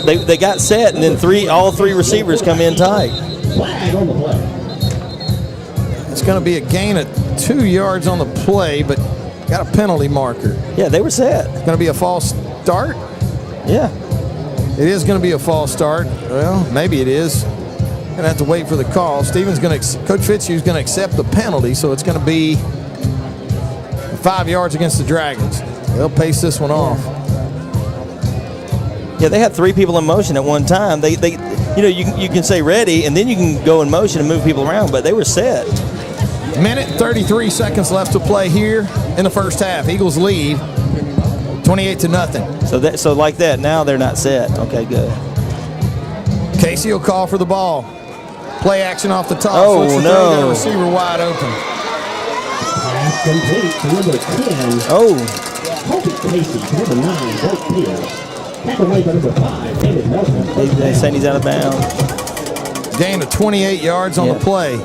They got set, and then all three receivers come in tight. Flag on the play. It's going to be a gain of 2 yards on the play, but got a penalty marker. Yeah, they were set. It's going to be a false start? Yeah. It is going to be a false start. Well, maybe it is. Going to have to wait for the call. Coach Fitzhugh's going to accept the penalty, so it's going to be 5 yards against the Dragons. They'll pace this one off. Yeah, they had 3 people in motion at one time. You can say ready, and then you can go in motion and move people around, but they were set. Minute 33 seconds left to play here in the first half. Eagles lead 28-0. So like that, now they're not set. Okay, good. Casey will call for the ball. Play action off the top. Oh, no. Got a receiver wide open. Pass complete to number 10. Oh. Casey, number 9, Bolt Pierce. Tackle away by number 5, David Nelson. They saying he's out of bounds. Gain of 28 yards on the play.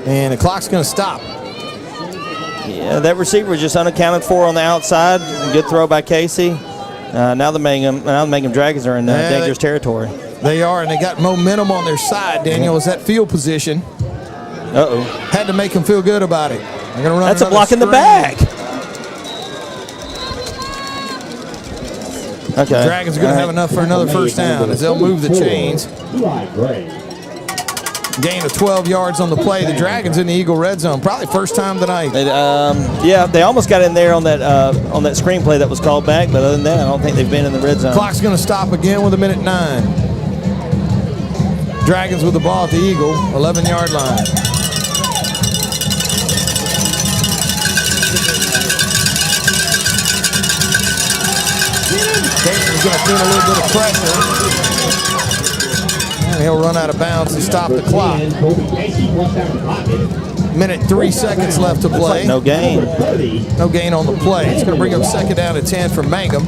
And the clock's going to stop. Yeah, that receiver was just unaccounted for on the outside. Good throw by Casey. Now the Mangham Dragons are in dangerous territory. They are, and they got momentum on their side, Daniel, is that field position. Uh-oh. Had to make them feel good about it. They're going to run. That's a block screen. in the back. Okay. The Dragons are going to have enough for another first down as they'll move the chains. Gain of 12 yards on the play. The Dragons in the Eagle red zone. Probably first time tonight. Yeah, they almost got in there on that screenplay that was called back, but other than that, I don't think they've been in the red zone. Clock's going to stop again with 1:09. Dragons with the ball at the Eagle, 11-yard line. Casey's going to feel a little bit of pressure. And he'll run out of bounds and stop the clock. 1:03 seconds left to play. No gain. No gain on the play. It's going to bring up second down and 10 for Mangham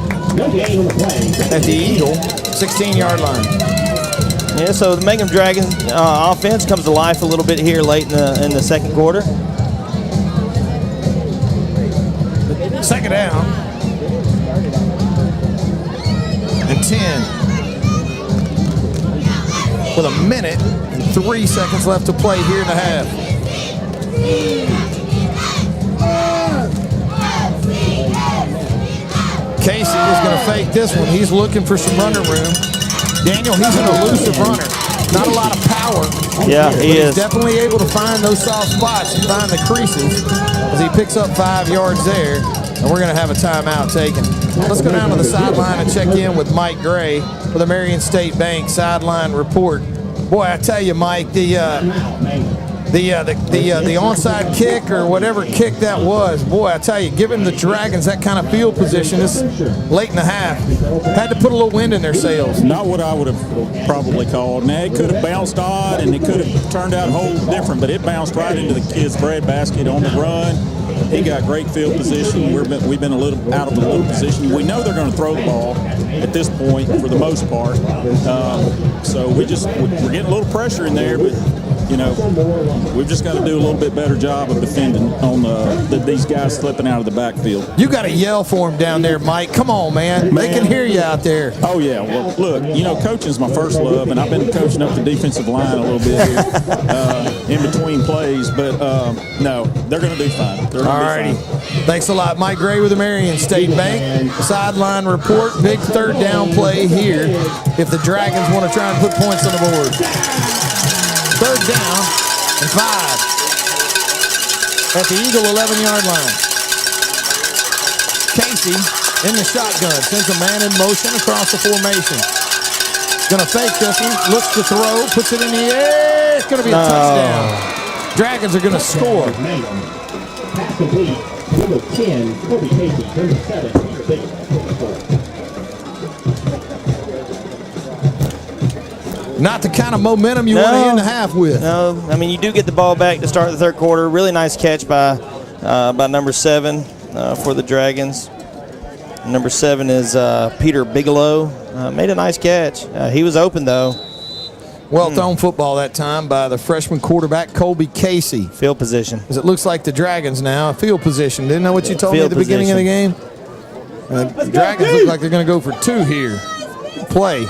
at the Eagle, 16-yard line. Yeah, so the Mangham Dragons offense comes to life a little bit here late in the second quarter. Second down and 10. With 1:03 seconds left to play here in the half. Casey is going to fake this one. He's looking for some running room. Daniel, he's an elusive runner. Not a lot of power. Yeah, he is. He's definitely able to find those soft spots and find the creases as he picks up 5 yards there. And we're going to have a timeout taken. Let's go down to the sideline and check in with Mike Gray for the Marion State Bank sideline report. Boy, I tell you, Mike, the onside kick or whatever kick that was, boy, I tell you, giving the Dragons that kind of field position this late in the half, had to put a little wind in their sails. Not what I would have probably called. Now, it could have bounced odd and it could have turned out a whole different, but it bounced right into the kid's breadbasket on the run. He got great field position. We've been a little out of the little position. We know they're going to throw the ball at this point for the most part. So we're getting a little pressure in there, but you know, we've just got to do a little bit better job of defending on these guys slipping out of the backfield. You got to yell for them down there, Mike. Come on, man. They can hear you out there. Oh, yeah. Well, look, you know, coaching's my first love, and I've been coaching up the defensive line a little bit here in between plays. But, no, they're going to do fine. All righty. Thanks a lot. Mike Gray with the Marion State Bank. Sideline report. Big third down play here if the Dragons want to try and put points on the board. Third down and 5 at the Eagle 11-yard line. Casey in the shotgun, sends a man in motion across the formation. Gonna fake this one, looks to throw, puts it in the air. It's gonna be a touchdown. Dragons are gonna score. Pass complete. Number 10, Kobe Casey. Number 7, Peter Biggs. Not the kind of momentum you want to end the half with. No, I mean, you do get the ball back to start the third quarter. Really nice catch by number 7 for the Dragons. Number 7 is Peter Bigelow. Made a nice catch. He was open, though. Well thrown football that time by the freshman quarterback, Colby Casey. Field position. As it looks like the Dragons now, field position. Didn't know what you told me at the beginning of the game? The Dragons look like they're going to go for 2 here. Play.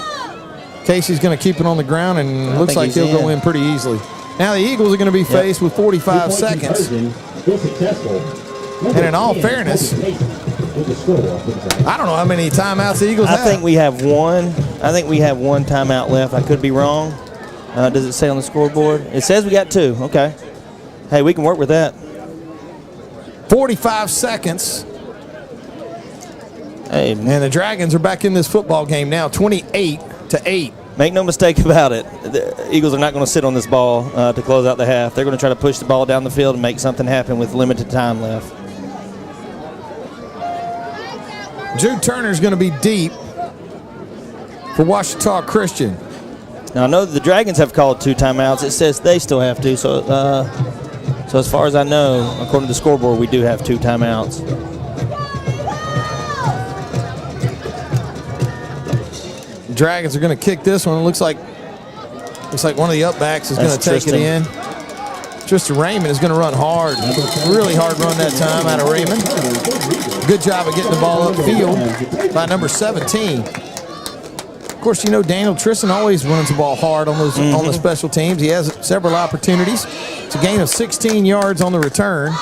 Casey's going to keep it on the ground, and looks like he'll go in pretty easily. Now the Eagles are going to be faced with 45 seconds. And in all fairness, I don't know how many timeouts the Eagles have. I think we have one. I think we have 1 timeout left. I could be wrong. Does it say on the scoreboard? It says we got 2. Okay. Hey, we can work with that. 45 seconds. Hey, and the Dragons are back in this football game now, 28-8. Make no mistake about it. The Eagles are not going to sit on this ball to close out the half. They're going to try to push the ball down the field and make something happen with limited time left. Jude Turner's going to be deep for Ouachita Christian. Now, I know the Dragons have called 2 timeouts. It says they still have to. So as far as I know, according to the scoreboard, we do have 2 timeouts. Dragons are going to kick this one. It looks like one of the upbacks is going to take it in. Tristan Raymond is going to run hard. Really hard run that time out of Raymond. Good job of getting the ball upfield by number 17. Of course, you know Daniel Tristan always runs the ball hard on those on the special teams. He has several opportunities. It's a gain of 16 yards on the return.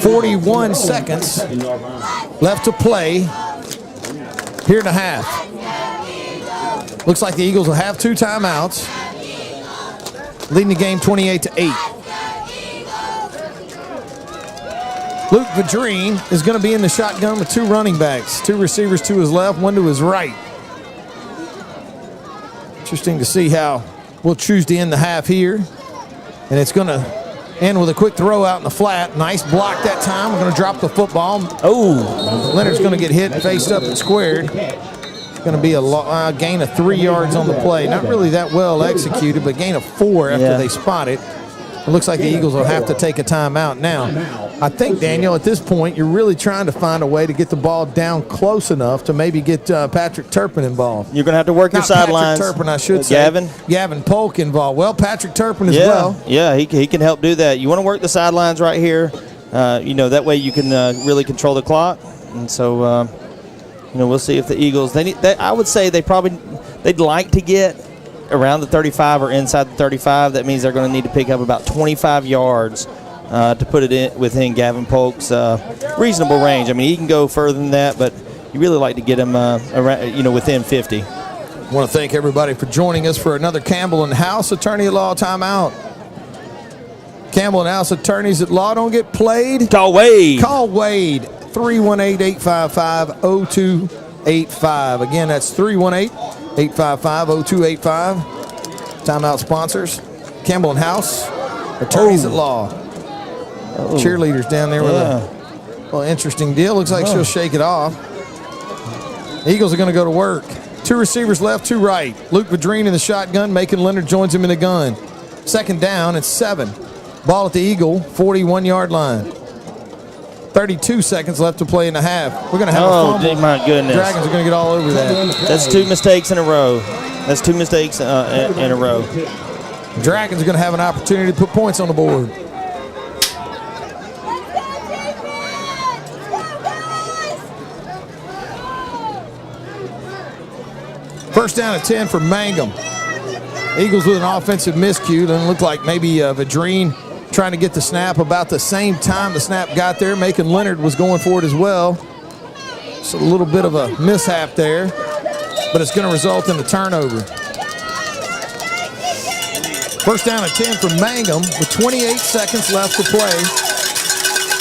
41 seconds left to play here in the half. Looks like the Eagles will have 2 timeouts. leading the game 28-8. Luke Vadrine is going to be in the shotgun with 2 running backs, 2 receivers to his left, 1 to his right. Interesting to see how we'll choose to end the half here. And it's going to end with a quick throw out in the flat. Nice block that time. We're going to drop the football. Oh, Leonard's going to get hit and faced up and squared. It's going to be a gain of 3 yards on the play. Not really that well executed, but gain of 4 after they spot it. It looks like the Eagles will have to take a timeout now. I think, Daniel, at this point, you're really trying to find a way to get the ball down close enough to maybe get Patrick Turpin involved. You're going to have to work your sidelines. Patrick Turpin, I should say. Gavin Polk involved. Well, Patrick Turpin as well. Yeah, he can help do that. You want to work the sidelines right here. That way you can really control the clock. And so, we'll see if the Eagles, I would say they'd like to get around the 35 or inside the 35. That means they're going to need to pick up about 25 yards to put it in within Gavin Polk's reasonable range. I mean, he can go further than that, but you really like to get him around, within 50. I want to thank everybody for joining us for another Campbell and House Attorney at Law timeout. Campbell and House Attorneys at Law don't get played. Call Wade. 318-855-0285. Again, that's 318-855-0285. Timeout sponsors, Campbell and House Attorneys at Law. Cheerleaders down there with a little interesting deal. Looks like she'll shake it off. Eagles are going to go to work. 2 receivers left, 2 right. Luke Vadrine in the shotgun. Macon Leonard joins him in the gun. 2nd down and 7. Ball at the Eagle 41-yard line. 32 seconds left to play in the half. We're going to have a fumble. Oh, my goodness. Dragons are going to get all over that. That's 2 mistakes in a row. In a row. Dragons are going to have an opportunity to put points on the board. First down at 10 for Mangham. Eagles with an offensive miscue. Doesn't look like maybe Vadrine trying to get the snap about the same time the snap got there. Macon Leonard was going for it as well. So a little bit of a mishap there, but it's going to result in a turnover. First down at 10 for Mangham with 28 seconds left to play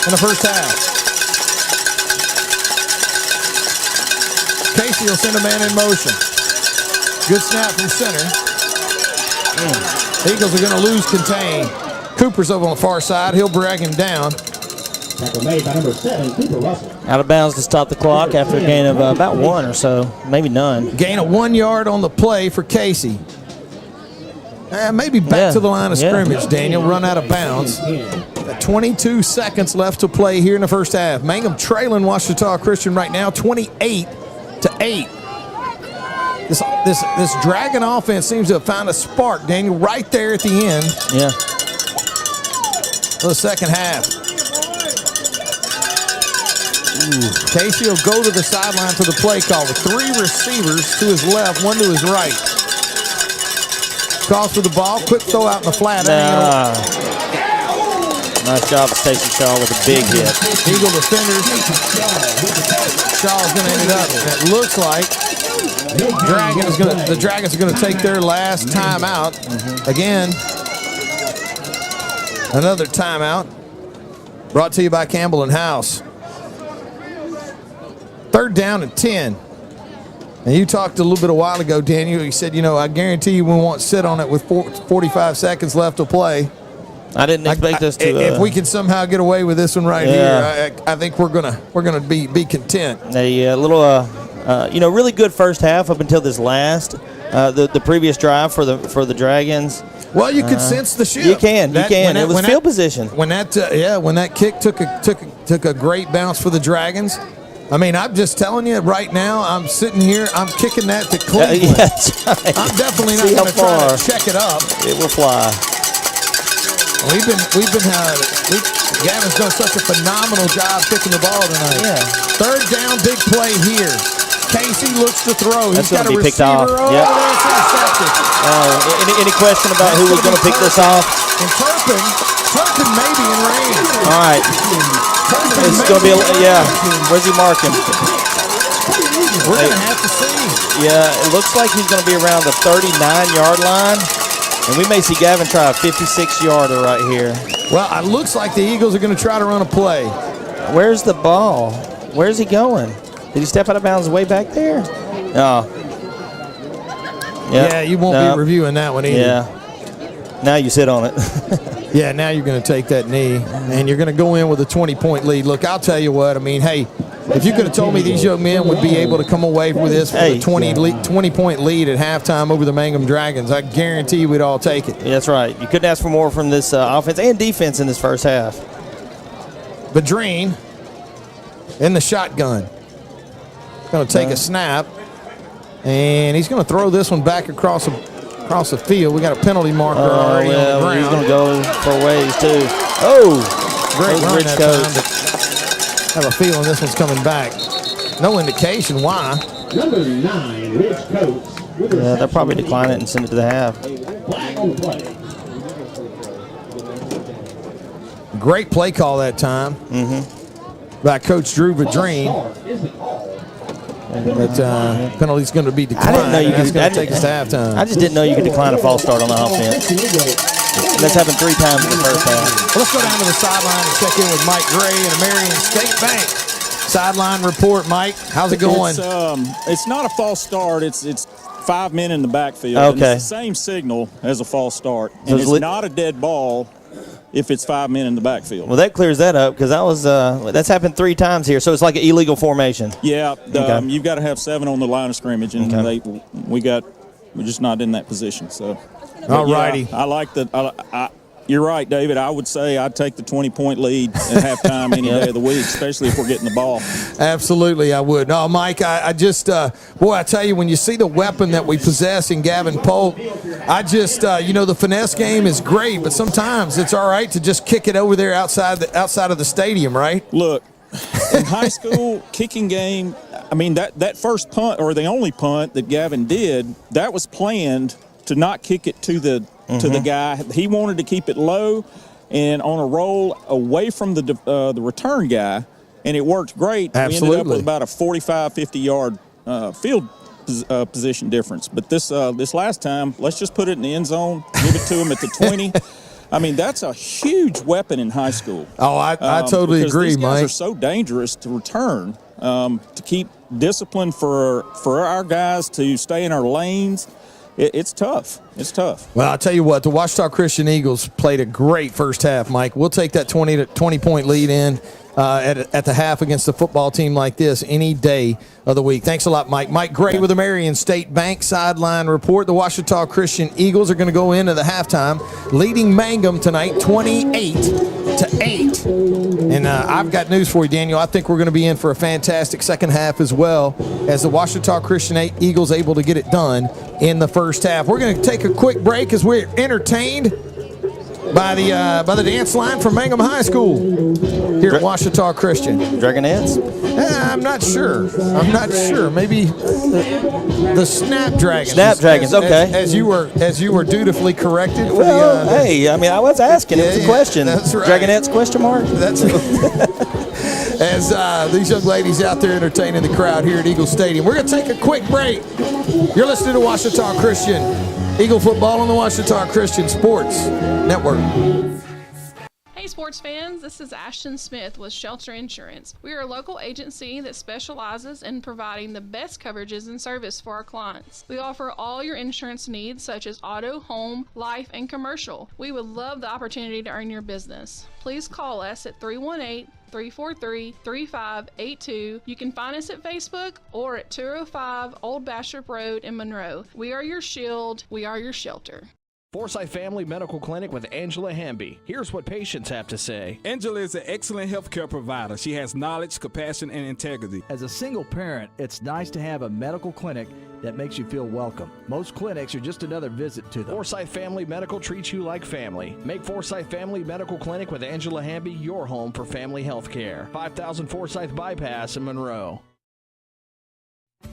in the first half. Casey will send a man in motion. Good snap from center. The Eagles are going to lose contain. Cooper's over on the far side. He'll drag him down. Out of bounds to stop the clock after a gain of about 1 or so, maybe none. Gain of 1 yard on the play for Casey. Maybe back to the line of scrimmage, Daniel. Run out of bounds. 22 seconds left to play here in the first half. Mangham trailing Ouachita Christian right now, 28-8. This Dragon offense seems to have found a spark, Daniel, right there at the end. Yeah. For the second half. Casey will go to the sideline for the play call with 3 receivers to his left, 1 to his right. Calls for the ball. Quick throw out in the flat. Nice job of Stacey Shaw with a big hit. Eagle defenders. Shaw's going to end it up. It looks like the Dragons are going to take their last timeout. Again, another timeout brought to you by Campbell and House. 3rd down and 10. And you talked a little bit a while ago, Daniel. You said, I guarantee you we won't sit on it with 45 seconds left to play. I didn't expect us to. If we can somehow get away with this one right here, I think we're gonna be content. A little, really good first half up until this last, the previous drive for the Dragons. Well, you could sense the shift. You can. It was field position. When that kick took a great bounce for the Dragons. I mean, I'm just telling you right now, I'm sitting here, I'm kicking that to Cleveland. That's right. I'm definitely not going to try to check it up. It will fly. Gavin's done such a phenomenal job kicking the ball tonight. Yeah. 3rd down, big play here. Casey looks to throw. That's He's got a be picked receiver. off. Yep. That's intercepted. Any question about who was going to pick this off? And Turpin may be in range. All right. It's going to be, where's he marking? We're going to have to see. Yeah, it looks like he's going to be around the 39-yard line. And we may see Gavin try a 56-yarder right here. Well, it looks like the Eagles are going to try to run a play. Where's the ball? Where's he going? Did he step out of bounds way back there? Oh. Yeah, you won't be reviewing that one either. Yeah. Now you sit on it. Yeah, now you're going to take that knee, and you're going to go in with a 20-point lead. Look, I'll tell you what. I mean, hey, if you could have told me these young men would be able to come away with this with a 20-point lead at halftime over the Mangham Dragons, I guarantee we'd all take it. Yeah, that's right. You couldn't ask for more from this offense and defense in this first half. Badreen in the shotgun. Going to take a snap, and he's going to throw this one back across the field. We got a penalty marker already on the ground. He's going to go for a ways, too. Oh! Great run Rich that coach. time, but I have a feeling this one's coming back. No indication why. Number 9, Rich Coates. Yeah, they'll probably decline it and send it to the half. Flag on the play. Great play call that time by Coach Drew Badreen. But penalty's going to be declined. I didn't know you could take us to halftime. I just didn't know you could decline a false start on the offense. That's happened 3 times in the first half. Well, let's go down to the sideline and check in with Mike Gray and Marion State Bank. Sideline report, Mike. How's it going? It's not a false start. It's 5 men in the backfield. Okay. And it's the same signal as a false start. And it's not a dead ball if it's 5 men in the backfield. Well, that clears that up because that's happened 3 times here. So it's like an illegal formation. Yeah, you've got to have 7 on the line of scrimmage, and we're just not in that position. So, all righty. I like that. You're right, David. I would say I'd take the 20-point lead at halftime any day of the week, especially if we're getting the ball. Absolutely, I would. No, Mike, I just, boy, I tell you, when you see the weapon that we possess in Gavin Polk, I just, the finesse game is great, but sometimes it's all right to just kick it over there outside of the stadium, right? Look, in high school, kicking game, I mean, that first punt, or the only punt that Gavin did, that was planned to not kick it to the guy. He wanted to keep it low and on a roll away from the return guy, and it worked great. Absolutely. We ended up with about a 45, 50-yard field position difference. But this last time, let's just put it in the end zone, give it to him at the 20. I mean, that's a huge weapon in high school. Oh, I totally agree, these guys Mike. are so dangerous to return, to keep discipline for our guys to stay in our lanes. It's tough. It's tough. Well, I'll tell you what, the Ouachita Christian Eagles played a great first half, Mike. We'll take that 20-point lead in at the half against a football team like this any day of the week. Thanks a lot, Mike. Mike Gray with the Marion State Bank sideline report. The Ouachita Christian Eagles are going to go into the halftime, leading Mangham tonight 28-8. And I've got news for you, Daniel. I think we're going to be in for a fantastic second half as well, as the Ouachita Christian Eagles able to get it done in the first half. We're going to take a quick break as we're entertained by the dance line from Mangham High School here at Ouachita Christian. Dragonettes? I'm not sure. Maybe the Snapdragons. Snapdragons, okay. As you were dutifully corrected. For well, hey, I mean, I was asking. It was a question. That's right. Dragonettes, question mark? That's as these young ladies out there entertaining the crowd here at Eagle Stadium. We're going to take a quick break. You're listening to Ouachita Christian. Eagle football on the Ouachita Christian Sports Network. Hey sports fans, this is Ashton Smith with Shelter Insurance. We are a local agency that specializes in providing the best coverages and service for our clients. We offer all your insurance needs such as auto, home, life, and commercial. We would love the opportunity to earn your business. Please call us at 318-343-3582. You can find us at Facebook or at 205 Old Bastrop Road in Monroe. We are your shield. We are your shelter. Forsyth Family Medical Clinic with Angela Hamby. Here's what patients have to say. Angela is an excellent healthcare provider. She has knowledge, compassion, and integrity. As a single parent, it's nice to have a medical clinic that makes you feel welcome. Most clinics are just another visit to them. Forsyth Family Medical treats you like family. Make Forsyth Family Medical Clinic with Angela Hamby your home for family health care. 5000 Forsyth Bypass in Monroe.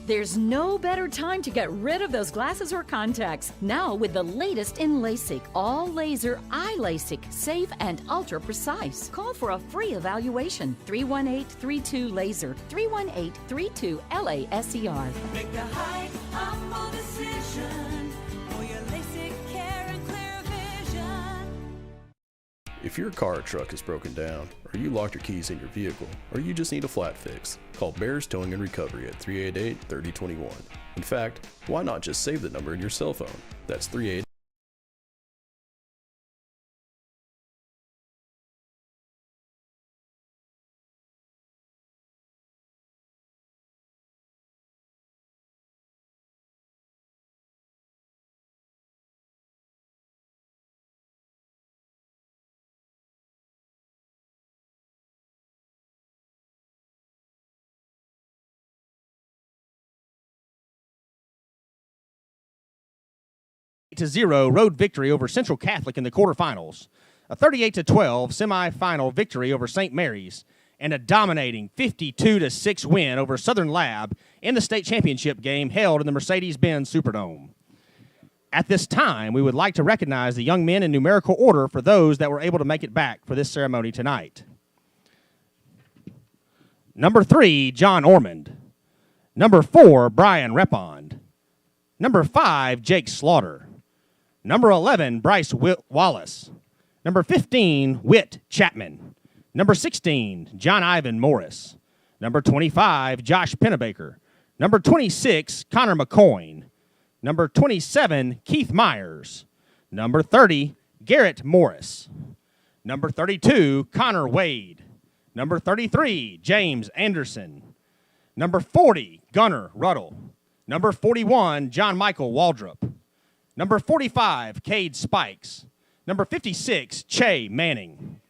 There's no better time to get rid of those glasses or contacts. Now with the latest in LASIK, all laser eye LASIK, safe and ultra precise. Call for a free evaluation. 318-32-LASER, 318-32-LASER. Make the high, humble decision for your LASIK care and clear If your car or truck is broken down, or you locked your keys in your vehicle, or you just need a flat fix, call Bears Towing and Recovery at 388-3021. In fact, why not just save the number in your cell phone? That's 388. To 0 road victory over Central Catholic in the quarterfinals, a 38-12 semifinal victory over St. Mary's, and a dominating 52-6 win over Southern Lab in the state championship game held in the Mercedes-Benz Superdome. At this time, we would like to recognize the young men in numerical order for those that were able to make it back for this ceremony tonight. Number 3, John Ormond. Number 4, Brian Repond. Number 5, Jake Slaughter. Number 11, Bryce Wallace. Number 15, Whit Chapman. Number 16, John Ivan Morris. Number 25, Josh Pennebaker. Number 26, Connor McCoyne. Number 27, Keith Myers. Number 30, Garrett Morris. Number 32, Connor Wade. Number 33, James Anderson. Number 40, Gunnar Ruddle. Number 41, John Michael Waldrop. Number 45, Cade Spikes. Number 56, Che Manning.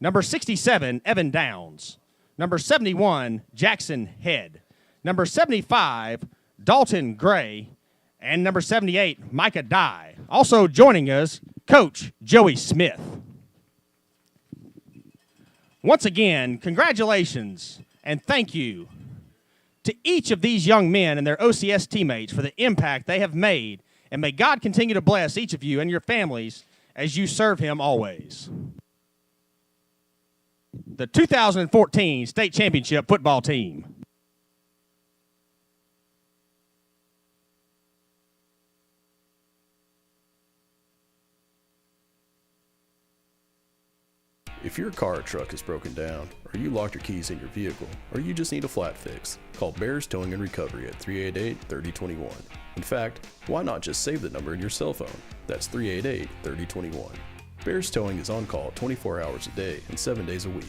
Number 67, Evan Downs. Number 71, Jackson Head. Number 75, Dalton Gray. And number 78, Micah Dye. Also joining us, Coach Joey Smith. Once again, congratulations and thank you to each of these young men and their OCS teammates for the impact they have made, and may God continue to bless each of you and your families as you serve him always. The 2014 State Championship football team. If your car or truck is broken down, or you locked your keys in your vehicle, or you just need a flat fix, call Bears Towing and Recovery at 388-3021. In fact, why not just save the number in your cell phone? That's 388-3021. Bears Towing is on call 24 hours a day and 7 days a week.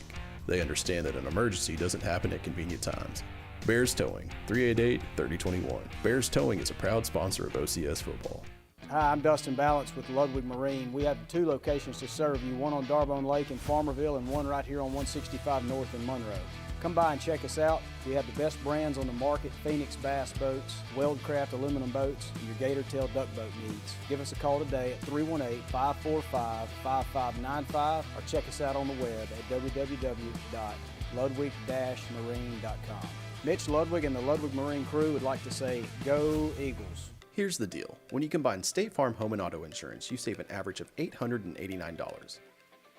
They understand that an emergency doesn't happen at convenient times. Bears Towing, 388-3021. Bears Towing is a proud sponsor of OCS football. Hi, I'm Dustin Balance with Ludwig Marine. We have 2 locations to serve you, one on Darbone Lake in Farmerville and one right here on 165 North in Monroe. Come by and check us out. We have the best brands on the market: Phoenix Bass boats, Weldcraft aluminum boats, and your Gator Tail duck boat needs. Give us a call today at 318-545-5595 or check us out on the web at www.ludwig-marine.com. Mitch Ludwig and the Ludwig Marine crew would like to say, go Eagles. Here's the deal. When you combine State Farm Home and Auto Insurance, you save an average of $889.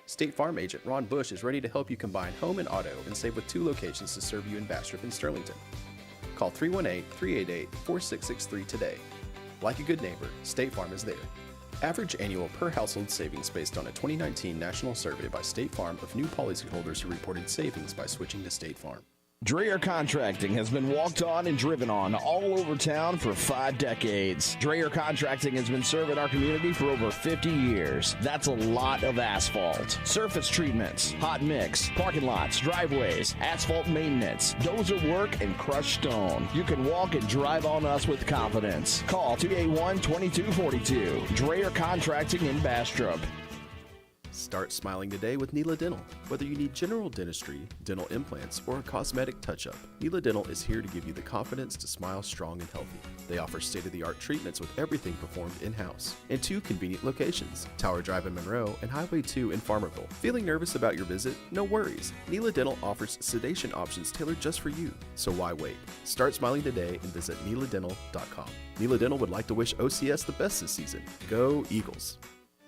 State Farm agent Ron Bush is ready to help you combine home and auto and save with 2 locations to serve you in Bastrop and Sterlington. Call 318-388-4663 today. Like a good neighbor, State Farm is there. Average annual per household savings based on a 2019 national survey by State Farm of new policyholders who reported savings by switching to State Farm. Dreher Contracting has been walked on and driven on all over town for 5 decades. Dreher Contracting has been serving our community for over 50 years. That's a lot of asphalt. Surface treatments, hot mix, parking lots, driveways, asphalt maintenance, dozer work, and crushed stone. You can walk and drive on us with confidence. Call 281-2242. Dreher Contracting in Bastrop. Start smiling today with Neela Dental. Whether you need general dentistry, dental implants, or a cosmetic touch-up, Neela Dental is here to give you the confidence to smile strong and healthy. They offer state-of-the-art treatments with everything performed in-house in 2 convenient locations, Tower Drive in Monroe and Highway 2 in Farmerville. Feeling nervous about your visit? No worries. Neela Dental offers sedation options tailored just for you. So why wait? Start smiling today and visit neeladental.com. Neela Dental would like to wish OCS the best this season. Go Eagles!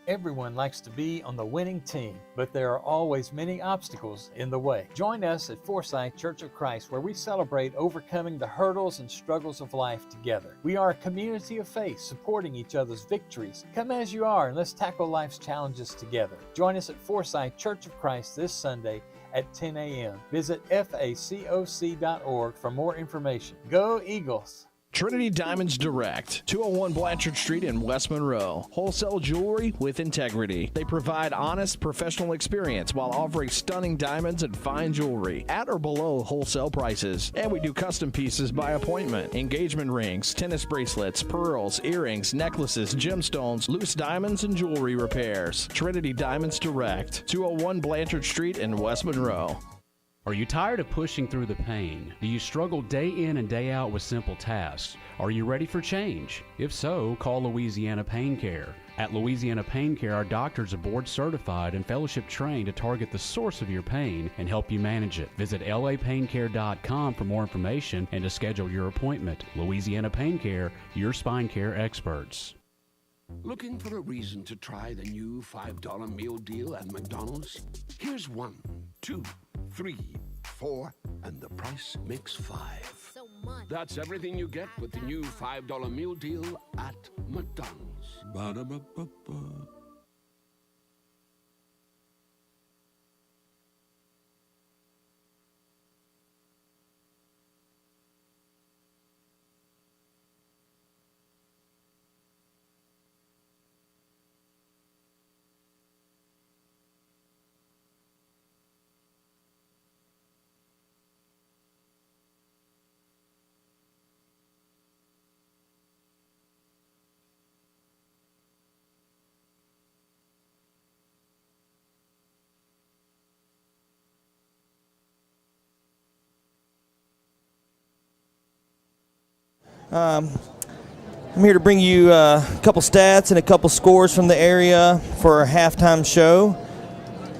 Everyone likes to be on the winning team, but there are always many obstacles in the way. Join us at Forsyth Church of Christ, where we celebrate overcoming the hurdles and struggles of life together. We are a community of faith, supporting each other's victories. Come as you are, and let's tackle life's challenges together. Join us at Forsyth Church of Christ this Sunday at 10 a.m. Visit facoc.org for more information. Go Eagles! Trinity Diamonds Direct, 201 Blanchard Street in West Monroe. Wholesale jewelry with integrity. They provide honest, professional experience while offering stunning diamonds and fine jewelry at or below wholesale prices. And we do custom pieces by appointment. Engagement rings, tennis bracelets, pearls, earrings, necklaces, gemstones, loose diamonds, and jewelry repairs. Trinity Diamonds Direct, 201 Blanchard Street in West Monroe. Are you tired of pushing through the pain? Do you struggle day in and day out with simple tasks? Are you ready for change? If so, call Louisiana Pain Care. At Louisiana Pain Care, our doctors are board certified and fellowship trained to target the source of your pain and help you manage it. Visit lapaincare.com for more information and to schedule your appointment. Louisiana Pain Care, your spine care experts. Looking for a reason to try the new $5 meal deal at McDonald's? Here's 1, 2, 3, 4, and the price makes 5. So much. That's everything you get with the new $5 meal deal at McDonald's. Ba-da-ba-ba-ba. I'm here to bring you a couple stats and a couple scores from the area for our halftime show.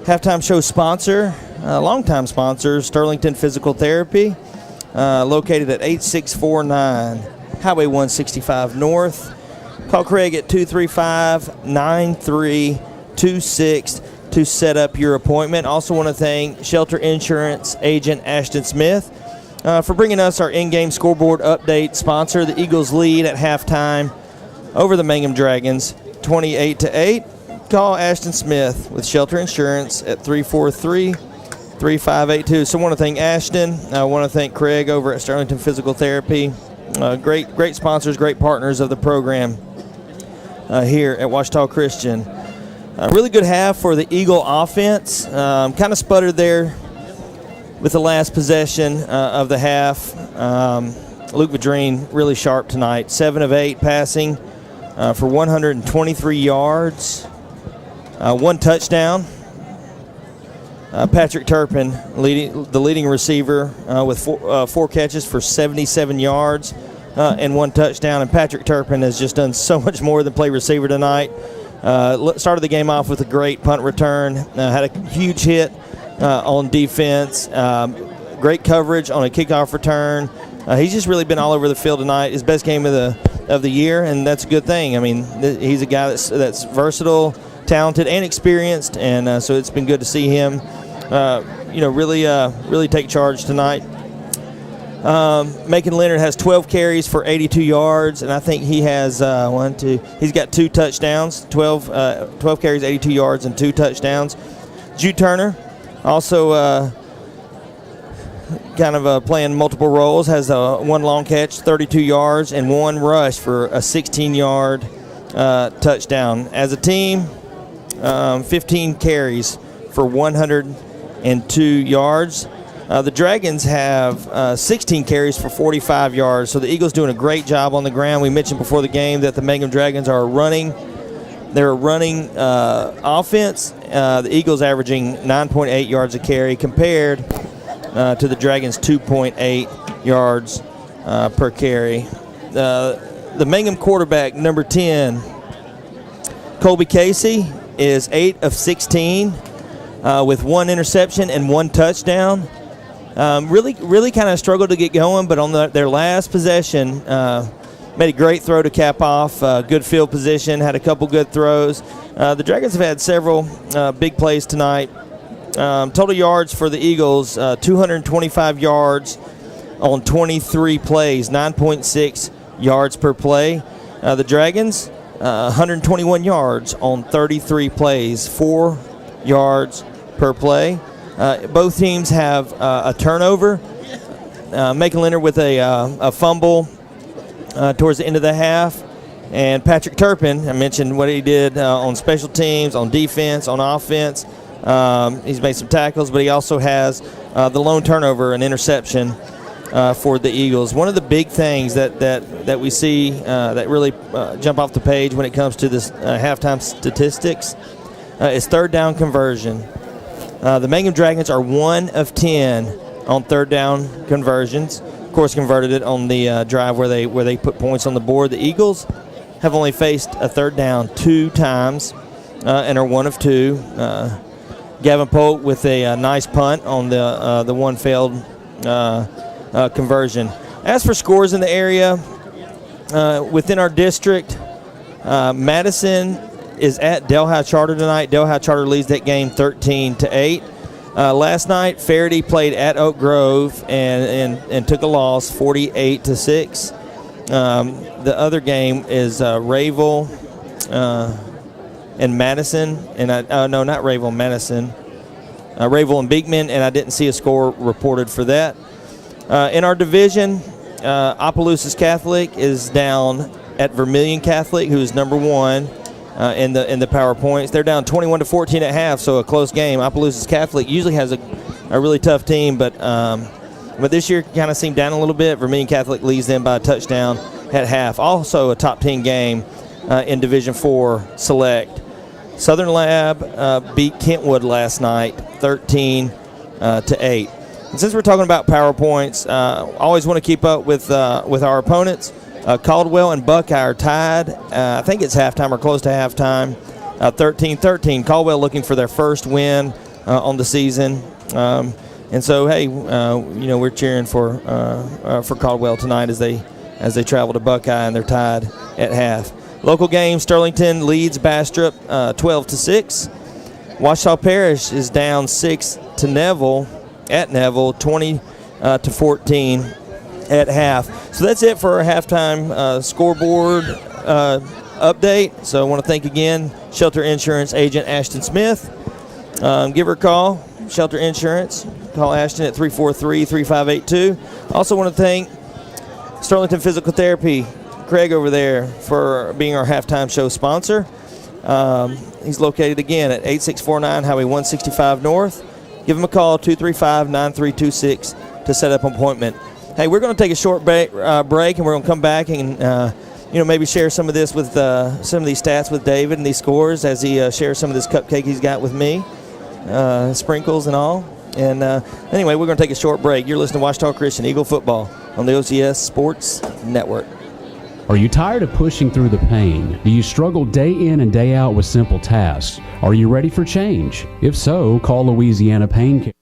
Halftime show sponsor, longtime sponsor, Sterlington Physical Therapy, located at 8649 Highway 165 North. Call Craig at 235-9326 to set up your appointment. Also want to thank Shelter Insurance agent Ashton Smith for bringing us our in-game scoreboard update sponsor. The Eagles lead at halftime over the Mangham Dragons, 28-8. Call Ashton Smith with Shelter Insurance at 343-3582. So I want to thank Ashton. I want to thank Craig over at Sterlington Physical Therapy. Great sponsors, great partners of the program here at Ouachita Christian. A really good half for the Eagle offense. Kind of sputtered there with the last possession of the half. Luke Vadrine really sharp tonight. 7 of 8 passing for 123 yards. 1 touchdown. Patrick Turpin, the leading receiver, with 4 catches for 77 yards and 1 touchdown. And Patrick Turpin has just done so much more than play receiver tonight. Started the game off with a great punt return. Had a huge hit on defense. Great coverage on a kickoff return. He's just really been all over the field tonight. His best game of the year, and that's a good thing. I mean, he's a guy that's versatile, talented, and experienced, and so it's been good to see him, really take charge tonight. Macon Leonard has 12 carries for 82 yards, and I think he has he's got 2 touchdowns, 12 carries, 82 yards, and 2 touchdowns. Jude Turner also playing multiple roles, has 1 long catch, 32 yards, and 1 rush for a 16-yard touchdown. As a team, 15 carries for 102 yards. The Dragons have 16 carries for 45 yards, so the Eagles doing a great job on the ground. We mentioned before the game that the Mangham Dragons are running offense. The Eagles averaging 9.8 yards a carry compared to the Dragons' 2.8 yards per carry. The Mangham quarterback, number 10, Colby Casey, is 8 of 16 with 1 interception and 1 touchdown. Really kind of struggled to get going, but on their last possession, made a great throw to cap off. Good field position, had a couple good throws. The Dragons have had several big plays tonight. Total yards for the Eagles, 225 yards on 23 plays, 9.6 yards per play. The Dragons, 121 yards on 33 plays, 4 yards per play. Both teams have a turnover. Macon Leonard with a fumble towards the end of the half. And Patrick Turpin, I mentioned what he did on special teams, on defense, on offense. He's made some tackles, but he also has the lone turnover, an interception for the Eagles. One of the big things that we see that really jump off the page when it comes to this halftime statistics is third down conversion. The Mangham Dragons are 1 of 10 on third down conversions. Of course, converted it on the drive where they put points on the board. The Eagles have only faced a third down 2 times and are 1 of 2. Gavin Polk with a nice punt on the one failed conversion. As for scores in the area, within our district, Madison is at Delhi Charter tonight. Delhi Charter leads that game 13-8. Last night, Faraday played at Oak Grove and took a loss, 48-6. The other game is Rayville and Madison, and no, not Rayville, Madison. Rayville and Beekman, and I didn't see a score reported for that. In our division, Opelousas Catholic is down at Vermilion Catholic, who is number 1 in the power points. They're down 21-14 at half, so a close game. Opelousas Catholic usually has a really tough team, but this year kind of seemed down a little bit. Vermilion Catholic leads them by a touchdown at half. Also a top 10 game in Division 4 Select. Southern Lab beat Kentwood last night 13-8. And since we're talking about power points, always want to keep up with our opponents. Caldwell and Buckeye are tied. I think it's halftime or close to halftime. 13-13. Caldwell looking for their first win on the season. And so, hey, we're cheering for Caldwell tonight as they travel to Buckeye, and they're tied at half. Local game: Sterlington leads Bastrop 12-6. Ouachita Parish is down 6 to Neville at Neville, 20-14 at half. So that's it for our halftime scoreboard update. So I want to thank again Shelter Insurance agent Ashton Smith. Give her a call, Shelter Insurance. Call Ashton at 343-3582. Also want to thank Sterlington Physical Therapy, Craig over there, for being our halftime show sponsor. He's located again at 8649 Highway 165 North. Give him a call, 235-9326, to set up an appointment. Hey, we're going to take a short break, and we're going to come back and maybe share some of this with some of these stats with David and these scores as he shares some of this cupcake he's got with me, sprinkles and all. And anyway, we're going to take a short break. You're listening to Ouachita Christian Eagle Football on the OCS Sports Network. Are you tired of pushing through the pain? Do you struggle day in and day out with simple tasks? Are you ready for change? If so, call Louisiana Pain Care.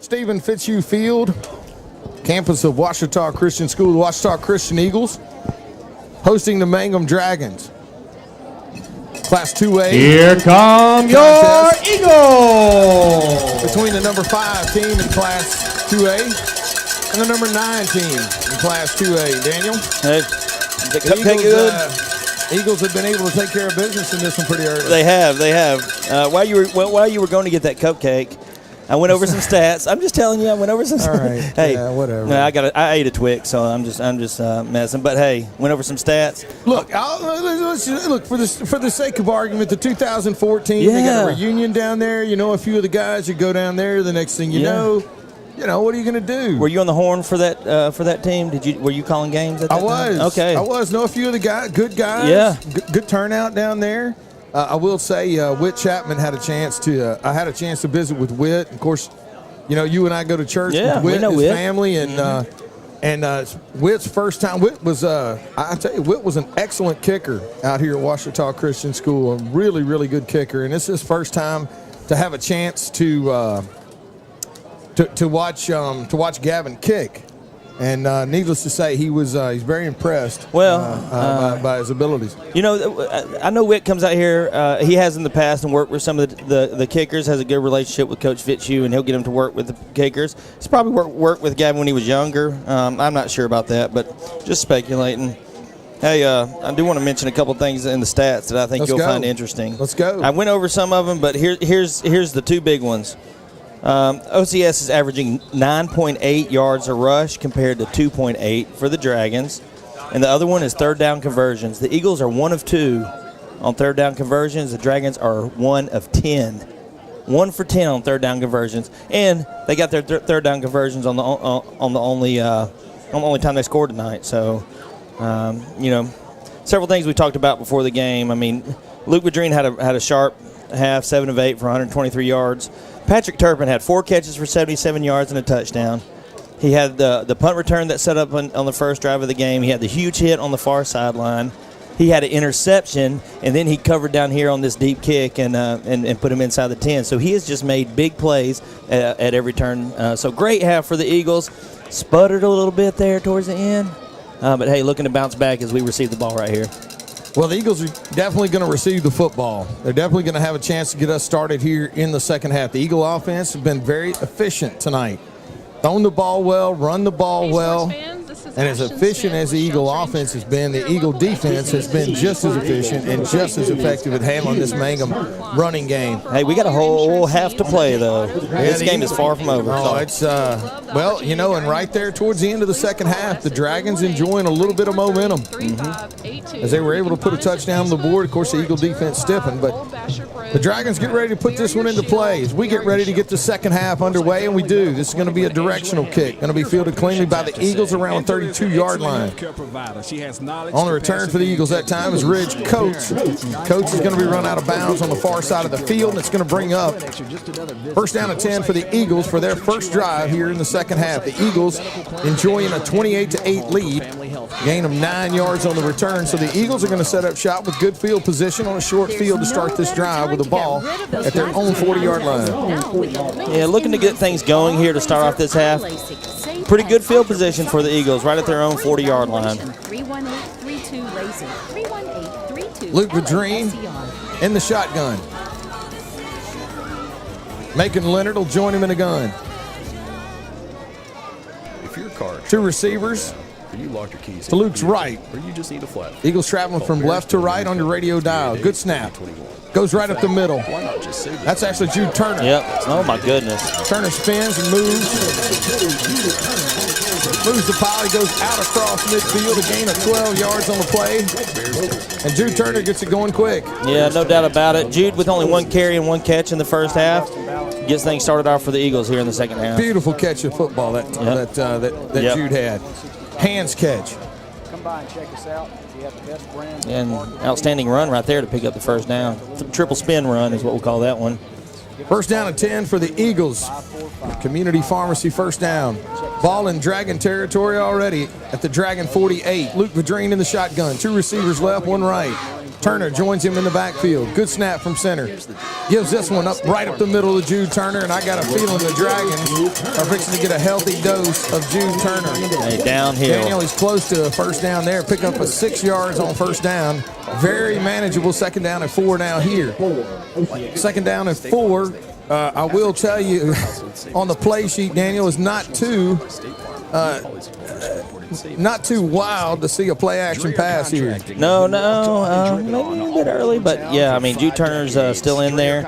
Stephen Fitzhugh Field, campus of Ouachita Christian School, the Ouachita Christian Eagles, hosting the Mangham Dragons. Class 2A. Here come your Eagles! Between the number 5 team in Class 2A and the number 9 team in Class 2A. Daniel? Hey, the cupcake good? Eagles have been able to take care of business in this one pretty early. They have. While you were going to get that cupcake, I went over some stats. I'm just telling you, I went over some. All right. Hey, yeah, whatever. No, I ate a Twix, so I'm just messing. But hey, went over some stats. Look, look for the sake of argument, the 2014 they got a reunion down there. You know, a few of the guys. You go down there. The next thing you know, what are you going to do? Were you on the horn for that team? Were you calling games at that time? Okay. I was. Know a few of the guys. Good guys. Yeah. Good turnout down there. I will say, Whit Chapman had a chance to. I had a chance to visit with Whit. Of course, you know, you and I go to church with Whit and his family, and Whit's first time. Whit was. I tell you, Whit was an excellent kicker out here at Ouachita Christian School. A really, really good kicker, and it's his first time to have a chance to watch Gavin kick. And needless to say, he's very impressed by his abilities. You know, I know Wick comes out here. He has in the past and worked with some of the kickers, has a good relationship with Coach Fitzhugh, and he'll get him to work with the kickers. He's probably worked with Gavin when he was younger. I'm not sure about that, but just speculating. Hey, I do want to mention a couple things in the stats that I think you'll find interesting. Let's go. I went over some of them, but here's the two big ones. OCS is averaging 9.8 yards a rush compared to 2.8 for the Dragons. And the other one is third down conversions. The Eagles are 1 of 2 on third down conversions. The Dragons are 1 of 10. 1 for 10 on third down conversions. And they got their third down conversions on the only time they scored tonight. So, you know, several things we talked about before the game. I mean, Luke Bedreen had a sharp half, 7 of 8 for 123 yards. Patrick Turpin had 4 catches for 77 yards and a touchdown. He had the punt return that set up on the first drive of the game. He had the huge hit on the far sideline. He had an interception, and then he covered down here on this deep kick and put him inside the 10. So he has just made big plays at every turn. So great half for the Eagles. Sputtered a little bit there towards the end. But, hey, looking to bounce back as we receive the ball right here. Well, the Eagles are definitely going to receive the football. They're definitely going to have a chance to get us started here in the second half. The Eagle offense has been very efficient tonight. Thrown the ball well, run the ball well. And as efficient as the Eagle offense has been, the Eagle defense has been just as efficient and just as effective at handling this Mangham running game. Hey, we got a whole half to play, though. This game is far from over. Oh, it's, well, you know, and right there towards the end of the second half, the Dragons enjoying a little bit of momentum as they were able to put a touchdown on the board. Of course, the Eagle defense stiffened, but the Dragons get ready to put this one into play as we get ready to get the second half underway, and we do. This is going to be a directional kick, going to be fielded cleanly by the Eagles around the 32-yard line. On the return for the Eagles that time is Ridge Coates. Coates is going to be run out of bounds on the far side of the field, and it's going to bring up first down and 10 for the Eagles for their first drive here in the second half. The Eagles enjoying a 28-8 lead, gain of 9 yards on the return. So the Eagles are going to set up shop with good field position on a short field to start this drive with the ball at their own 40-yard line. Yeah, looking to get things going here to start off this half. Pretty good field position for the Eagles, right at their own 40-yard line. Luke Bedreen in the shotgun. Macon Leonard will join him in the gun. If your car 2 receivers. You locked your keys to Luke's right. Or you just need a flat. Eagles traveling from left to right on your radio dial. Good snap. Goes right up the middle. That's actually Jude Turner. Yep. Oh, my goodness. Turner spins and moves. Moves the pile. He goes out across midfield. A gain of 12 yards on the play. And Jude Turner gets it going quick. Yeah, no doubt about it. Jude with only 1 carry and 1 catch in the first half gets things started off for the Eagles here in the second half. Beautiful catch of football that Jude had. Hands catch. Come by and check us out. We have the best brand. And outstanding run right there to pick up the first down. Triple spin run is what we'll call that one. First down and 10 for the Eagles. Community Pharmacy first down. Ball in Dragon territory already at the Dragon 48. Luke Bedreen in the shotgun. 2 receivers left, 1 right. Turner joins him in the backfield. Good snap from center. Gives this one up right up the middle of Jude Turner, and I got a feeling the Dragons are fixing to get a healthy dose of Jude Turner. Hey, downhill. Daniel, he's close to a first down there. Pick up a 6 yards on first down. Very manageable. Second down and 4 now here. Second down and 4. I will tell you, on the play sheet, Daniel, is not too wild to see a play-action pass here. No, maybe a bit early, but yeah, I mean, Jude Turner's still in there.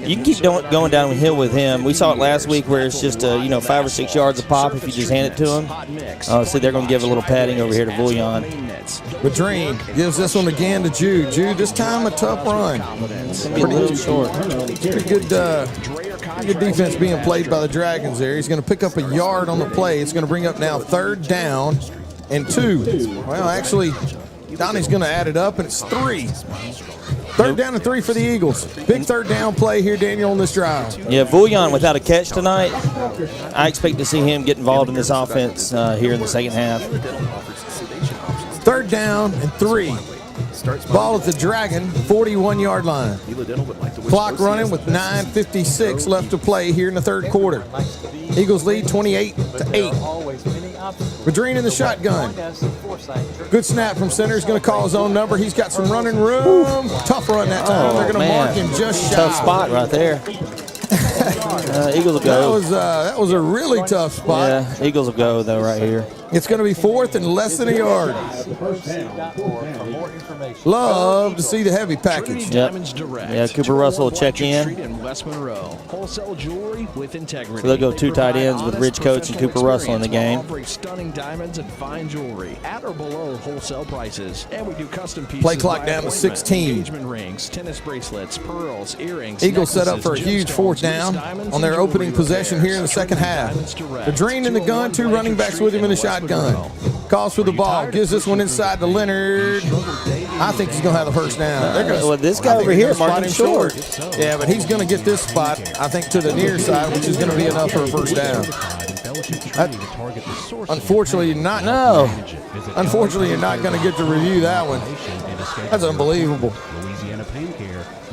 You can keep going downhill with him. We saw it last week where it's just 5 or 6 yards a pop if you just hand it to him. So they're going to give a little padding over here to Bouillon. Badrine gives this one again to Jude. Jude, this time a tough run. It's going to be a little short. Pretty good defense being played by the Dragons there. He's going to pick up a yard on the play. It's going to bring up now 3rd down and 2. Well, actually, Donnie's going to add it up, and it's 3. 3rd down and 3 for the Eagles. Big 3rd down play here, Daniel, on this drive. Yeah, Bouillon without a catch tonight. I expect to see him get involved in this offense here in the second half. 3rd down and 3. Ball at the Dragon 41-yard line. Clock running with 9:56 left to play here in the 3rd quarter. Eagles lead 28-8. Badrine in the shotgun. Good snap from center. He's going to call his own number. He's got some running room. Tough run that time. They're going to mark him just shy. Tough spot right there. Eagles will go. That was a really tough spot. Yeah, Eagles will go, though, right here. It's going to be 4th and less than a yard. Love to see the heavy package. Yep. Yeah, Cooper Russell will check in. Wholesale jewelry with integrity. So they'll go 2 tight ends with Rich Coates and Cooper Russell in the game. Stunning diamonds and fine jewelry at or below wholesale prices. And we do custom pieces. Play clock down to 16. Engagement rings, tennis bracelets, pearls, earrings. Eagles set up for a huge 4th down on their opening possession here in the second half. Badrine in the gun, 2 running backs with him in the shotgun. Calls for the ball, gives this one inside to Leonard. I think he's going to have the first down. Well, this guy over here marked him short. Yeah, but he's going to get this spot, I think, to the near side, which is going to be enough for a first down. Unfortunately, you're not going to get to review that one. That's unbelievable.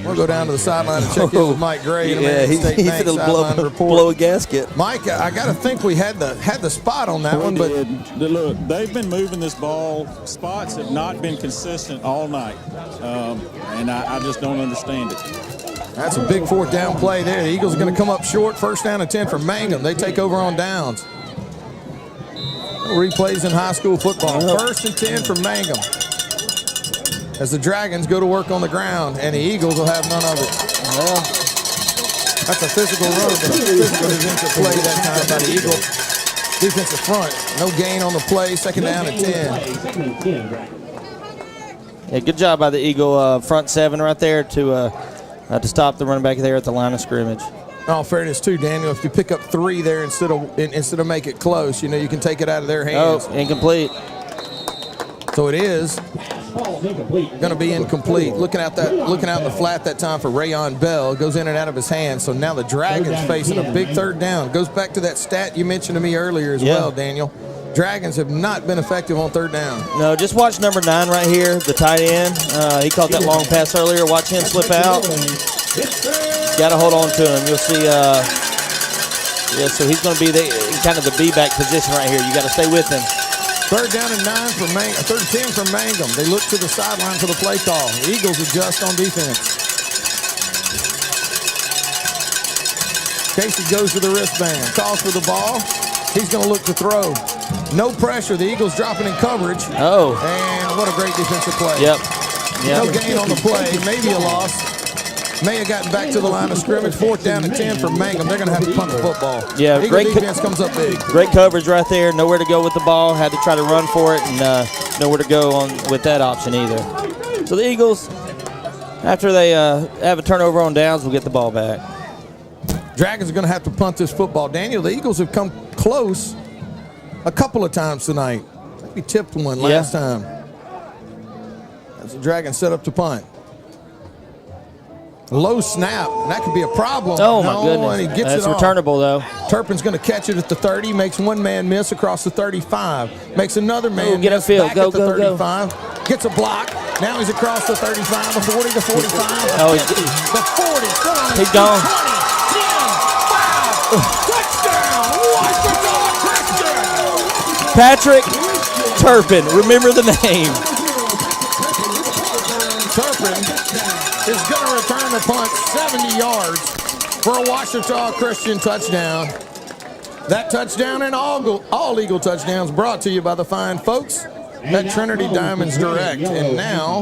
We'll go down to the sideline and check in with Mike Gray. Yeah, he's going to blow a gasket. Mike, I got to think we had the spot on that one, but look, they've been moving this ball. Spots have not been consistent all night, and I just don't understand it. That's a big 4th down play there. The Eagles are going to come up short. First down and 10 for Mangham. They take over on downs. Replays in high school football. 1st and 10 for Mangham, as the Dragons go to work on the ground, and the Eagles will have none of it. Well, that's a physical run, but a physical defensive play that time by the Eagles. Defensive front, no gain on the play, 2nd down and 10. Yeah, good job by the Eagle front 7 right there to stop the running back there at the line of scrimmage. All fairness too, Daniel, if you pick up 3 there instead of make it close, you can take it out of their hands. Oh, incomplete. So it is going to be incomplete. Looking out in the flat that time for Rayon Bell. Goes in and out of his hands. So now the Dragons facing a big 3rd down. Goes back to that stat you mentioned to me earlier as well, Daniel. Dragons have not been effective on 3rd down. No, just watch number 9 right here, the tight end. He caught that long pass earlier. Watch him slip out. Got to hold on to him. You'll see. So he's going to be kind of the B-back position right here. You got to stay with him. 3rd down and 9 for 3rd and 10 for Mangham. They look to the sideline for the play call. The Eagles adjust on defense. Casey goes to the wristband, calls for the ball. He's going to look to throw. No pressure. The Eagles dropping in coverage. Oh. And what a great defensive play. Yep. No gain on the play. Maybe a loss. May have gotten back to the line of scrimmage. 4th down and 10 for Mangham. They're going to have to punt the football. Yeah, Eagle defense comes up big. Great coverage right there. Nowhere to go with the ball. Had to try to run for it, and nowhere to go with that option either. So the Eagles, after they have a turnover on downs, will get the ball back. Dragons are going to have to punt this football. Daniel, the Eagles have come close a couple of times tonight. We tipped one last time. As the Dragons set up to punt. Low snap, and that could be a problem. Oh, my goodness. And he gets That's it off. returnable, though. Turpin's going to catch it at the 30, makes one man miss across the 35, makes another man get miss upfield. back Go, at the go, 35, gets a block, Now he's across the 35, the 40, the 45, Oh, the 50, the 40. Still on his He's feet, gone. 20, 10, 5. Touchdown, Washington Christian. Patrick Turpin. Remember the name. Turpin is going to return the punt 70 yards for a Washita Christian touchdown. That touchdown and all Eagle touchdowns brought to you by the fine folks at Trinity Diamonds Direct. And now,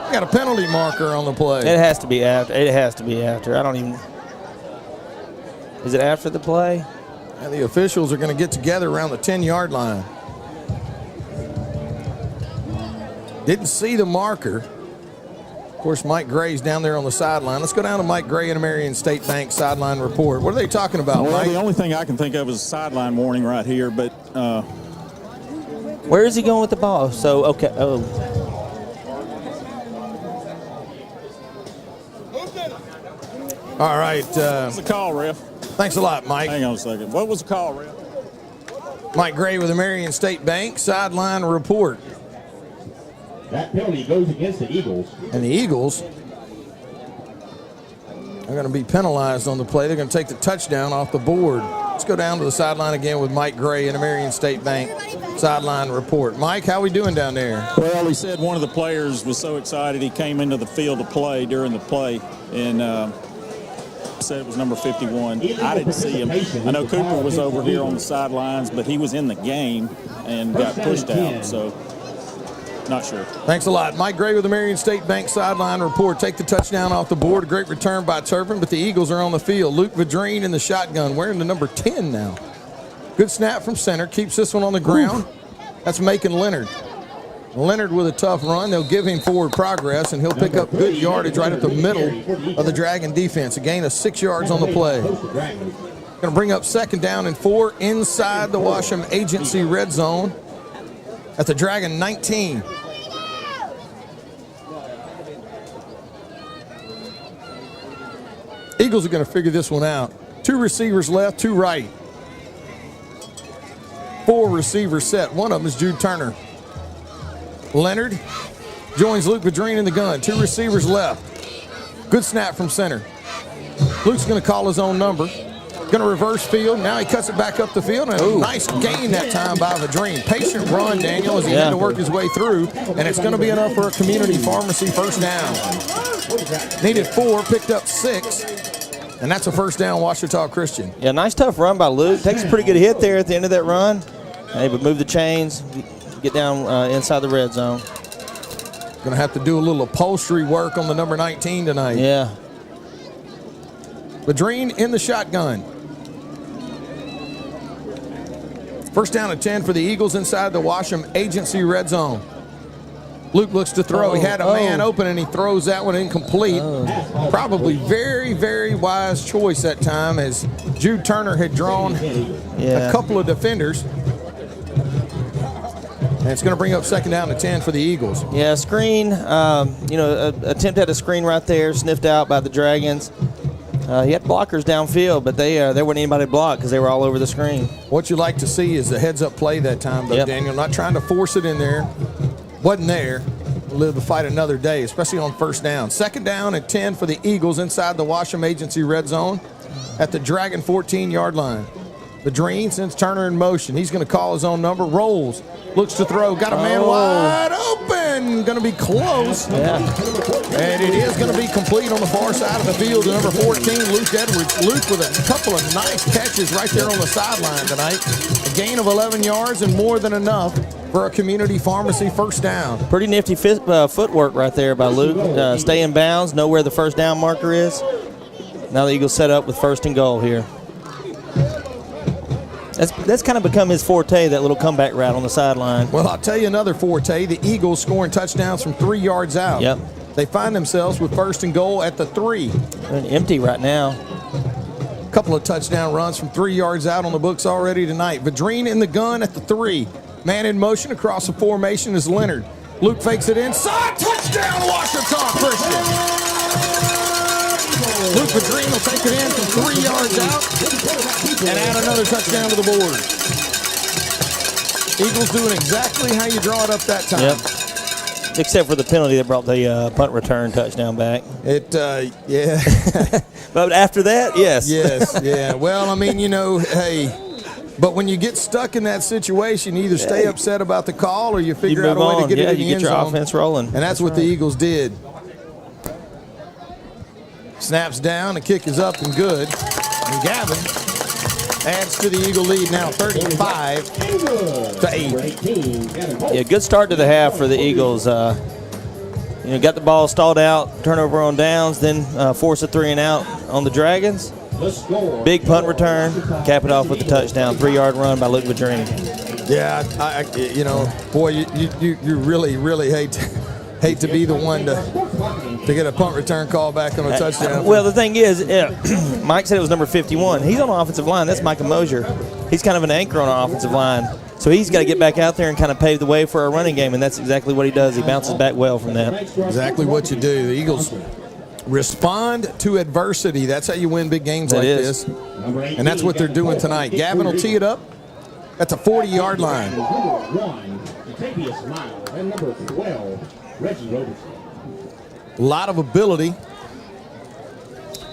we got a penalty marker on the play. It has to be after. It has to be after. I don't even. Is it after the play? And the officials are going to get together around the 10-yard line. Didn't see the marker. Of course, Mike Gray's down there on the sideline. Let's go down to Mike Gray and Marion State Bank sideline report. What are they talking about, Well, Mike? the only thing I can think of is a sideline warning right here, but Where is he going with the ball? So, okay. Oh. All right. what's the call, ref? Thanks a lot, Mike. Hang on a second. What was the call, ref? Mike Gray with the Marion State Bank sideline report. That penalty goes against the Eagles. And the Eagles are going to be penalized on the play. They're going to take the touchdown off the board. Let's go down to the sideline again with Mike Gray and the Marion State Bank sideline report. Mike, how we doing down there? Well, he said one of the players was so excited he came into the field to play during the play and said it was number 51. I didn't see him. I know Cooper was over here on the sidelines, but he was in the game and got pushed out, so not sure. Thanks a lot. Mike Gray with the Marion State Bank sideline report. Take the touchdown off the board. A great return by Turpin, but the Eagles are on the field. Luke Vadrine in the shotgun, wearing the number 10 now. Good snap from center. Keeps this one on the ground. That's Macon Leonard. Leonard with a tough run. They'll give him forward progress, and he'll pick up good yardage right at the middle of the Dragon defense. A gain of 6 yards on the play. Going to bring up 2nd down and 4 inside the Washam Agency red zone at the Dragon 19. Eagles are going to figure this one out. 2 receivers left, 2 right. 4 receivers set. One of them is Jude Turner. Leonard joins Luke Vadrine in the gun. 2 receivers left. Good snap from center. Luke's going to call his own number. Going to reverse field. Now he cuts it back up the field. And a nice gain that time by Vadrine. Patient run, Daniel, as he had to work his way through. And it's going to be enough for a community pharmacy first down. Needed 4, picked up 6. And that's a first down, Washita Christian. Yeah, nice tough run by Luke. Takes a pretty good hit there at the end of that run. Able to move the chains, get down inside the red zone. Going to have to do a little upholstery work on the number 19 tonight. Yeah. Vadrine in the shotgun. First down and 10 for the Eagles inside the Washam Agency red zone. Luke looks to throw. He had a man open, and he throws that one incomplete. Probably very, very wise choice that time, as Jude Turner had drawn a couple of defenders. And it's going to bring up 2nd down and 10 for the Eagles. Yeah, screen, attempt at a screen right there, sniffed out by the Dragons. He had blockers downfield, but there wasn't anybody blocked because they were all over the screen. What you like to see is a heads-up play that time, though, Daniel. Not trying to force it in there. Wasn't there. We'll live to fight another day, especially on first down. 2nd down and 10 for the Eagles inside the Washam Agency red zone at the Dragon 14-yard line. Vadrine sends Turner in motion. He's going to call his own number. Rolls. Looks to throw. Got a man wide open. Going to be close. And it is going to be complete on the far side of the field to number 14, Luke Edwards. Luke with a couple of nice catches right there on the sideline tonight. A gain of 11 yards and more than enough for a community pharmacy first down. Pretty nifty footwork right there by Luke. Stay in bounds, know where the first down marker is. Now the Eagles set up with 1st and goal here. That's kind of become his forte, that little comeback route on the sideline. Well, I'll tell you another forte. The Eagles scoring touchdowns from 3 yards out. Yep. They find themselves with 1st and goal at the 3. And empty right now. A couple of touchdown runs from 3 yards out on the books already tonight. Vadrine in the gun at the 3. Man in motion across the formation is Leonard. Luke fakes it inside. Touchdown, Washita Christian. Luke Vadrine will take it in from 3 yards out and add another touchdown to the board. Eagles doing exactly how you draw it up that time. Except for the penalty that brought the punt return touchdown back. Yeah. But after that, yes. Yes, yeah. Well, I mean, hey, but when you get stuck in that situation, you either stay upset about the call or you figure out a way to get it in the end zone. You get your offense rolling. And that's what the Eagles did. Snaps down, the kick is up and good. And Gavin adds to the Eagle lead now 35-8. Yeah, good start to the half for the Eagles. Got the ball stalled out, turnover on downs, then force a 3 and out on the Dragons. Big punt return, cap it off with a touchdown, 3-yard run by Luke Madreen. Yeah, boy, you really, really hate to be the one to get a punt return call back on a touchdown. Well, the thing is, Mike said it was number 51. He's on the offensive line. That's Micah Mosier. He's kind of an anchor on our offensive line. So he's got to get back out there and kind of pave the way for our running game, and that's exactly what he does. He bounces back well from that. Exactly what you do. The Eagles respond to adversity. That's how you win big games like this. And that's what they're doing tonight. Gavin will tee it up at the 40-yard line. Number 1, Octavius Miles, and number 12, Reggie Robertson. A lot of ability.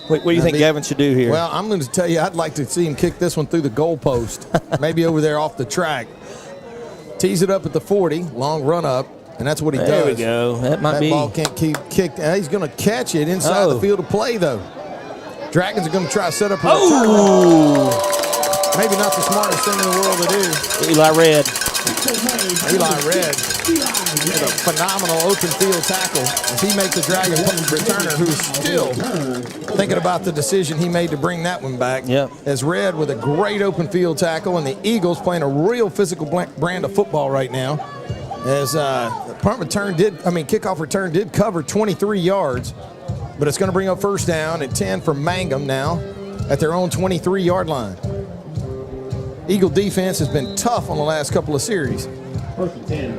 What do you think Gavin should do here? Well, I'm going to tell you, I'd like to see him kick this one through the goalpost, maybe over there off the track. Tees it up at the 40, long run up, and that's what he does. There we go. That ball can't keep kicked. He's going to catch it inside the field of play, though. Dragons are going to try to set up a return. Maybe not the smartest thing in the world to do. Eli Red had a phenomenal open field tackle. If he makes the Dragon returner, who's still thinking about the decision he made to bring that one back, as Red with a great open field tackle, and the Eagles playing a real physical brand of football right now. As kickoff return did cover 23 yards, but it's going to bring up first down at 10 for Mangham now at their own 23-yard line. Eagle defense has been tough on the last couple of series.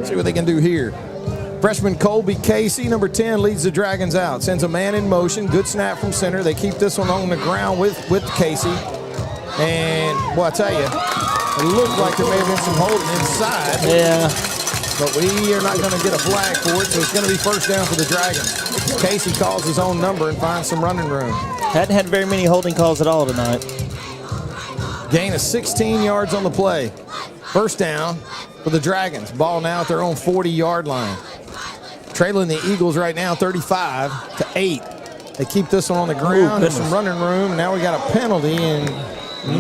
See what they can do here. Freshman Colby Casey, number 10, leads the Dragons out. Sends a man in motion. Good snap from center. They keep this one on the ground with Casey. And, boy, I tell you, it looked like there may have been some holding inside. Yeah. But we are not going to get a flag for it, so it's going to be first down for the Dragons. Casey calls his own number and finds some running room. Hadn't had very many holding calls at all tonight. Gain of 16 yards on the play. First down for the Dragons. Ball now at their own 40-yard line. Trailing the Eagles right now 35-8. They keep this one on the ground. There's some running room. Now we got a penalty, and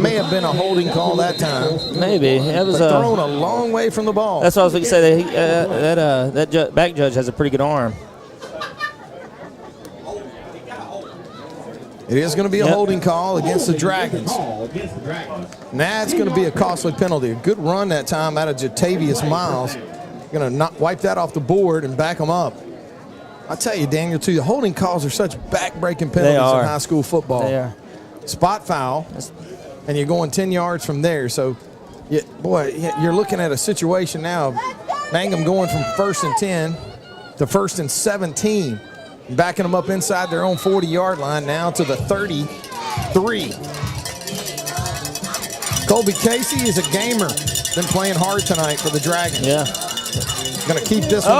may have been a holding call that time. Maybe. It was thrown a long way from the ball. That's what I was going to say. That back judge has a pretty good arm. It is going to be a holding call against the Dragons. Now it's going to be a costly penalty. A good run that time out of Jatavius Miles. Going to wipe that off the board and back them up. I tell you, Daniel, too, the holding calls are such back-breaking penalties in high school football. They are. Spot foul, and you're going 10 yards from there. So, you're looking at a situation now. Mangham going from 1st and 10 to 1st and 17. Backing them up inside their own 40-yard line now to the 33. Colby Casey is a gamer. Been playing hard tonight for the Dragons. Yeah. Going to keep this one.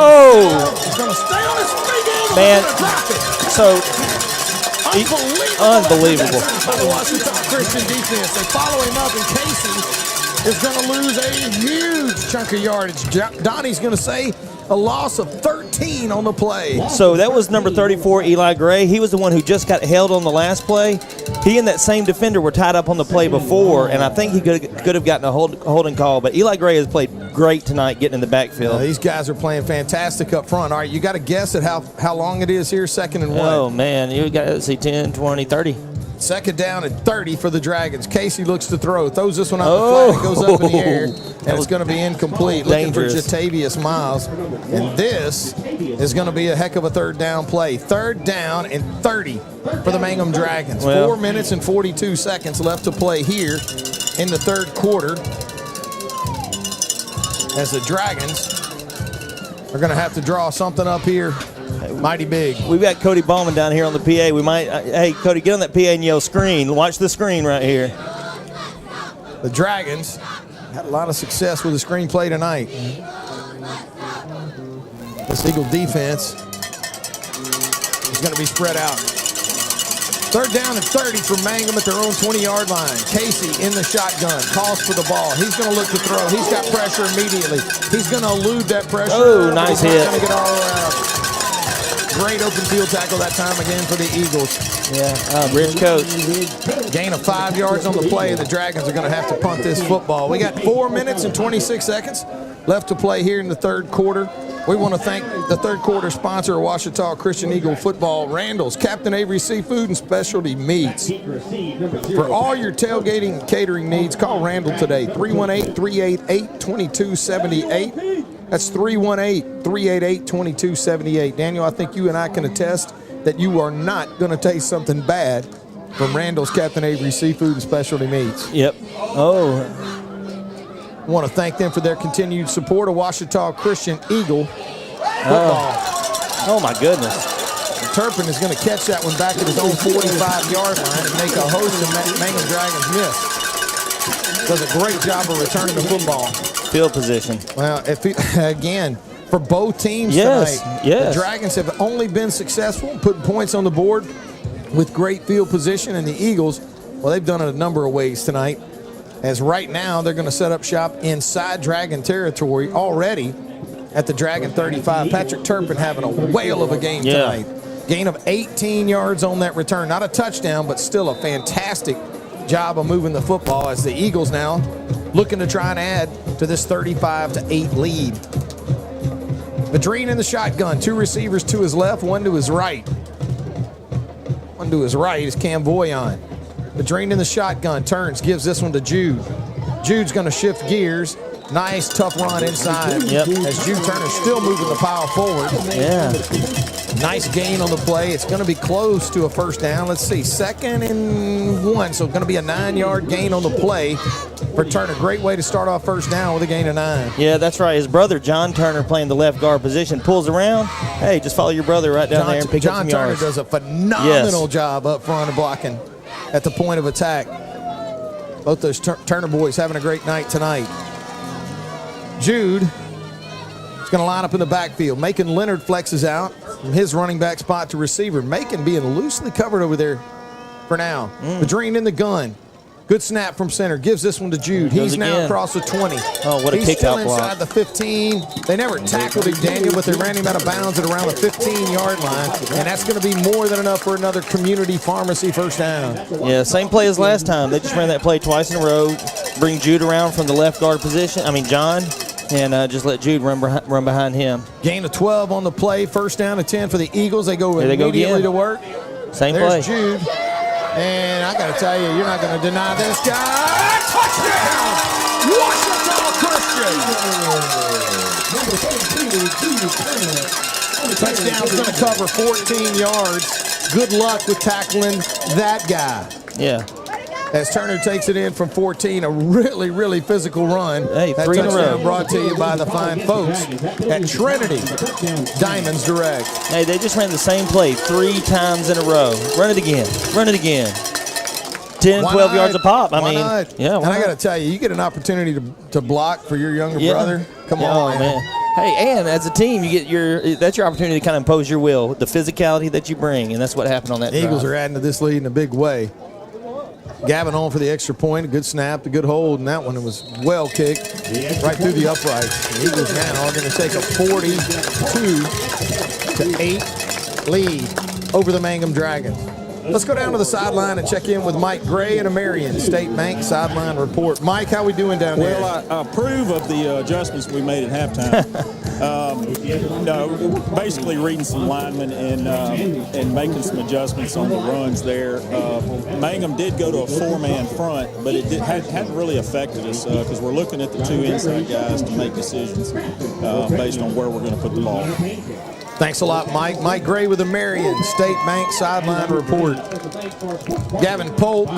He's going to stay on his feet. Man, so unbelievable. The Washington Christian defense. They follow him up, and Casey is going to lose a huge chunk of yardage. Donnie's going to say a loss of 13 on the play. So that was number 34, Eli Gray. He was the one who just got held on the last play. He and that same defender were tied up on the play before, and I think he could have gotten a holding call. But Eli Gray has played great tonight getting in the backfield. These guys are playing fantastic up front. All right, you got to guess at how long it is here, 2nd and 1. Oh, man. You got to see 10, 20, 30. Second down and 30 for the Dragons. Casey looks to throw. Throws this one out the flat. It goes up in the air, and it's going to be incomplete. Dangerous. Looking for Jatavius Miles. And this is going to be a heck of a third down play. 3rd down and 30 for the Mangham Dragons. 4 minutes and 42 seconds left to play here in the third quarter, as the Dragons are going to have to draw something up here mighty big. We've got Cody Ballman down here on the PA. We might, hey, Cody, get on that PA and yell screen. Watch the screen right here. The Dragons had a lot of success with the screen play tonight. This Eagle defense is going to be spread out. 3rd down and 30 for Mangham at their own 20-yard line. Casey in the shotgun, calls for the ball. He's going to look to throw. He's got pressure immediately. He's going to elude that pressure. Oh, nice hit. He's going to get all around. Great open field tackle that time again for the Eagles. Yeah, bridge coach. Gain of 5 yards on the play, and the Dragons are going to have to punt this football. We got 4 minutes and 26 seconds left to play here in the 3rd quarter. We want to thank the 3rd quarter sponsor of Ouachita Christian Eagle football, Randall's, Captain Avery Seafood and Specialty Meats. For all your tailgating and catering needs, call Randall today, 318-388-2278. That's 318-388-2278. Daniel, I think you and I can attest that you are not going to taste something bad from Randall's Captain Avery Seafood and Specialty Meats. Yep. Oh. I want to thank them for their continued support of Ouachita Christian Eagle football. Oh, my goodness. Turpin is going to catch that one back at his own 45-yard line and make a host of Mangham Dragons miss. Does a great job of returning the football. Field position. Well, again, for both teams tonight, the Dragons have only been successful putting points on the board with great field position, and the Eagles, well, they've done it a number of ways tonight. As right now, they're going to set up shop inside Dragon territory already at the Dragon 35. Patrick Turpin having a whale of a game tonight. Gain of 18 yards on that return. Not a touchdown, but still a fantastic job of moving the football as the Eagles now looking to try and add to this 35-8 lead. Vadrine in the shotgun. 2 receivers to his left, 1 to his right. 1 to his right is Cam Boyan. Vadrine in the shotgun, turns, gives this one to Jude. Jude's going to shift gears. Nice, tough run inside. As Jude Turner still moving the pile forward. Yeah. Nice gain on the play. It's going to be close to a first down. Let's see, 2nd and 1. So going to be a 9-yard gain on the play for Turner. Great way to start off first down with a gain of 9. Yeah, that's right. His brother, John Turner, playing the left guard position, pulls around. Hey, just follow your brother right down there and pick up some John Turner yards. does a phenomenal job up front of blocking at the point of attack. Both those Turner boys having a great night tonight. Jude is going to line up in the backfield. Macon Leonard flexes out from his running back spot to receiver. Macon being loosely covered over there for now. Vadrine in the gun. Good snap from center. Gives this one to Jude. He's now across the 20. Oh, what a He's still kick-out inside the 15. They never tackled him, Daniel, but they ran him out of bounds at around the 15-yard line. And that's going to be more than enough for another community pharmacy first down. Yeah, same play as last time. They just ran that play twice in a row. Bring Jude around from the left guard position. John. And just let Jude run behind him. Gain of 12 on the play. First down and 10 for the Eagles. They go immediately to work. Same There's play. Jude. And I got to tell you, you're not going to deny this guy. Touchdown! Ouachita Christian! Touchdown's going to cover 14 yards. Good luck with tackling that guy. Yeah. As Turner takes it in from 14, a really, really physical run. Hey, that 3 in a row. Brought to you by the fine folks at Trinity Diamonds Direct. Hey, they just ran the same play 3 times in a row. Run it again. Run it again. 10, 12 yards a pop. Why not? Yeah. And I got to tell you, you get an opportunity to block for your younger brother. Come on, man. Hey, and as a team, you get that's your opportunity to kind of impose your will, the physicality that you bring, and that's what happened on that drive. Eagles are adding to this lead in a big way. Gavin on for the extra point, a good snap, a good hold, and that one it was well kicked right through the uprights. The Eagles now are going to take a 42-8 lead over the Mangham Dragons. Let's go down to the sideline and check in with Mike Gray and a Marion State Bank sideline report. Mike, how we doing down there? Well, I approve of the adjustments we made at halftime. Basically reading some linemen and making some adjustments on the runs there. Mangham did go to a 4-man front, but it hadn't really affected us because we're looking at the 2 inside guys to make decisions based on where we're going to put the ball. Thanks a lot, Mike. Mike Gray with the Marion State Bank sideline report. Gavin Polk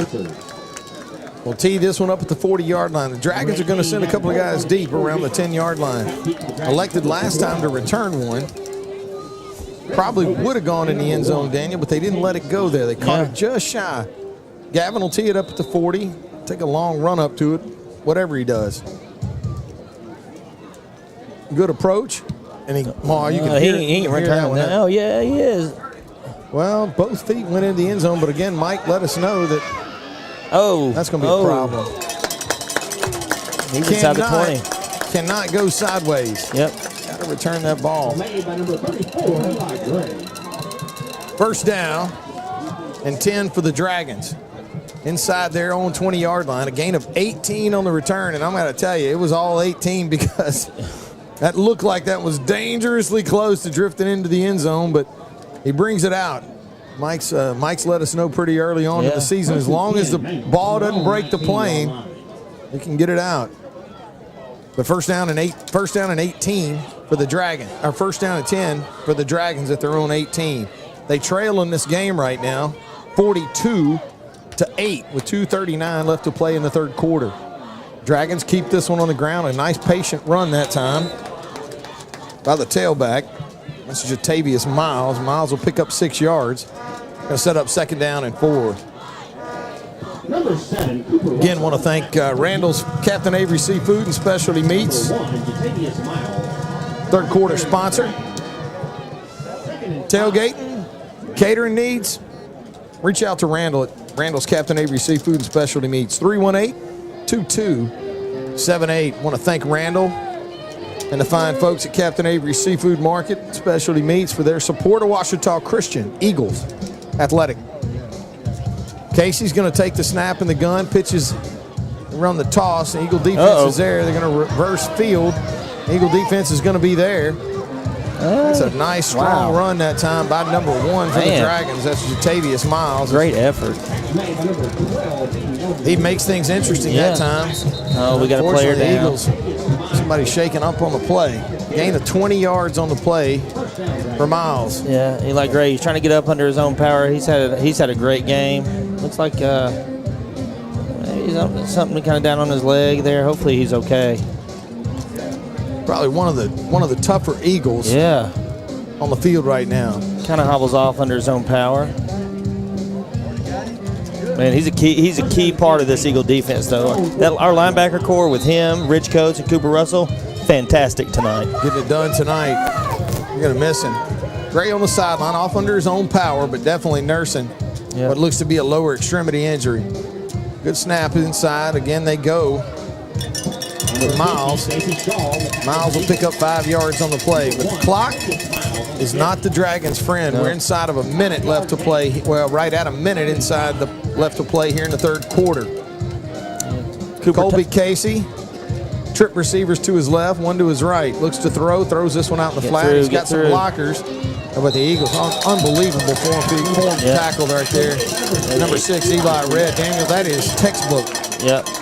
will tee this one up at the 40-yard line. The Dragons are going to send a couple of guys deep around the 10-yard line. Elected last time to return one. Probably would have gone in the end zone, Daniel, but they didn't let it go there. They caught it just shy. Gavin will tee it up at the 40. Take a long run up to it, whatever he does. Good approach. And you can he hear, ain't hear that returning one. that. Oh, yeah, he is. Well, both feet went into the end zone, but again, Mike let us know that that's going to be a problem. He's inside the 20. Cannot go sideways. Yep. Got to return that ball. Made by number 34, Eli Gray. First down and 10 for the Dragons. Inside their own 20-yard line, a gain of 18 on the return. And I'm going to tell you, it was all 18 because that looked like that was dangerously close to drifting into the end zone, but he brings it out. Mike's let us know pretty early on in the season, as long as the ball doesn't break the plane, he can get it out. The first down and 18 for the Dragons, or first down and 10 for the Dragons at their own 18. They trail in this game right now, 42-8 with 2:39 left to play in the third quarter. Dragons keep this one on the ground. A nice patient run that time by the tailback. This is Jatavius Miles. Miles will pick up 6 yards. Going to set up second down and 4. Number 7, Cooper. Again, want to thank Randall's Captain Avery Seafood and Specialty Meats. Third quarter sponsor. Tailgating, catering needs. Reach out to Randall at Randall's Captain Avery Seafood and Specialty Meats. 318-2278. Want to thank Randall and the fine folks at Captain Avery Seafood Market, Specialty Meats, for their support of Ouachita Christian Eagles Athletic. Casey's going to take the snap in the gun, pitches around the toss. Eagle defense is there. They're going to reverse field. Eagle defense is going to be there. That's a nice, strong run that time by number 1 for the Dragons. That's Jatavius Miles. Great effort. He makes things interesting that time. Oh, we got a player down. Eagles, somebody shaking up on the play. Gain of 20 yards on the play for Miles. Yeah, Eli Gray. He's trying to get up under his own power. He's had a great game. Looks like he's something kind of down on his leg there. Hopefully he's okay. Probably one of the tougher Eagles. On the field right now. Kind of hobbles off under his own power. Man, he's a key part of this Eagle defense, though. Our linebacker core with him, Rich Coates, and Cooper Russell, fantastic tonight. Getting it done tonight. You're going to miss him. Gray on the sideline, off under his own power, but definitely nursing what looks to be a lower extremity injury. Good snap inside. Again, they go with Miles. Miles will pick up 5 yards on the play, but the clock is not the Dragons' friend. We're inside of a minute left to play. Well, right at a minute inside the left to play here in the third quarter. Colby Casey, trip receivers to his left, one to his right. Looks to throw, throws this one out in the flat. He's got some blockers. But the Eagles, unbelievable form tackle right there. Number 6, Eli Red. Daniel, that is textbook.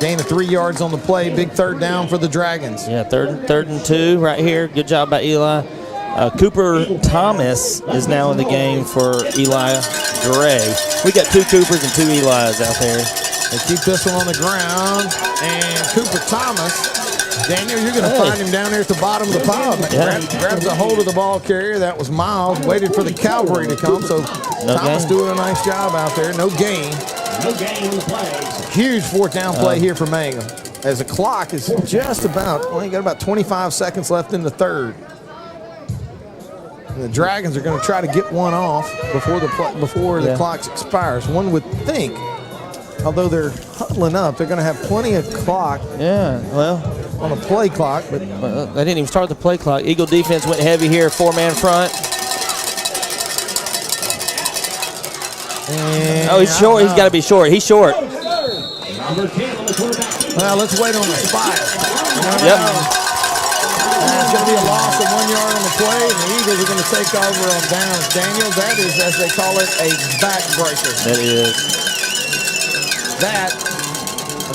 Gain of 3 yards on the play. Big third down for the Dragons. Third and 2 right here. Good job by Eli. Cooper Thomas is now in the game for Eli Gray. We got 2 Coopers and 2 Elis out there. They keep this one on the ground. And Cooper Thomas, Daniel, you're going to find him down there at the bottom of the pile. Grabs a hold of the ball carrier. That was Miles. Waited for the cavalry to come. So Thomas doing a nice job out there. No gain. No gain on the play. Huge fourth down play here for Mangham. As the clock is just about, you got about 25 seconds left in the third. And the Dragons are going to try to get one off before the clock expires. One would think, although they're huddling up, they're going to have plenty of clock. On a play clock, but they didn't even start the play clock. Eagle defense went heavy here, 4-man front. And he's short. He's got to be short. He's short. Well, let's wait on the spot. It's going to be a loss of 1 yard on the play, and the Eagles are going to take over on downs. Daniel, that is, as they call it, a backbreaker. That is.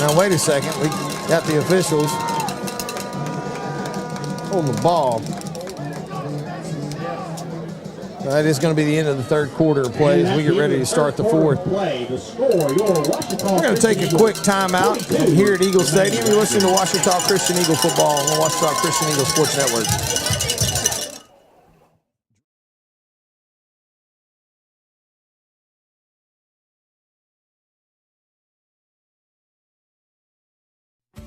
Now, wait a second. We got the officials holding the ball. That is going to be the end of the third quarter of play as we get ready to start the fourth. We're going to take a quick timeout here at Eagle Stadium. You're listening to Ouachita Christian Eagle Football on the Ouachita Christian Eagle Sports Network.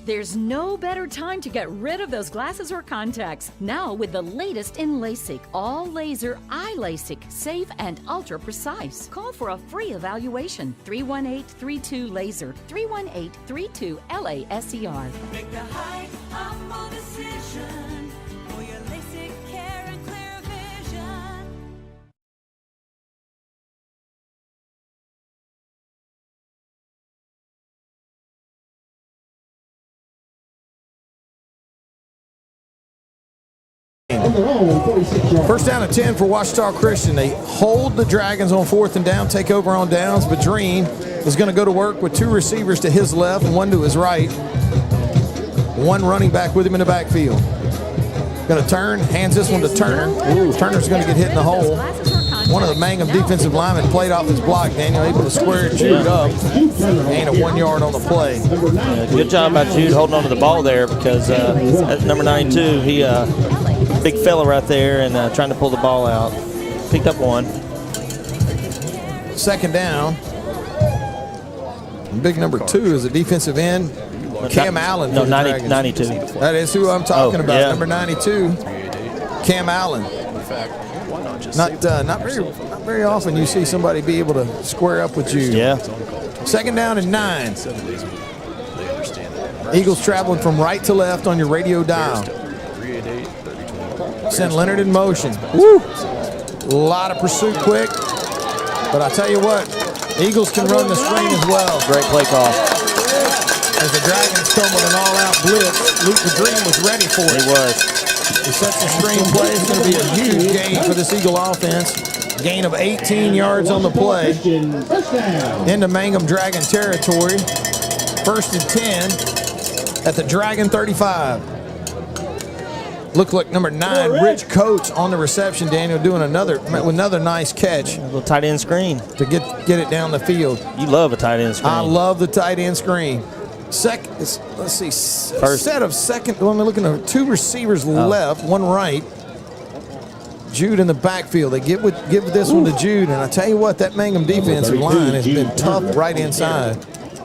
There's no better time to get rid of those glasses or contacts. Now with the latest in LASIK, all laser eye LASIK, safe and ultra precise. Call for a free evaluation. 318-32-LASER, 318-32-LASER. Make the high, humble decision for your LASIK care and clear vision. First down and 10 for Ouachita Christian. They hold the Dragons on 4th and down, take over on downs, but Dream is going to go to work with 2 receivers to his left and 1 to his right. 1 running back with him in the backfield. Going to turn, hands this one to Turner. Ooh, Turner's going to get hit in the hole. One of the Mangham defensive linemen played off his block. Daniel able to square Jude up. Gain of 1 yard on the play. Yeah, good job by Jude holding on to the ball there because at number 92, he big fella right there and trying to pull the ball out. Picked up 1. Second down. Big number 2 is a defensive end. Cam Allen. No, 92. That is who I'm talking about. Yeah. Number 92, Cam Allen. Not very often you see somebody be able to square up with Jude. Yeah. Second down and 9. Eagles traveling from right to left on your radio dial. Send Leonard in motion. Woo! A lot of pursuit quick. But I tell you what, Eagles can run the screen as well. Great play call. As the Dragons come with an all-out blitz, Luke the Dream was ready for it. He was. He sets the screen play. It's going to be a huge gain for this Eagle offense. Gain of 18 yards on the play. Into Mangham Dragon territory. 1st and 10 at the Dragon 35. Looked like number 9, Rich Coates on the reception. Daniel doing another nice catch. A little tight end screen. To get it down the field. You love a tight end screen. I love the tight end screen. Let's see. Set of second. Well, I'm looking at 2 receivers left, 1 right. Jude in the backfield. They give this one to Jude, and I tell you what, that Mangham defensive line has been tough right inside.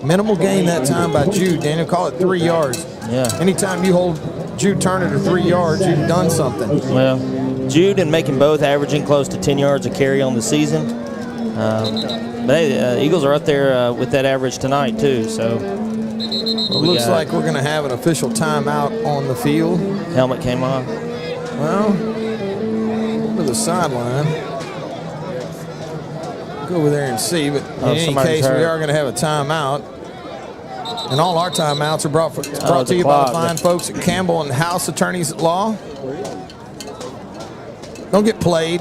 Minimal gain that time by Jude. Daniel, call it 3 yards. Yeah. Anytime you hold Jude Turner to 3 yards, you've done something. Well, Jude and making both averaging close to 10 yards a carry on the season. But hey, Eagles are up there with that average tonight too. So looks like we're going to have an official timeout on the field. Helmet came off. Well, to the sideline. Go over there and see, but in any case, we are going to have a timeout. And all our timeouts are brought to you by the fine folks at Campbell and House Attorneys at Law. Don't get played.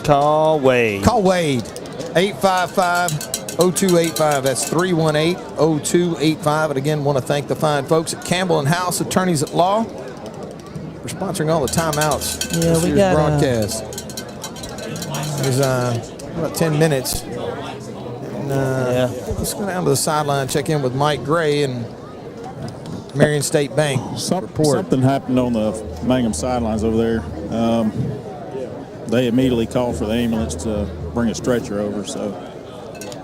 Call Wade. Call Wade. 855-0285. That's 318-0285. And again, want to thank the fine folks at Campbell and House Attorneys at Law for sponsoring all the timeouts. Yeah, we got broadcast. There's about 10 minutes. And, let's go down to the sideline, check in with Mike Gray and Marion State Bank. Something happened on the Mangham sidelines over there. They immediately called for the ambulance to bring a stretcher over, so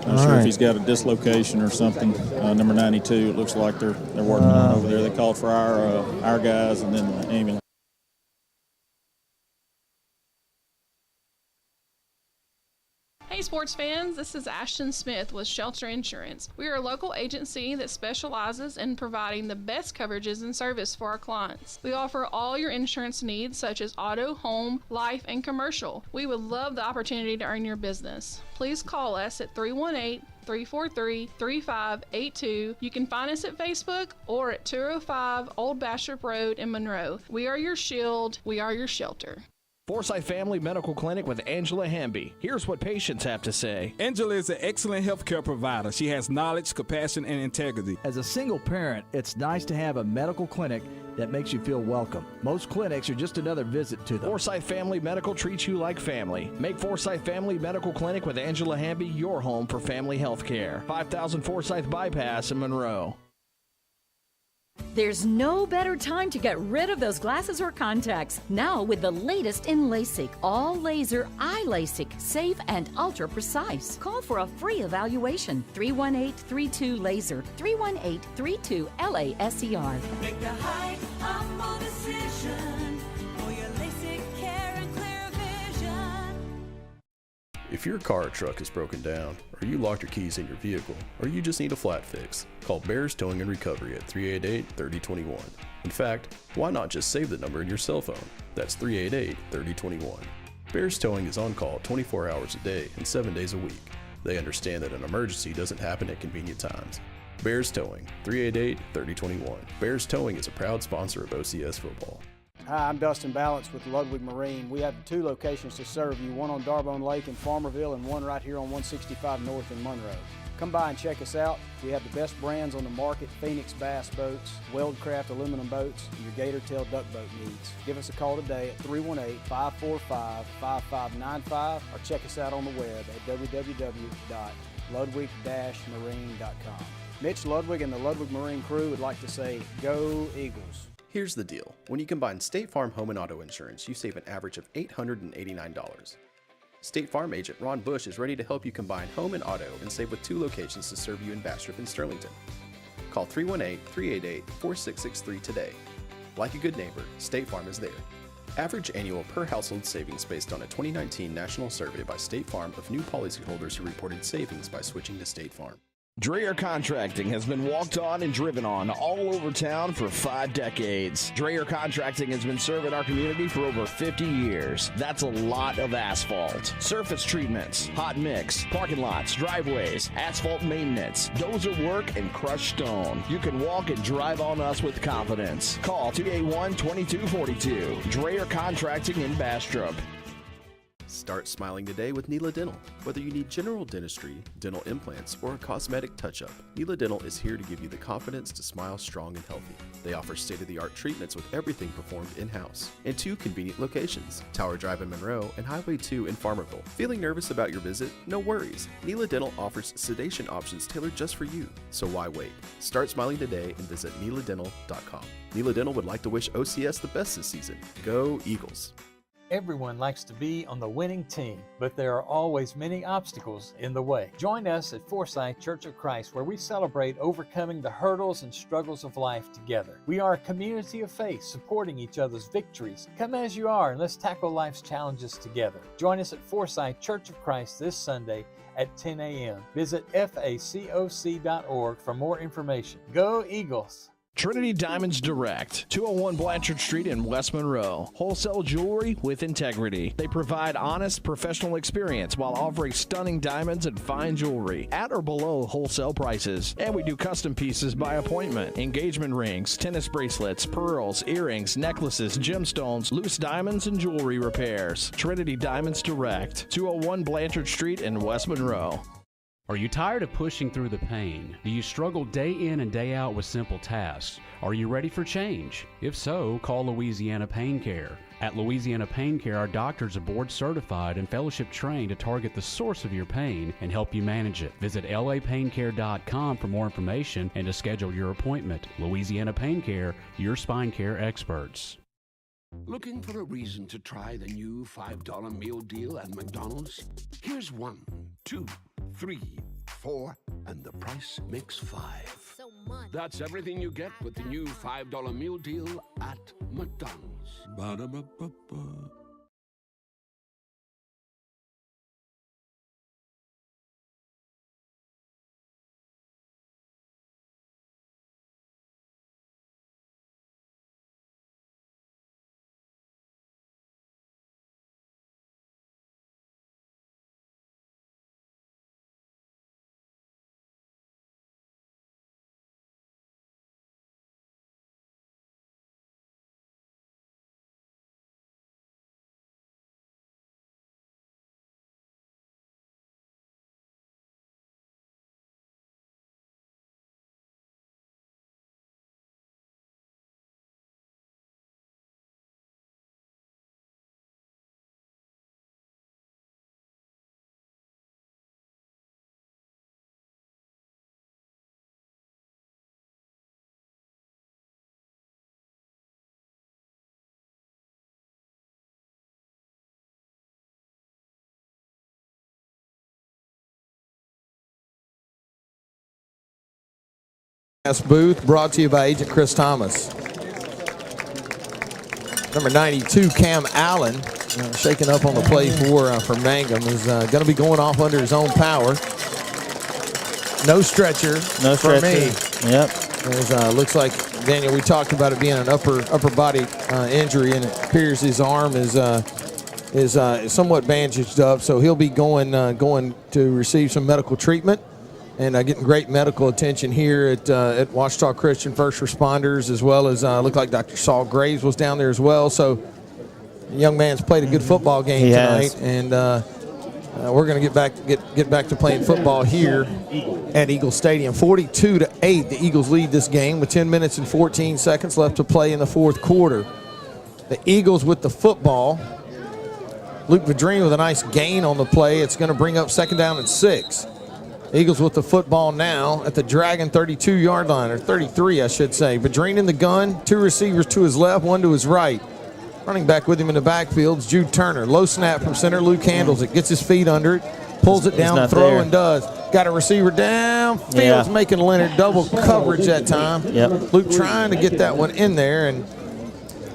I'm not sure if he's got a dislocation or something. Number 92, it looks like they're working on over there. They called for our guys and then the ambulance. Hey sports fans, this is Ashton Smith with Shelter Insurance. We are a local agency that specializes in providing the best coverages and service for our clients. We offer all your insurance needs such as auto, home, life, and commercial. We would love the opportunity to earn your business. Please call us at 318-343-3582. You can find us at Facebook or at 205 Old Bastrop Road in Monroe. We are your shield. We are your shelter. Forsyth Family Medical Clinic with Angela Hamby. Here's what patients have to say. Angela is an excellent healthcare provider. She has knowledge, compassion, and integrity. As a single parent, it's nice to have a medical clinic that makes you feel welcome. Most clinics are just another visit to them. Forsyth Family Medical treats you like family. Make Forsyth Family Medical Clinic with Angela Hamby your home for family health care. 5000 Forsyth Bypass in Monroe. There's no better time to get rid of those glasses or contacts. Now with the latest in LASIK, all laser eye LASIK, safe and ultra precise. Call for a free evaluation. 318-32-LASER, 318-32-LASER. Make the high, humble decision for your LASIK care and clear vision. If your car or truck is broken down, or you locked your keys in your vehicle, or you just need a flat fix, call Bears Towing and Recovery at 388-3021. In fact, why not just save the number in your cell phone? That's 388-3021. Bears Towing is on call 24 hours a day and 7 days a week. They understand that an emergency doesn't happen at convenient times. Bears Towing, 388-3021. Bears Towing is a proud sponsor of OCS football. Hi, I'm Dustin Balance with Ludwig Marine. We have 2 locations to serve you, one on Darbone Lake in Farmerville and one right here on 165 North in Monroe. Come by and check us out. We have the best brands on the market: Phoenix Bass boats, Weldcraft aluminum boats, and your Gator Tail duck boat needs. Give us a call today at 318-545-5595 or check us out on the web at www.ludwig-marine.com. Mitch Ludwig and the Ludwig Marine crew would like to say, go Eagles. Here's the deal. When you combine State Farm Home and Auto Insurance, you save an average of $889. State Farm agent Ron Bush is ready to help you combine home and auto and save with 2 locations to serve you in Bastrop and Sterlington. Call 318-388-4663 today. Like a good neighbor, State Farm is there. Average annual per household savings based on a 2019 national survey by State Farm of new policyholders who reported savings by switching to State Farm. Dreyer Contracting has been walked on and driven on all over town for 5 decades. Dreyer Contracting has been serving our community for over 50 years. That's a lot of asphalt, surface treatments, hot mix, parking lots, driveways, asphalt maintenance, dozer work, and crushed stone. You can walk and drive on us with confidence. Call 281-2242. Dreyer Contracting in Bastrop. Start smiling today with Neela Dental. Whether you need general dentistry, dental implants, or a cosmetic touch-up, Neela Dental is here to give you the confidence to smile strong and healthy. They offer state-of-the-art treatments with everything performed in-house in 2 convenient locations, Tower Drive in Monroe and Highway 2 in Farmerville. Feeling nervous about your visit? No worries. Neela Dental offers sedation options tailored just for you. So why wait? Start smiling today and visit neeladental.com. Neela Dental would like to wish OCS the best this season. Go Eagles! Everyone likes to be on the winning team, but there are always many obstacles in the way. Join us at Forsyth Church of Christ, where we celebrate overcoming the hurdles and struggles of life together. We are a community of faith, supporting each other's victories. Come as you are, and let's tackle life's challenges together. Join us at Forsyth Church of Christ this Sunday at 10 a.m. Visit facoc.org for more information. Go Eagles! Trinity Diamonds Direct, 201 Blanchard Street in West Monroe. Wholesale jewelry with integrity. They provide honest, professional experience while offering stunning diamonds and fine jewelry at or below wholesale prices. And we do custom pieces by appointment. Engagement rings, tennis bracelets, pearls, earrings, necklaces, gemstones, loose diamonds, and jewelry repairs. Trinity Diamonds Direct, 201 Blanchard Street in West Monroe. Are you tired of pushing through the pain? Do you struggle day in and day out with simple tasks? Are you ready for change? If so, call Louisiana Pain Care. At Louisiana Pain Care, our doctors are board certified and fellowship trained to target the source of your pain and help you manage it. Visit lapaincare.com for more information and to schedule your appointment. Louisiana Pain Care, your spine care experts. Looking for a reason to try the new $5 meal deal at McDonald's? Here's 1, 2, 3, 4, and the price makes 5. So much. That's everything you get with the new $5 meal deal at McDonald's. Ba-da-ba-ba-ba. Booth, brought to you by Agent Chris Thomas. Number 92, Cam Allen, shaking up on the play for Mangham, is going to be going off under his own power. No stretcher. No for stretcher. me. Yep. Looks like, Daniel, we talked about it being an upper body injury, and it appears his arm is somewhat bandaged up, so he'll be going to receive some medical treatment. And getting great medical attention here at Ouachita Christian First Responders, as well as looked like Dr. Saul Graves was down there as well. So the young man's played a good football game tonight, and we're going to get back to playing football here at Eagles Stadium. 42-8, the Eagles lead this game with 10 minutes and 14 seconds left to play in the fourth quarter. The Eagles with the football. Luke Vadrine with a nice gain on the play. It's going to bring up 2nd down and 6. Eagles with the football now at the Dragon 32-yard line, or 33, I should say. Vadrine in the gun, 2 receivers to his left, 1 to his right. Running back with him in the backfield is Jude Turner. Low snap from center. Luke handles it, gets his feet under it, pulls it down, throw, and does. Got a receiver down. Fields making Leonard double coverage that time. Yep. Luke trying to get that one in there, and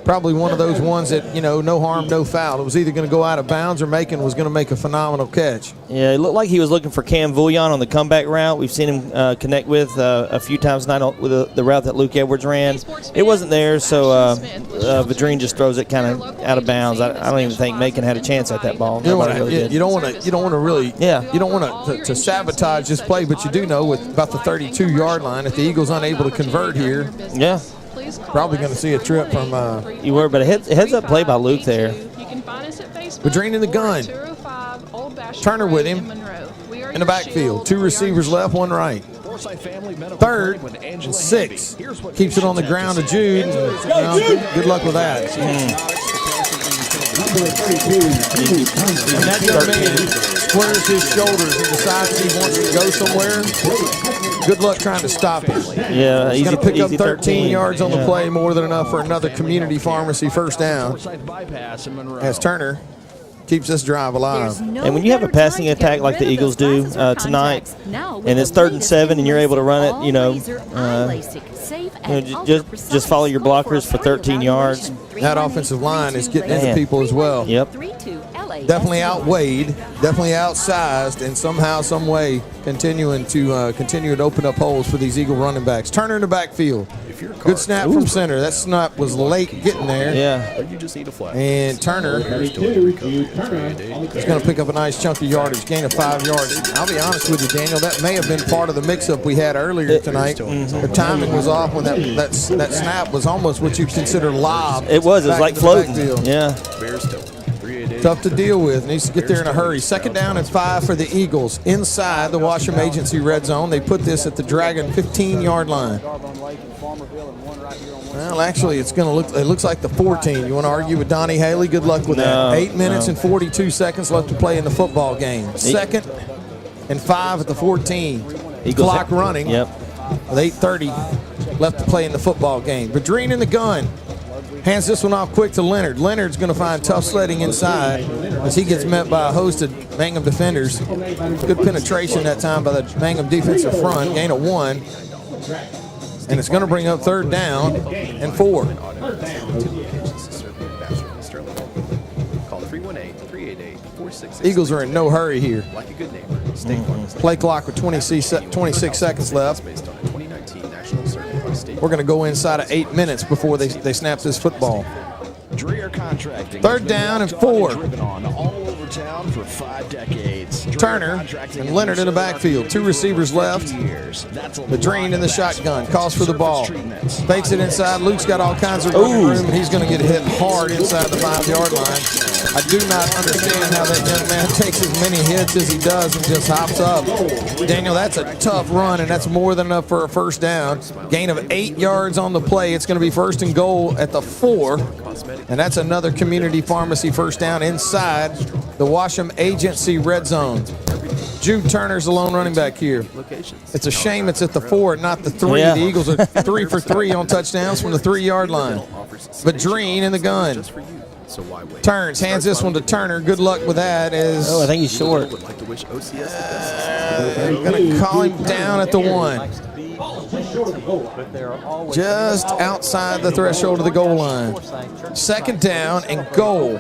probably one of those ones that, no harm, no foul. It was either going to go out of bounds or Macon was going to make a phenomenal catch. Yeah, it looked like he was looking for Cam Vullion on the comeback route. We've seen him connect with a few times tonight with the route that Luke Edwards ran. It wasn't there, so Vadrine just throws it kind of out of bounds. I don't even think Macon had a chance at that ball. You don't want to sabotage this play, but you do know with about the 32-yard line, if the Eagles unable to convert here, probably going to see a trip from. You were, but a heads up play by Luke there. Vadrine in the gun. Turner with him in the backfield. 2 receivers left, 1 right. 3rd and 6. Keeps it on the ground to Jude. Good luck with that. And that young man squares his shoulders and decides he wants to go somewhere. Good luck trying to stop him. Yeah, he's going to pick up 13 yards on the play, more than enough for another community pharmacy first down. As Turner keeps this drive alive. And when you have a passing attack like the Eagles do tonight, and it's 3rd and 7, and you're able to run it, just follow your blockers for 13 yards. That offensive line is getting into people as well. Yep. Definitely outweighed, definitely outsized, and somehow, some way, continuing to open up holes for these Eagle running backs. Turner in the backfield. Good snap from center. That snap was late getting there. Yeah. You just need a flag. And Turner is going to pick up a nice chunk of yardage, gain of 5 yards. I'll be honest with you, Daniel, that may have been part of the mix-up we had earlier tonight. The timing was off when that snap was almost what you'd consider lob. It was like floating. Yeah. Tough to deal with. Needs to get there in a hurry. 2nd down and 5 for the Eagles inside the Washam Agency red zone. They put this at the Dragon 15-yard line. Well, actually, it looks like the 14. You want to argue with Donnie Haley? Good luck with that. 8 minutes and 42 seconds left to play in the football game. 2nd and 5 at the 14. Clock running. Yep. With 8:30 left to play in the football game. Vadrine in the gun. Hands this one off quick to Leonard. Leonard's going to find tough sledding inside as he gets met by a host of Mangham defenders. Good penetration that time by the Mangham defensive front. Gain of 1. And it's going to bring up 3rd down and 4. Eagles are in no hurry here. Play clock with 26 seconds left. We're going to go inside of 8 minutes before they snap this football. 3rd down and 4. Turner and Leonard in the backfield. 2 receivers left. Vadrine in the shotgun. Calls for the ball. Fakes it inside. Luke's got all kinds of running room, and he's going to get hit hard inside the 5-yard line. I do not understand how that young man takes as many hits as he does and just hops up. Daniel, that's a tough run, and that's more than enough for a first down. Gain of 8 yards on the play. It's going to be 1st and goal at the 4. And that's another community pharmacy first down inside the Washam Agency red zone. Jude Turner's the lone running back here. It's a shame it's at the 4, not the 3. Yeah. The Eagles are 3 for 3 on touchdowns from the 3-yard line. Vadrine in the gun. Turns, hands this one to Turner. Good luck with that. I think he's short. Going to call him down at the 1. but there are always just outside the threshold of the goal line. Second down and goal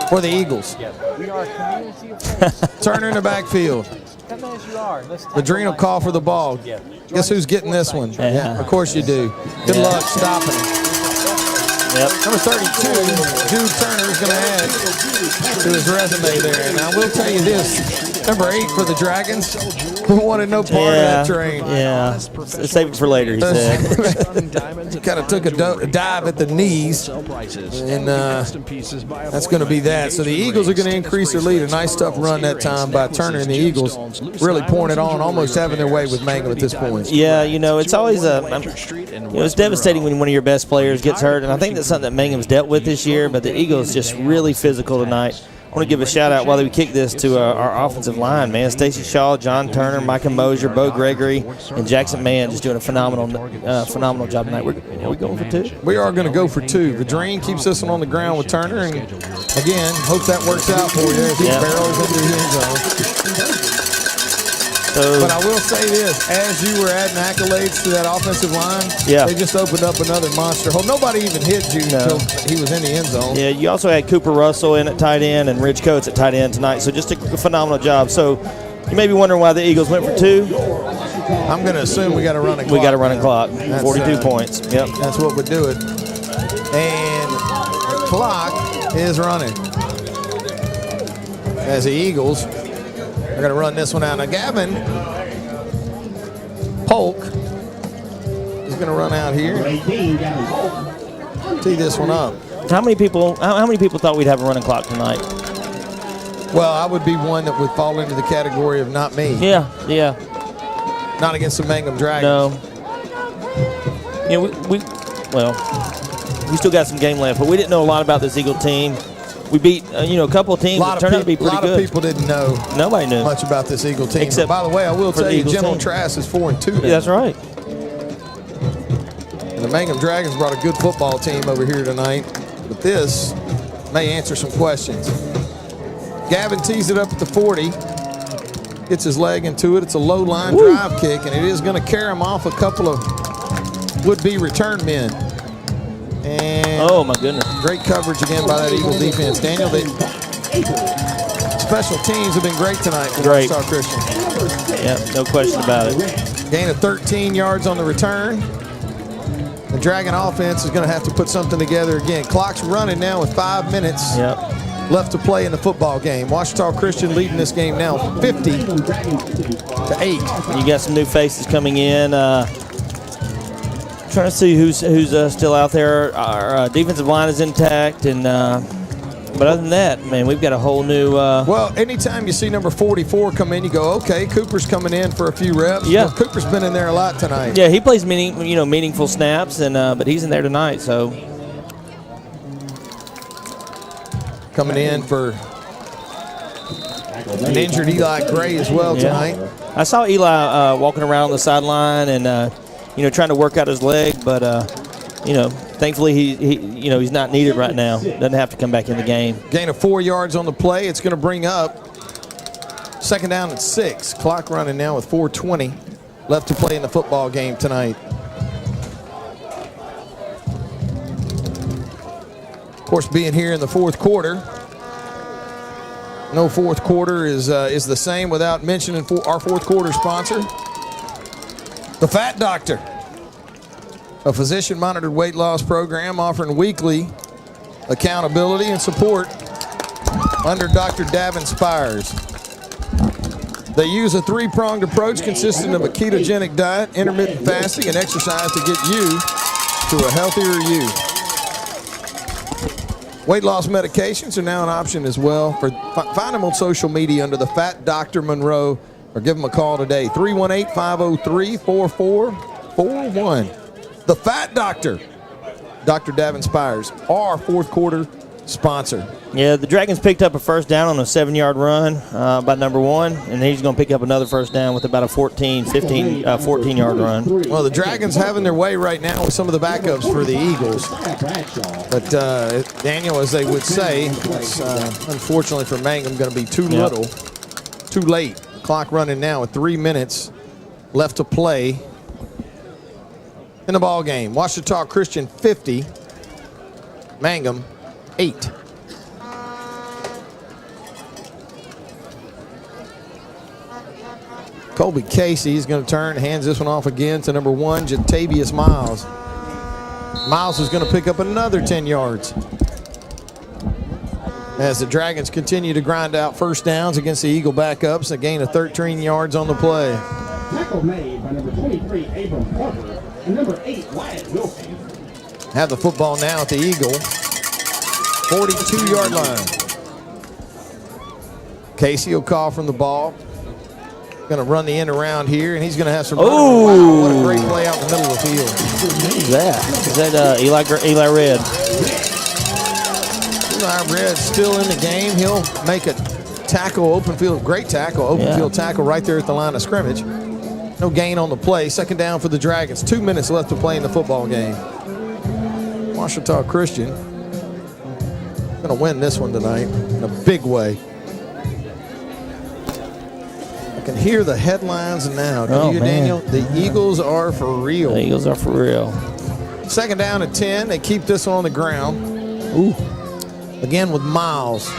for the Eagles. We are a community of faith. Turner in the backfield. Come as you are. Let's take Madrina will call for the ball. Guess who's getting this one? Yeah, of course you do. Good luck stopping it. Yep. Number 32, Jude Turner is going to add to his resume there. And I will tell you this, number 8 for the Dragons, we wanted no part of that train. Yeah, save it for later, he said. Kind of took a dive at the knees, and that's going to be that. So the Eagles are going to increase their lead. A nice, tough run that time by Turner and the Eagles, really pouring it on, almost having their way with Mangham at this point. Yeah, it's always it's devastating when one of your best players gets hurt, and I think that's something that Mangham's dealt with this year, but the Eagles just really physical tonight. I want to give a shout-out while we kick this to our offensive line, man. Stacey Shaw, John Turner, Micah Mosier, Bo Gregory, and Jackson Mann just doing a phenomenal job tonight. Are we going for 2? We are going to go for 2. Vadrine keeps this one on the ground with Turner, and again, hope that works out for you as he barrels into the end zone. But I will say this, as you were adding accolades to that offensive line, they just opened up another monster hole. Nobody even hit you until he was in the end zone. Yeah, you also had Cooper Russell in at tight end and Rich Coates at tight end tonight, so just a phenomenal job. So you may be wondering why the Eagles went for 2. I'm going to assume we got a running clock. We got a running clock, 42 points. Yep. That's what would do it. And the clock is running as the Eagles are going to run this one out. Now, Gavin Polk is going to run out here. Tee this one up. How many people thought we'd have a running clock tonight? Well, I would be one that would fall into the category of not me. Yeah. Not against the Mangham Dragons. No. Yeah, we still got some game left, but we didn't know a lot about this Eagle team. We beat a couple of teams that turned out to be pretty good. A lot of people didn't know much about this Eagle team. Except, by the way, I will tell you, Jim O'Trass is 4-2 now. Yeah, that's right. And the Mangham Dragons brought a good football team over here tonight, but this may answer some questions. Gavin tees it up at the 40, gets his leg into it. It's a low line drive kick, and it is going to carry him off a couple of would-be return men. And oh my goodness! Great coverage again by that Eagle defense. Daniel, the special teams have been great tonight for Star Christian. Yeah, no question about it. Gain of 13 yards on the return. The Dragon offense is going to have to put something together again. Clock's running now with 5 minutes left to play in the football game. Ouachita Christian leading this game now 50-8. You got some new faces coming in. Trying to see who's still out there. Our defensive line is intact, and but other than that, man, we've got a whole new. Well, anytime you see number 44 come in, you go, okay, Cooper's coming in for a few reps. Yeah, well, Cooper's been in there a lot tonight. Yeah, he plays meaningful snaps, and but he's in there tonight. So coming in for an injured Eli Gray as well tonight. I saw Eli walking around on the sideline and. Trying to work out his leg, but thankfully he's not needed right now. Doesn't have to come back in the game. Gain of 4 yards on the play. It's going to bring up second down at 6. Clock running now with 4:20 left to play in the football game tonight. Of course, being here in the fourth quarter. No fourth quarter is the same without mentioning our fourth quarter sponsor. The Fat Doctor, a physician-monitored weight loss program offering weekly accountability and support under Dr. Davin Spires. They use a 3-pronged approach consisting of a ketogenic diet, intermittent fasting, and exercise to get you to a healthier you. Weight loss medications are now an option as well. Find them on social media under the Fat Dr. Monroe, or give them a call today, 318-503-4441. The Fat Doctor, Dr. Davin Spires, our fourth quarter sponsor. Yeah, the Dragons picked up a first down on a 7-yard run by number 1, and he's going to pick up another first down with about a 14-yard run. Well, the Dragons having their way right now with some of the backups for the Eagles. But Daniel, as they would say, it's unfortunately for Mangham going to be too little, too late. Clock running now with 3 minutes left to play in the ball game. Ouachita Christian 50, Mangham 8. Colby Casey is going to turn, hands this one off again to number 1, Jatavius Miles. Miles is going to pick up another 10 yards. As the Dragons continue to grind out first downs against the Eagle backups, a gain of 13 yards on the play. Tackle made by number 23, Abram Harper, and number 8, Wyatt Wilson. Have the football now at the Eagle 42-yard line. Casey will call from the ball. Going to run the end around here, and he's going to have some. Oh, wow, what a great play out in the middle of the field. Who's that? Is that Eli Red? Eli Red still in the game. He'll make a tackle, open field, great tackle, open field tackle right there at the line of scrimmage. No gain on the play. Second down for the Dragons. 2 minutes left to play in the football game. Ouachita Christian going to win this one tonight in a big way. I can hear the headlines now. Can you, Daniel? The Eagles are for real. The Eagles are for real. Second down at 10. They keep this one on the ground. Ooh. Again with Miles.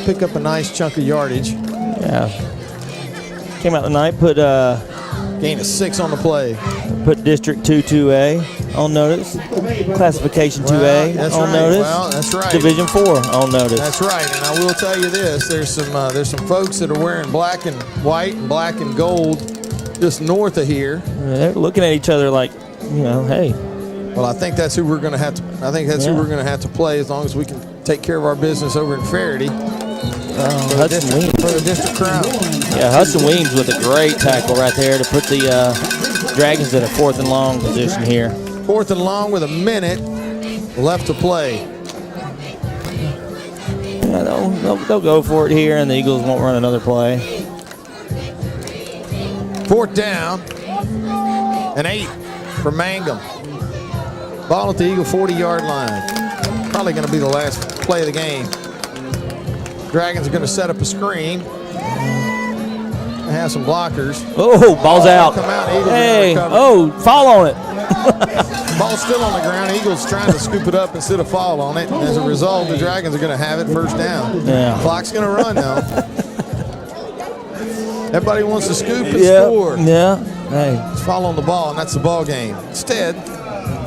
Pick up a nice chunk of yardage. Yeah. Came out tonight, put gain of 6 on the play. Put District 2-2A on notice. Classification 2A on notice. Well, that's right. Division 4 on notice. That's right. And I will tell you this: there's some folks that are wearing black and white and black and gold just north of here. They're looking at each other like, hey. Well, I think that's who we're going to have to. I think that's who we're going to have to play as long as we can take care of our business over in Faraday. Hudson Weems. For the district crowd. Yeah, Hudson Weems with a great tackle right there to put the Dragons in a 4th and long position here. 4th and long with a minute left to play. Yeah, they'll go for it here, and the Eagles won't run another play. 4th down and 8 for Mangham. Ball at the Eagle 40-yard line. Probably going to be the last play of the game. Dragons are going to set up a screen. They have some blockers. Oh, ball's out. Come out. Eagles hey, fall on it. Ball's still on the ground. Eagles trying to scoop it up instead of fall on it. And as a result, the Dragons are going to have it first down. Yeah. Clock's going to run now. Everybody wants to scoop and score. Yeah. Hey. It's fall on the ball, and that's the ball game. Instead,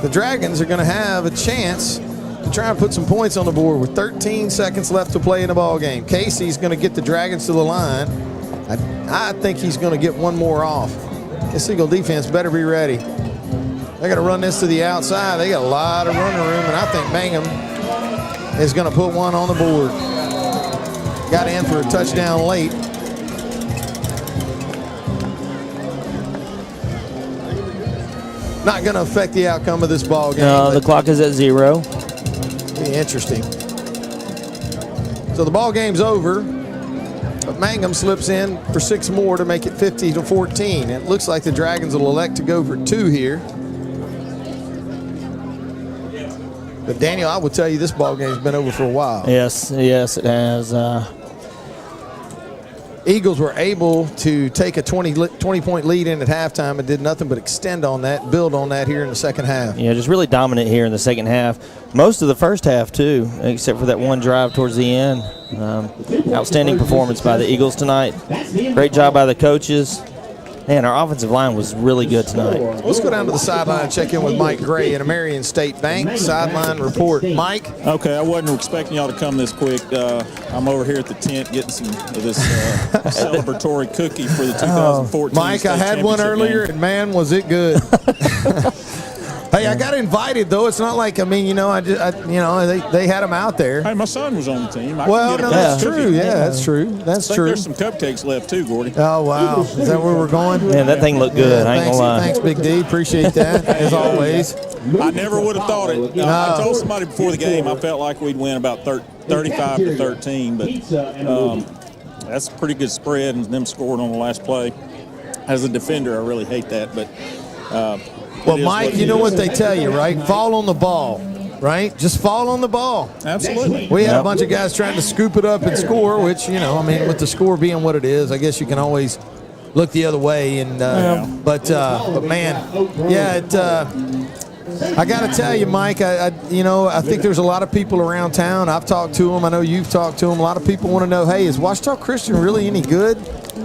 the Dragons are going to have a chance to try and put some points on the board with 13 seconds left to play in the ball game. Casey's going to get the Dragons to the line. I think he's going to get one more off. This Eagle defense better be ready. They're going to run this to the outside. They got a lot of running room, and I think Mangham is going to put one on the board. Got in for a touchdown late. Not going to affect the outcome of this ball game. No, the clock is at 0. Be interesting. So the ball game's over, but Mangham slips in for 6 more to make it 50-14. It looks like the Dragons will elect to go for 2 here. But Daniel, I will tell you, this ball game's been over for a while. Yes, it has. Eagles were able to take a 20-point lead in at halftime and did nothing but extend on that, build on that here in the second half. Yeah, just really dominant here in the second half. Most of the first half, too, except for that one drive towards the end. Outstanding performance by the Eagles tonight. Great job by the coaches. Man, our offensive line was really good tonight. Let's go down to the sideline and check in with Mike Gray at Marion State Bank. Sideline report. Mike? Okay, I wasn't expecting y'all to come this quick. I'm over here at the tent getting some of this celebratory cookie for the 2014 Mike, I had one earlier, and man, was it good. Hey, I got invited though. It's not like they had them out there. Hey, my son was on the team. That's true. Yeah, that's true. That's true. There's some cupcakes left too, Gordy. Oh wow, is that where we're going? Man, that thing looked good. I ain't gonna lie. Thanks, Big D. Appreciate that as always. I never would have thought it. I told somebody before the game I felt like we'd win about 35-13, but that's a pretty good spread, and them scored on the last play. As a defender, I really hate that, but. Well, Mike, you know what they tell you, right? Fall on the ball, right? Just fall on the ball. Absolutely. We had a bunch of guys trying to scoop it up and score, which, with the score being what it is, I guess you can always look the other way. And but man, yeah, I got to tell you, Mike, I think there's a lot of people around town. I've talked to them. I know you've talked to them. A lot of people want to know, hey, is Ouachita Christian really any good?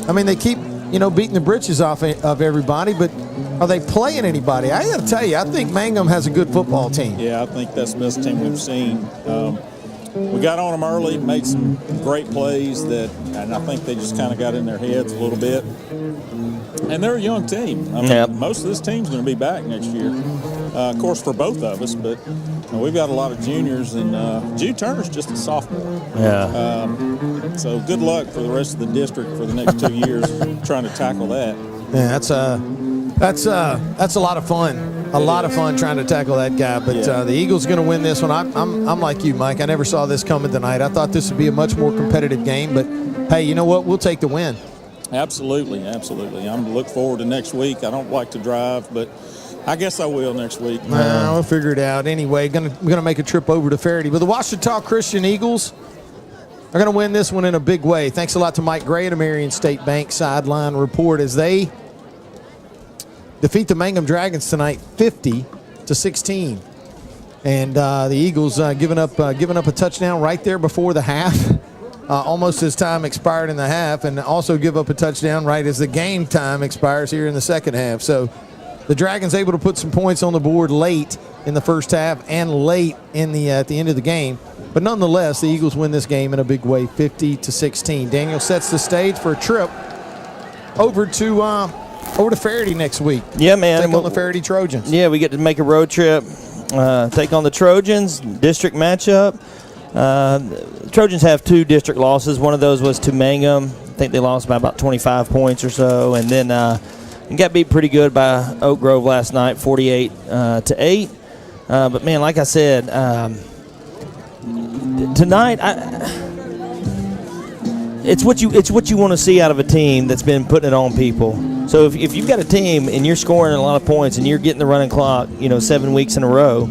I mean, they keep, beating the britches off of everybody, but are they playing anybody? I got to tell you, I think Mangham has a good football team. Yeah, I think that's the best team we've seen. We got on them early, made some great plays and I think they just kind of got in their heads a little bit. And they're a young team. I mean, most of this team's going to be back next year. Of course, for both of us, but we've got a lot of juniors, and Jude Turner's just a sophomore. Yeah. So good luck for the rest of the district for the next 2 years trying to tackle that. Yeah, that's a lot of fun. A lot of fun trying to tackle that guy. But the Eagles are going to win this one. I'm like you, Mike. I never saw this coming tonight. I thought this would be a much more competitive game. But hey, you know what? We'll take the win. Absolutely, absolutely. I'm look forward to next week. I don't like to drive, but I guess I will next week. We'll figure it out. Anyway, we're gonna make a trip over to Faraday. But the Ouachita Christian Eagles are going to win this one in a big way. Thanks a lot to Mike Gray at Marion State Bank sideline report as they defeat the Mangham Dragons tonight 50-16. And the Eagles giving up a touchdown right there before the half. Almost as time expired in the half, and also give up a touchdown right as the game time expires here in the second half. So the Dragons able to put some points on the board late in the first half and late in the at the end of the game. But nonetheless, the Eagles win this game in a big way, 50-16. Daniel sets the stage for a trip over to Faraday next week. Yeah, man. Take on the Faraday Trojans. Yeah, we get to make a road trip, take on the Trojans, district matchup. The Trojans have 2 district losses. One of those was to Mangham. I think they lost by about 25 points or so. And then got beat pretty good by Oak Grove last night, 48-8. But, man, like I said, tonight it's what you want to see out of a team that's been putting it on people. So if you've got a team and you're scoring a lot of points and you're getting the running clock, 7 weeks in a row,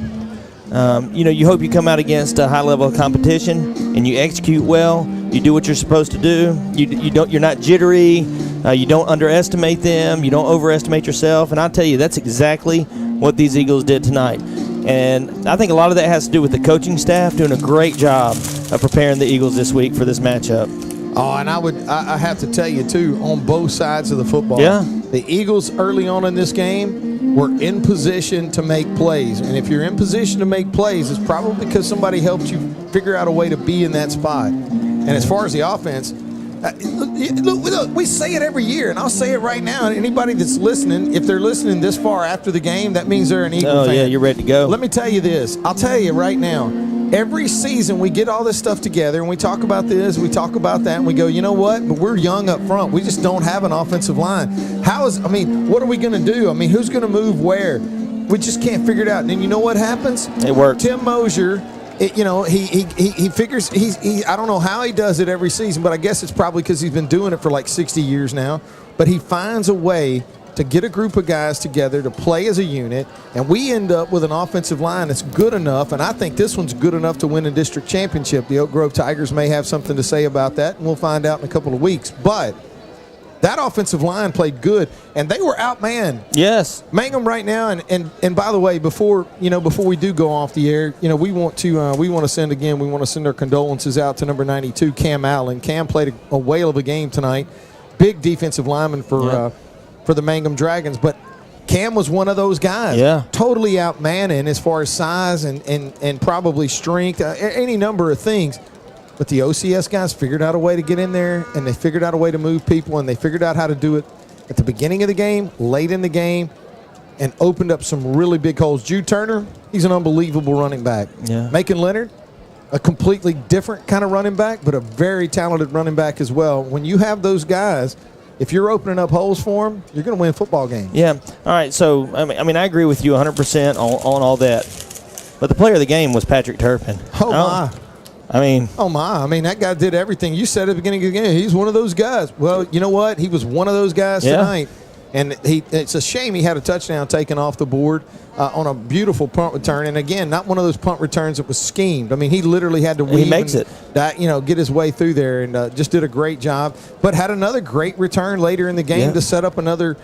you hope you come out against a high level of competition and you execute well. You do what you're supposed to do. You're not jittery. You don't underestimate them. You don't overestimate yourself. And I'll tell you, that's exactly what these Eagles did tonight. And I think a lot of that has to do with the coaching staff doing a great job of preparing the Eagles this week for this matchup. Oh, and I have to tell you, too, on both sides of the football. Yeah. The Eagles early on in this game were in position to make plays. And if you're in position to make plays, it's probably because somebody helped you figure out a way to be in that spot. And as far as the offense, look, we say it every year, and I'll say it right now. Anybody that's listening, if they're listening this far after the game, that means they're an Eagle fan. Oh, yeah, you're ready to go. Let me tell you this. I'll tell you right now. Every season we get all this stuff together and we talk about this, we talk about that, and we go, you know what? But we're young up front. We just don't have an offensive line. What are we going to do? I mean, who's going to move where? We just can't figure it out. And then you know what happens? It works. Tim Mosier, he figures I don't know how he does it every season, but I guess it's probably because he's been doing it for like 60 years now. But he finds a way to get a group of guys together to play as a unit, and we end up with an offensive line that's good enough, and I think this one's good enough to win a district championship. The Oak Grove Tigers may have something to say about that, and we'll find out in a couple of weeks. But that offensive line played good, and they were outmanned. Yes. Mangham right now, and by the way, before we do go off the air, we want to send our condolences out to number 92, Cam Allen. Cam played a whale of a game tonight. Big defensive lineman for the Mangham Dragons, but Cam was one of those guys. Yeah. Totally outmanning as far as size and probably strength, any number of things. But the OCS guys figured out a way to get in there, and they figured out a way to move people, and they figured out how to do it at the beginning of the game, late in the game, and opened up some really big holes. Jude Turner, he's an unbelievable running back. Yeah. Macon Leonard, a completely different kind of running back, but a very talented running back as well. When you have those guys, if you're opening up holes for them, you're going to win football games. Yeah. All right. So, I mean, I agree with you 100% on all that. But the player of the game was Patrick Turpin. Oh, my. I mean, that guy did everything. You said at the beginning of the game, he's one of those guys. Well, you know what? He was one of those guys tonight. And it's a shame he had a touchdown taken off the board on a beautiful punt return. And, again, not one of those punt returns that was schemed. I mean, he literally had to weave He makes it. Get his way through there and just did a great job. But had another great return later in the game to set up another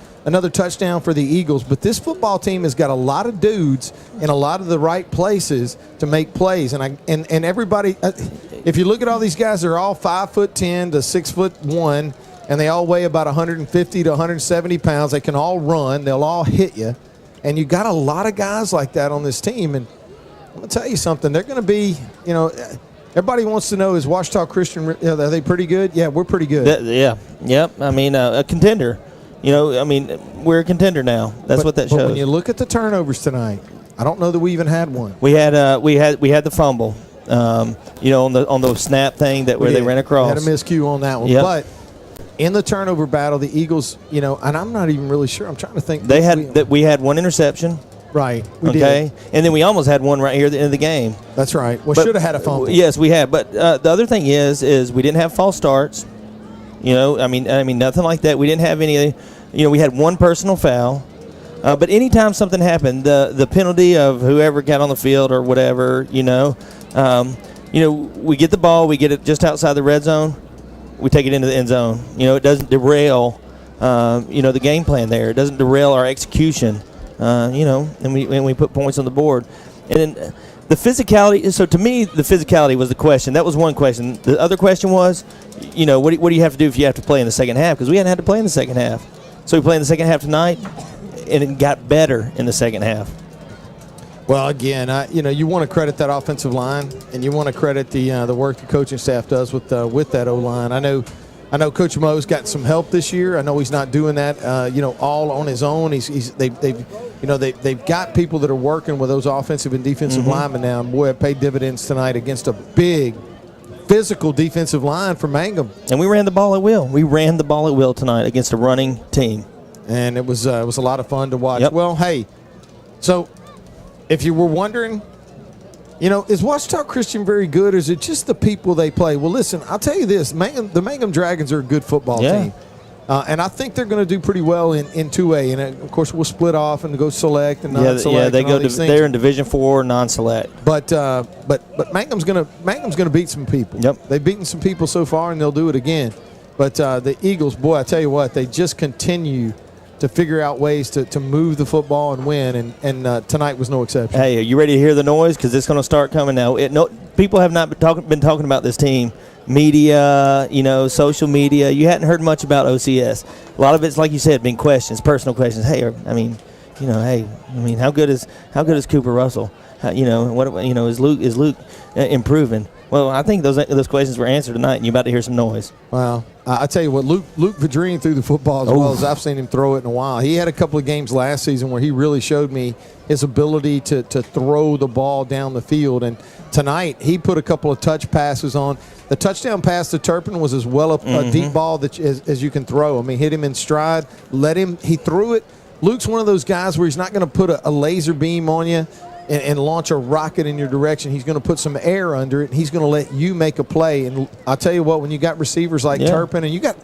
touchdown for the Eagles. But this football team has got a lot of dudes in a lot of the right places to make plays. And everybody, if you look at all these guys, they're all 5'10" to 6'1", and they all weigh about 150 to 170 pounds. They can all run. They'll all hit you. And you got a lot of guys like that on this team. And I'm going to tell you something. They're going to be, everybody wants to know, is Ouachita Christian, are they pretty good? Yeah, we're pretty good. Yep. I mean, a contender. We're a contender now. That's what that shows. But when you look at the turnovers tonight, I don't know that we even had one. We had the fumble. On the snap thing where they ran across. Had a miscue on that one. Yep. But in the turnover battle, the Eagles, and I'm not even really sure. I'm trying to think. We had one interception. Right. We did. And then we almost had one right here at the end of the game. That's right. We should have had a fumble. Yes, we had. But the other thing is we didn't have false starts. Nothing like that. We didn't have any. We had one personal foul. But anytime something happened, the penalty of whoever got on the field or whatever, we get the ball, we get it just outside the red zone, we take it into the end zone. It doesn't derail, the game plan there. It doesn't derail our execution, and we put points on the board. And then the physicality. So to me, the physicality was the question. That was one question. The other question was, what do you have to do if you have to play in the second half? Because we hadn't had to play in the second half. So we played in the second half tonight, and it got better in the second half. Well, again, you want to credit that offensive line, and you want to credit the work the coaching staff does with that O-line. I know Coach Mo's got some help this year. I know he's not doing that, all on his own. They've got people that are working with those offensive and defensive linemen now. And boy, it paid dividends tonight against a big, physical defensive line for Mangham. And we ran the ball at will. We ran the ball at will tonight against a running team. And it was a lot of fun to watch. Yep. Well, hey, so if you were wondering, is Ouachita Christian very good, or is it just the people they play? Well, listen, I'll tell you this. The Mangham Dragons are a good football team. And I think they're going to do pretty well in 2A. And, of course, we'll split off and go select and non-select. They're in Division 4 non-select. But Mangham's going to beat some people. Yep. They've beaten some people so far, and they'll do it again. But the Eagles, boy, I tell you what, they just continue to figure out ways to move the football and win, and tonight was no exception. Hey, are you ready to hear the noise? Because it's going to start coming now. People have not been talking about this team. Media, social media. You hadn't heard much about OCS. A lot of it's, like you said, been questions, personal questions. Hey, how good is Cooper Russell? Is Luke improving? Well, I think those questions were answered tonight, and you're about to hear some noise. Well, I tell you what, Luke Vadrine threw the football as well as I've seen him throw it in a while. He had a couple of games last season where he really showed me his ability to throw the ball down the field. And tonight he put a couple of touch passes on. The touchdown pass to Turpin was as well a deep ball as you can throw. I mean, hit him in stride, he threw it. Luke's one of those guys where he's not going to put a laser beam on you and launch a rocket in your direction. He's going to put some air under it, and he's going to let you make a play. And I'll tell you what, when you got receivers like Turpin, and you got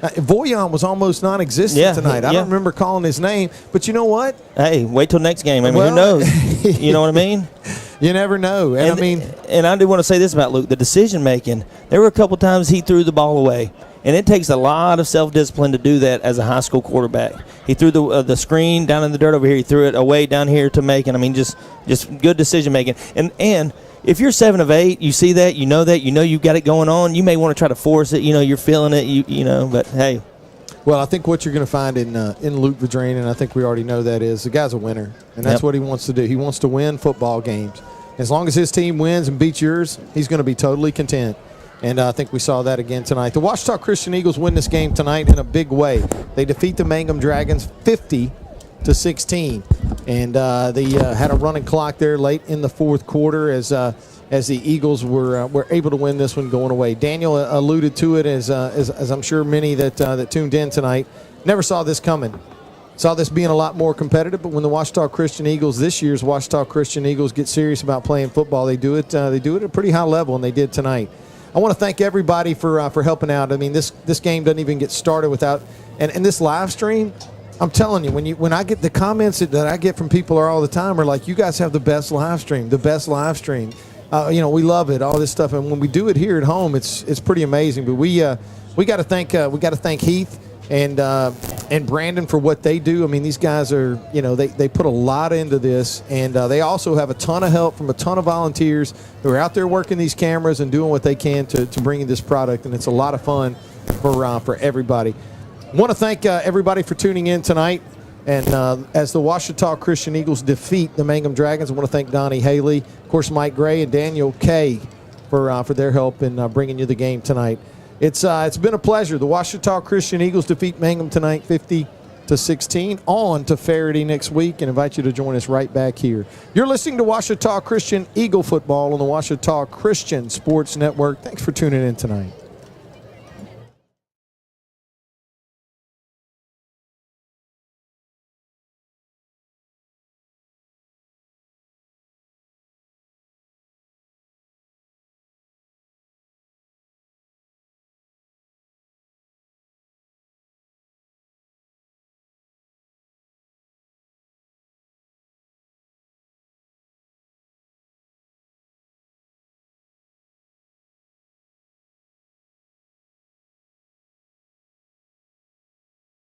Voyon was almost non-existent tonight. I don't remember calling his name, but you know what? Hey, wait till next game. Who knows? You know what I mean? You never know. And I do want to say this about Luke, the decision-making. There were a couple times he threw the ball away. And it takes a lot of self-discipline to do that as a high school quarterback. He threw the screen down in the dirt over here. He threw it away down here to Macon. I mean, just good decision-making. And if you're 7 of 8, you see that, you know you've got it going on, you may want to try to force it. You're feeling it, but hey. Well, I think what you're going to find in Luke Vadrine, and I think we already know that, is the guy's a winner. And that's what he wants to do. He wants to win football games. As long as his team wins and beats yours, he's going to be totally content. And I think we saw that again tonight. The Ouachita Christian Eagles win this game tonight in a big way. They defeat the Mangham Dragons 50-16. And they had a running clock there late in the fourth quarter as the Eagles were able to win this one going away. Daniel alluded to it as I'm sure many that tuned in tonight never saw this coming. Saw this being a lot more competitive, but when the Ouachita Christian Eagles, this year's Ouachita Christian Eagles, get serious about playing football, they do it at a pretty high level, and they did tonight. I want to thank everybody for helping out. I mean, this game doesn't even get started without – and this live stream, I'm telling you, when I get the comments that I get from people all the time are like, you guys have the best live stream. We love it, all this stuff. And when we do it here at home, it's pretty amazing. But we got to thank Heath and Brandon for what they do. I mean, these guys are, they put a lot into this, and they also have a ton of help from a ton of volunteers who are out there working these cameras and doing what they can to bring you this product, and it's a lot of fun for everybody. I want to thank everybody for tuning in tonight, and as the Ouachita Christian Eagles defeat the Mangham Dragons, I want to thank Donnie Haley, of course, Mike Gray, and Daniel Kay for their help in bringing you the game tonight. It's been a pleasure. The Ouachita Christian Eagles defeat Mangham tonight 50-16. On to Faraday next week, and invite you to join us right back here. You're listening to Ouachita Christian Eagle football on the Ouachita Christian Sports Network. Thanks for tuning in tonight.